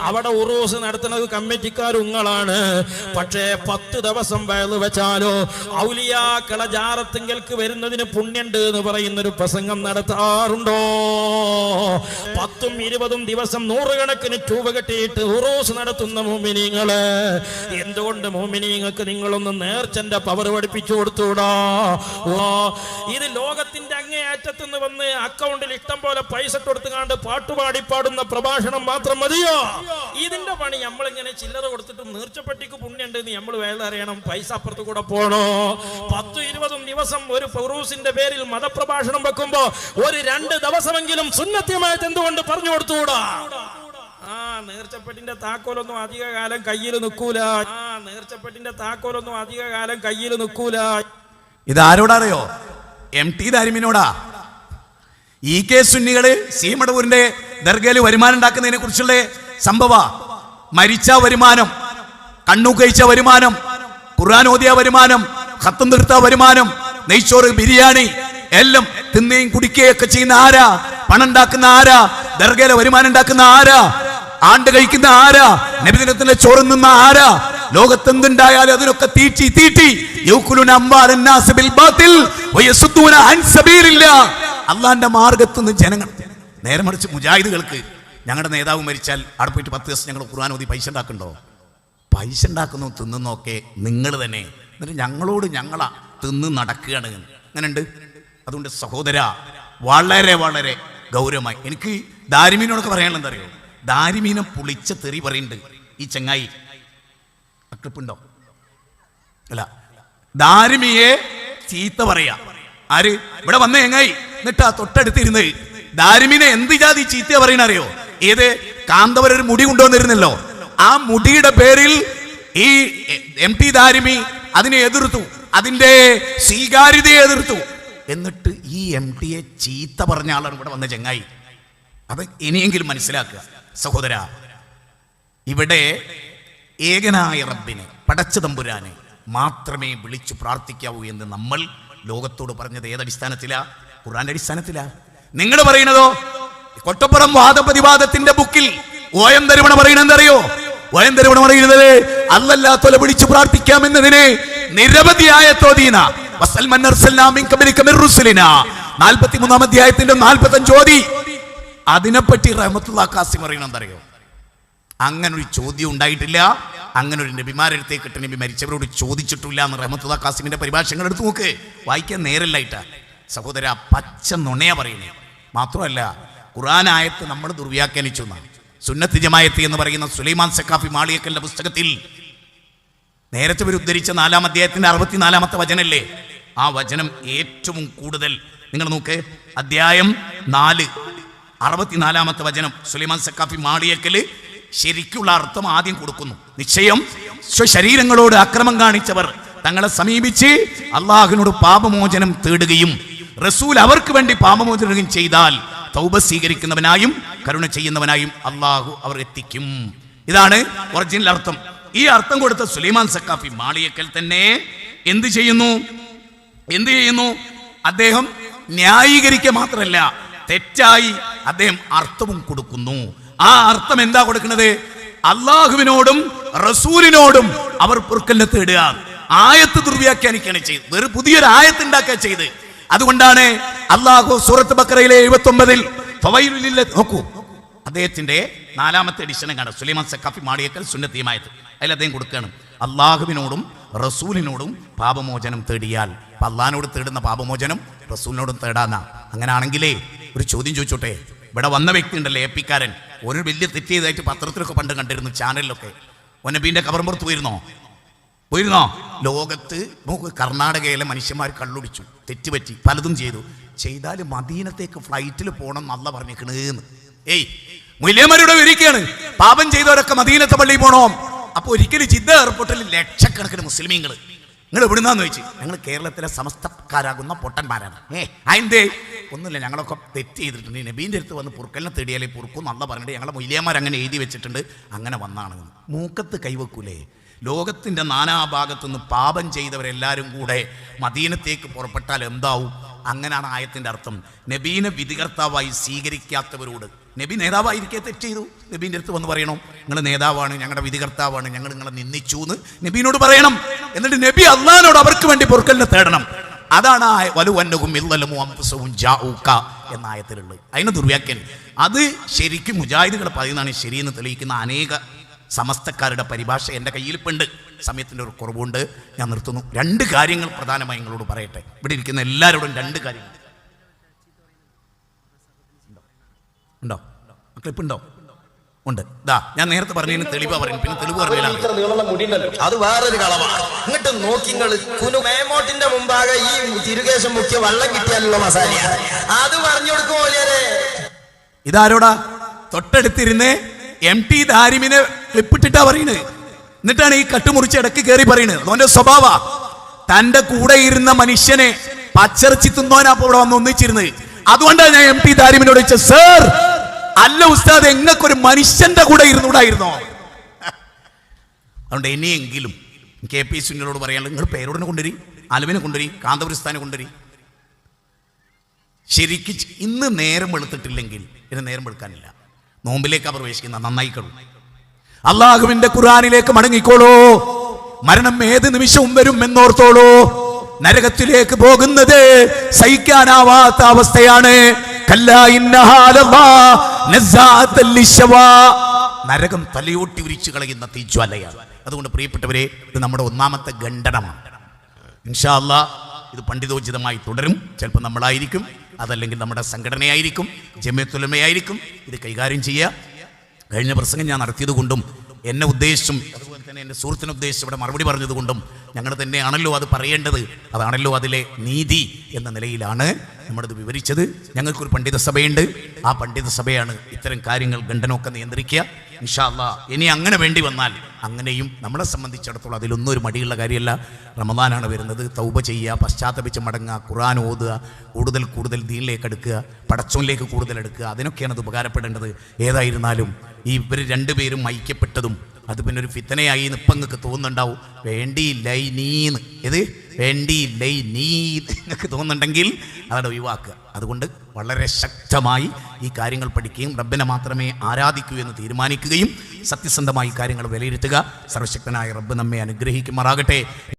അവിടെ ഉറൂസ് നടത്തുന്നത് കമ്മിറ്റിക്കാരും നിങ്ങളാണ്. പക്ഷേ 10 ദിവസം വയല് വെച്ചാലോ ഔലിയാക്കളെ ജാറത്തിങ്കൽക്ക് വരുന്നതിന് പുണ്യുണ്ട് എന്ന് പറയുന്നൊരു പ്രസംഗം നടത്താറുണ്ടോ? 10ഉം 20ഉം ദിവസം 100 കണക്കിന് ട്യൂബ കെട്ടിയിട്ട് ഉറൂസ് നടത്തുന്ന മോമിനീങ്ങള്, എന്തുകൊണ്ട് മോമിനീങ്ങൾക്ക് നിങ്ങളൊന്ന് നേർച്ചന്റെ പവർ പഠിപ്പിച്ചു കൊടുത്തൂടാ? ഇത് ലോകത്തിന്റെ അങ്ങേയറ്റത്തുനിന്ന് വന്ന് അക്കൗണ്ടിൽ ഇഷ്ടം പോലെ പൈസ കൊടുത്തുകാണ്ട് പാട്ടുപാടി പാടുന്ന പ്രഭാഷണം മാത്രം മതിയോ? ഇതിന്റെ പണി നമ്മളിങ്ങനെ ചില്ലറ കൊടുത്തിട്ട് നീർച്ചപ്പെട്ടിക്ക് പുണ്യുണ്ട് എന്ന് നമ്മൾ വേലറിയണം. പൈസ അപ്പുറത്ത് കൂടെ പോണോ? 10-20 ദിവസം ഒരു ഫൗറൂസിന്റെ പേരിൽ മതപ്രഭാഷണം വെക്കുമ്പോ ഒരു 2 ദിവസമെങ്കിലും സുന്നത്യമായിട്ട് എന്തുകൊണ്ട് പറഞ്ഞു കൊടുത്തുകൂടാ? നേർച്ചപ്പെട്ടിന്റെ താക്കോലൊന്നും അധിക കാലം കയ്യിൽ നിൽക്കൂല. ഇതാരോടറിയോ? MT ദാരിമിനോടാ. EK സുന്നികള് സീമടൂരിന്റെ ദർഗയിൽ വരുമാനം ഉണ്ടാക്കുന്നതിനെ കുറിച്ചുള്ള സംഭവ. മരിച്ച വരുമാനം, കണ്ണു കഴിച്ച വരുമാനം, ഖുർആൻ ഓതിയ വരുമാനം, ഖത്തം തീർത്ത വരുമാനം, നെയ്ച്ചോറ്, ബിരിയാണി എല്ലാം തിന്നുകയും കുടിക്കുകയൊക്കെ ചെയ്യുന്ന ആരാ? പണം ഉണ്ടാക്കുന്ന ആരാ? ദർഗയിലെ വരുമാനം ഉണ്ടാക്കുന്ന ആരാ? ആണ്ട് കഴിക്കുന്ന ആരാ? നബിദിനത്തിന്റെ ചോറ് നിന്ന ആരാ? ലോകത്തെന്തുണ്ടായാലും അതിനൊക്കെ തീറ്റി അള്ളാന്റെ മാർഗത്തുനിന്ന് ജനങ്ങൾ. നേരെ മറിച്ച് മുജാഹിദുകൾക്ക് ഞങ്ങളുടെ നേതാവ് മരിച്ചാൽ അവിടെ പോയിട്ട് 10 ദിവസം ഞങ്ങൾ ഖുർആൻ ഓതി പൈസ ഉണ്ടാക്കണ്ടോ? പൈസ ഉണ്ടാക്കുന്നു തിന്നുന്നൊക്കെ നിങ്ങൾ തന്നെ. എന്നിട്ട് ഞങ്ങളോട് ഞങ്ങളാ തിന്ന് നടക്കുകയാണ്. അങ്ങനെയുണ്ട്. അതുകൊണ്ട് സഹോദര, വളരെ വളരെ ഗൗരവമായി എനിക്ക് ദാരിമീനോടൊക്കെ പറയാനുള്ള എന്താ അറിയോ? ദാരിമീനെ പൊളിച്ച തെറി പറയുന്നുണ്ട് ഈ ചങ്ങായി. ക്ലിപ്പുണ്ടോ? അല്ല, ദാരിമിയെ ചീത്ത പറയാ ആര്? ഇവിടെ വന്ന ചങ്ങായി. എന്നിട്ടാ തൊട്ടടുത്തിരുന്ന് ദാരിമിനെ എന്ത് ജാതി ചീത്ത പറയണ അറിയോ? ഏത് കാന്തവർ ഒരു മുടി കൊണ്ടുവന്നിരുന്നല്ലോ, ആ മുടിയുടെ പേരിൽ ഈ MT ദാരിമി അതിനെ എതിർത്തു, അതിന്റെ സ്വീകാര്യതയെ എതിർത്തു. എന്നിട്ട് ഈ MTയെ ചീത്ത പറഞ്ഞ ആളാണ് ഇവിടെ വന്ന ചങ്ങായി. അത് ഇനിയെങ്കിലും മനസ്സിലാക്കുക സഹോദര. ഇവിടെ ഏകനായ റബ്ബിനെ, പടച്ച തമ്പുരാനെ മാത്രമേ വിളിച്ചു പ്രാർത്ഥിക്കാവൂ എന്ന് നമ്മൾ ലോകത്തോട് പറഞ്ഞത് ഏതടിസ്ഥാനത്തിലാ? ഖുർആന്റെ അടിസ്ഥാനത്തിലാ. നിങ്ങൾ പറയുന്നതോ കൊട്ടപ്പുറം വാദപ്രതിവാദത്തിന്റെ ബുക്കിൽ OM തരുവണ പറയുന്നത് എന്തറിയോ? OM തരുവണ പറയുന്നത് അല്ലല്ലാത്തോലെ വിളിച്ചു പ്രാർത്ഥിക്കാമെന്നതിന് നിരവധി ആയത്തോദീന 43-ാം അധ്യായത്തിന്റെ 45 ഓതി. അതിനെപ്പറ്റി റഹ്മത്തുള്ളാഹി ഖാസിം പറയുന്നത് എന്തറിയോ? അങ്ങനെ ഒരു ചോദ്യം ഉണ്ടായിട്ടില്ല, അങ്ങനെ ഒരു നബിമാരെടുത്തേക്കിട്ട് നബി മരിച്ചവരോട് ചോദിച്ചിട്ടില്ല എന്ന് റഹ്മത്തുള്ളാഹി ഖാസിമിന്റെ പരിഭാഷകൾ എടുത്ത് നോക്ക്. വായിക്കാൻ നേരല്ലായിട്ടാ സഹോദര, പച്ച നുണയാ പറയുന്നത്. മാത്രമല്ല ഖുർആൻ ആയത്ത് നമ്മൾ ദുർവ്യാഖ്യാനിച്ചു. സുന്നത്ത് ജമായത്ത് എന്ന് പറയുന്ന സുലൈമാൻ സഖാഫി മാളിയക്കലിന്റെ പുസ്തകത്തിൽ നേരത്തെ ഇവർ ഉദ്ധരിച്ച 4-ാം അധ്യായത്തിന്റെ 64-ാമത്തെ വചനല്ലേ, ആ വചനം ഏറ്റവും കൂടുതൽ നിങ്ങൾ നോക്ക്. അധ്യായം 4 64-ാമത്തെ വചനം സുലൈമാൻ സഖാഫി മാളിയക്കല് ശരിക്കുള്ള അർത്ഥം ആദ്യം കൊടുക്കുന്നു. നിശ്ചയം സ്വശരീരങ്ങളോട് അക്രമം കാണിച്ചവർ തങ്ങളെ സമീപിച്ച് അള്ളാഹുവിനോട് പാപമോചനം തേടുകയും റസൂൽ അവർക്ക് വേണ്ടി പാപമോചനം ചെയ്താൽ തൗബ സ്വീകരിക്കുന്നവനായും കരുണ ചെയ്യുന്നവനായും അള്ളാഹു അവർ എത്തിക്കും. ഇതാണ് ഒറിജിനൽ അർത്ഥം. ഈ അർത്ഥം കൊടുത്ത സുലൈമാൻ സഖാഫി മാളിയക്കൽ തന്നെ എന്ത് ചെയ്യുന്നു? അദ്ദേഹം ന്യായീകരിക്കുക മാത്രമല്ല, തെറ്റായി അദ്ദേഹം അർത്ഥവും കൊടുക്കുന്നു. ആ അർത്ഥം എന്താ കൊടുക്കുന്നത്? അള്ളാഹുവിനോടും റസൂലിനോടും അവർ പൊറുക്കലിനെ തേടുക. ആയത്ത് ദുർവ്യാഖ്യാനിക്കുകയാണ് ചെയ്ത്, വേറെ പുതിയൊരു ആയത്ത് ഉണ്ടാക്കുക ചെയ്ത്. അതുകൊണ്ടാണ് അള്ളാഹു സൂറത്ത് ബഖറയിലെ 79-ൽ നോക്കൂ, അദ്ദേഹത്തിന്റെ 4-ാമത്തെ എഡിഷനും കാണാം. സുലൈമാൻ സഖാഫി മാളിയക്കൽ സുന്നത്തിയമായത് അതിൽ അദ്ദേഹം കൊടുക്കുകയാണ്, അള്ളാഹുവിനോടും റസൂലിനോടും പാപമോചനം തേടിയാൽ. അള്ളാഹിനോട് തേടുന്ന പാപമോചനം റസൂലിനോടും തേടാന്നാ. അങ്ങനെയാണെങ്കിലേ ഒരു ചോദ്യം ചോദിച്ചോട്ടെ. ഇവിടെ വന്ന വ്യക്തി ഉണ്ടല്ലോ, AP-കാരൻ, ഒരു വലിയ തെറ്റ് ചെയ്തതായിട്ട് പത്രത്തിലൊക്കെ പണ്ട് കണ്ടിരുന്നു, ചാനലിലൊക്കെ. ഒനബീന്റെ കബർമ്പുറത്ത് പോയിരുന്നോ? ലോകത്ത് നോക്ക്, കർണാടകയിലെ മനുഷ്യന്മാർ കള്ളുടിച്ചു, തെറ്റുപറ്റി, പലതും ചെയ്താൽ മദീനത്തേക്ക് ഫ്ലൈറ്റിൽ പോകണം എന്നല്ല പറഞ്ഞേക്കണേന്ന്. മുസ്ലിംമാരുടെ ഇരിക്കുകയാണ്, പാപം ചെയ്തവരൊക്കെ മദീനത്തെ പള്ളിയിൽ പോണോ? അപ്പൊ ഒരിക്കലും ജിദ്ദ എയർപോർട്ടിൽ ലക്ഷക്കണക്കിന് മുസ്ലിമീങ്ങൾ. നിങ്ങൾ എവിടുന്നാന്ന് ചോദിച്ചു. ഞങ്ങൾ കേരളത്തിലെ സമസ്തക്കാരാകുന്ന പൊട്ടന്മാരാണ്. അതിൻ്റെ ഒന്നുമില്ല, ഞങ്ങളൊക്കെ തെറ്റ് ചെയ്തിട്ടുണ്ട്, നബീൻ്റെ അടുത്ത് വന്ന് പൊറുക്കലിനെ തേടിയാലേ പൊറുക്കും നല്ല പറഞ്ഞിട്ട് ഞങ്ങളെ മുസ്ലിംമാർ അങ്ങനെ എഴുതി വെച്ചിട്ടുണ്ട്, അങ്ങനെ വന്നാണ്. മൂക്കത്ത് കൈവെക്കൂലേ? ലോകത്തിൻ്റെ നാനാഭാഗത്തുനിന്ന് പാപം ചെയ്തവരെല്ലാവരും കൂടെ മദീനത്തേക്ക് പുറപ്പെട്ടാൽ എന്താവും? അങ്ങനെയാണ് ആയത്തിൻ്റെ അർത്ഥം. നബീനെ വിധികർത്താവായി സ്വീകരിക്കാത്തവരോട്, നബി നേതാവായിരിക്കെ തെറ്റ് ചെയ്തു, നബീൻ്റെ അടുത്ത് വന്ന് പറയണം നിങ്ങൾ നേതാവാണ്, ഞങ്ങളുടെ വിധികർത്താവാണ്, ഞങ്ങൾ നിങ്ങളെ നിന്ദിച്ചു എന്ന് നബീനോട് പറയണം. എന്നിട്ട് നബി അള്ളാഹിനോട് അവർക്ക് വേണ്ടി പൊറുക്കലിനെ തേടണം. അതാണ് വലുവന്നകും ഇല്ലലമു അംഫുസഹും ജാഊക എന്ന ആയത്തിലുള്ളത്. അതിന് ദുർവ്യാഖ്യാനം അത് ശരിക്കും മുജാഹിദുകൾ പറയുന്നതാണ് ശരിയെന്ന് തെളിയിക്കുന്ന അനേക സമസ്തക്കാരുടെ പരിഭാഷ എൻ്റെ കയ്യിലിപ്പുണ്ട്. സമയത്തിൻ്റെ ഒരു കുറവുണ്ട്, ഞാൻ നിർത്തുന്നു. 2 കാര്യങ്ങൾ പ്രധാനമായി നിങ്ങളോട് പറയട്ടെ. ഇവിടെ ഇരിക്കുന്ന എല്ലാവരോടും 2 കാര്യങ്ങൾ. ഉണ്ടോ ക്ലിപ്പുണ്ടോ? ഉണ്ട്. ഞാൻ നേരത്തെ പറഞ്ഞതിന് തെളിവാ പറയുന്നത്, പിന്നെ തെളിവ് പറഞ്ഞില്ല. അത് വേറൊരു കളവാ. ഇങ്ങോട്ട് നോക്കിങ്ങള് മേമോട്ടിന്റെ മുമ്പാകെ ഈ തിരുകേശം മുഖ്യ വെള്ളം കിട്ടിയാലുള്ള മസാല അത് പറഞ്ഞു കൊടുക്കുമോലേ. ഇതാരോടാ? തൊട്ടടുത്തിരുന്ന് MT ദാരിമിനെ ക്ലിപ്പിട്ടിട്ടാ പറയുന്നത്. എന്നിട്ടാണ് ഈ കട്ടുമുറിച്ച് ഇടയ്ക്ക് കയറി പറയുന്നത്. അവന്റെ സ്വഭാവ തന്റെ കൂടെ ഇരുന്ന മനുഷ്യനെ പച്ചറച്ചി തിന്നോനാ ഇവിടെ വന്ന് ഒന്നിച്ചിരുന്നത്. അതുകൊണ്ടാണ് ഞാൻ MT ദാരിമിനോട് ചോദിച്ചത്, സർ അല്ല ഉസ്താദ്, എങ്ങക്കൊരു മനുഷ്യന്റെ കൂടെ ഇരുന്നൂടായിരുന്നോ? അതുകൊണ്ട് ഇനിയെങ്കിലും KP സുന്നിനോട് പറയാനുള്ളത്, നിങ്ങൾ പേരോടിനെ കൊണ്ടുവരി, അലവിനെ കൊണ്ടുവരി, കാന്തപുരസ്ഥാനെ കൊണ്ടുവരി. ശരിക്കും ഇന്ന് നേരം വെളുത്തിട്ടില്ലെങ്കിൽ ഇന്ന് നേരം വെളുക്കാനില്ല. നോമ്പിലേക്ക് പ്രവേശിക്കുന്ന നന്നായിക്കോളൂ. അള്ളാഹുവിന്റെ ഖുർആനിലേക്ക് മടങ്ങിക്കോളൂ. മരണം ഏത് നിമിഷവും വരും എന്നോർത്തോളൂ. നരകത്തിലേക്ക് പോകുന്നത് സഹിക്കാനാവാത്ത അവസ്ഥയാണ്. നരകം തലയോട്ടി ഉരിച്ചു കളയുന്ന തീജ്വാലയാണ്. അതുകൊണ്ട് പ്രിയപ്പെട്ടവരെ, ഇത് നമ്മുടെ ഒന്നാമത്തെ ഖണ്ഡനമാണ്. ഇൻഷാ അല്ലാഹ് ഇത് പണ്ഡിതോചിതമായി തുടരും. ചിലപ്പോൾ നമ്മളായിരിക്കും, അതല്ലെങ്കിൽ നമ്മുടെ സംഘടനയായിരിക്കും, ജമിയത്തുൽ ഉലമയായിരിക്കും ഇത് കൈകാര്യം ചെയ്യുക. കഴിഞ്ഞ പ്രസംഗം ഞാൻ നടത്തിയത് കൊണ്ടും എന്നെ ഉദ്ദേശിച്ചും അതുപോലെ തന്നെ എൻ്റെ സുഹൃത്തിനെ ഉദ്ദേശിച്ച് ഇവിടെ മറുപടി പറഞ്ഞതുകൊണ്ടും ഞങ്ങൾ തന്നെയാണല്ലോ അത് പറയേണ്ടത്, അതാണല്ലോ അതിലെ നീതി എന്ന നിലയിലാണ് നമ്മളിത് വിവരിച്ചത്. ഞങ്ങൾക്കൊരു പണ്ഡിത സഭയുണ്ട്. ആ പണ്ഡിത സഭയാണ് ഇത്തരം കാര്യങ്ങൾ ഖണ്ഡനമൊക്കെ നിയന്ത്രിക്കുക. ഇൻഷാ അല്ലാഹ് ഇനി അങ്ങനെ വേണ്ടി വന്നാൽ അങ്ങനെയും നമ്മളെ സംബന്ധിച്ചിടത്തോളം അതിലൊന്നും ഒരു മടിയുള്ള കാര്യമല്ല. റമദാനാണ് വരുന്നത്. തൗബ ചെയ്യുക, പശ്ചാത്തപിച്ച് മടങ്ങുക, ഖുർആൻ ഓതുക, കൂടുതൽ ദീനിലേക്ക് എടുക്കുക, പടച്ചോനിലേക്ക് കൂടുതൽ എടുക്കുക. അതിനൊക്കെയാണ് അത് ഉപകാരപ്പെടേണ്ടത്. ഏതായിരുന്നാലും ഈ ഇവർ 2 പേരും ഐക്യപ്പെട്ടതും അത് പിന്നെ ഒരു ഫിത്തനയായി ഇപ്പം നിങ്ങൾക്ക് തോന്നുന്നുണ്ടാവും. വേണ്ടിയില്ലൈ നീന്ന്, ഇത് വേണ്ടിയില്ലൈ നീ നിങ്ങൾക്ക് തോന്നുന്നുണ്ടെങ്കിൽ അതവിടെ ഒഴിവാക്കുക. അതുകൊണ്ട് വളരെ ശക്തമായി ഈ കാര്യങ്ങൾ പഠിക്കുകയും റബ്ബിനെ മാത്രമേ ആരാധിക്കൂ എന്ന് തീരുമാനിക്കുകയും സത്യസന്ധമായി കാര്യങ്ങൾ വിലയിരുത്തുക. സർവശക്തനായ റബ്ബ് നമ്മെ അനുഗ്രഹിക്കുമാറാകട്ടെ.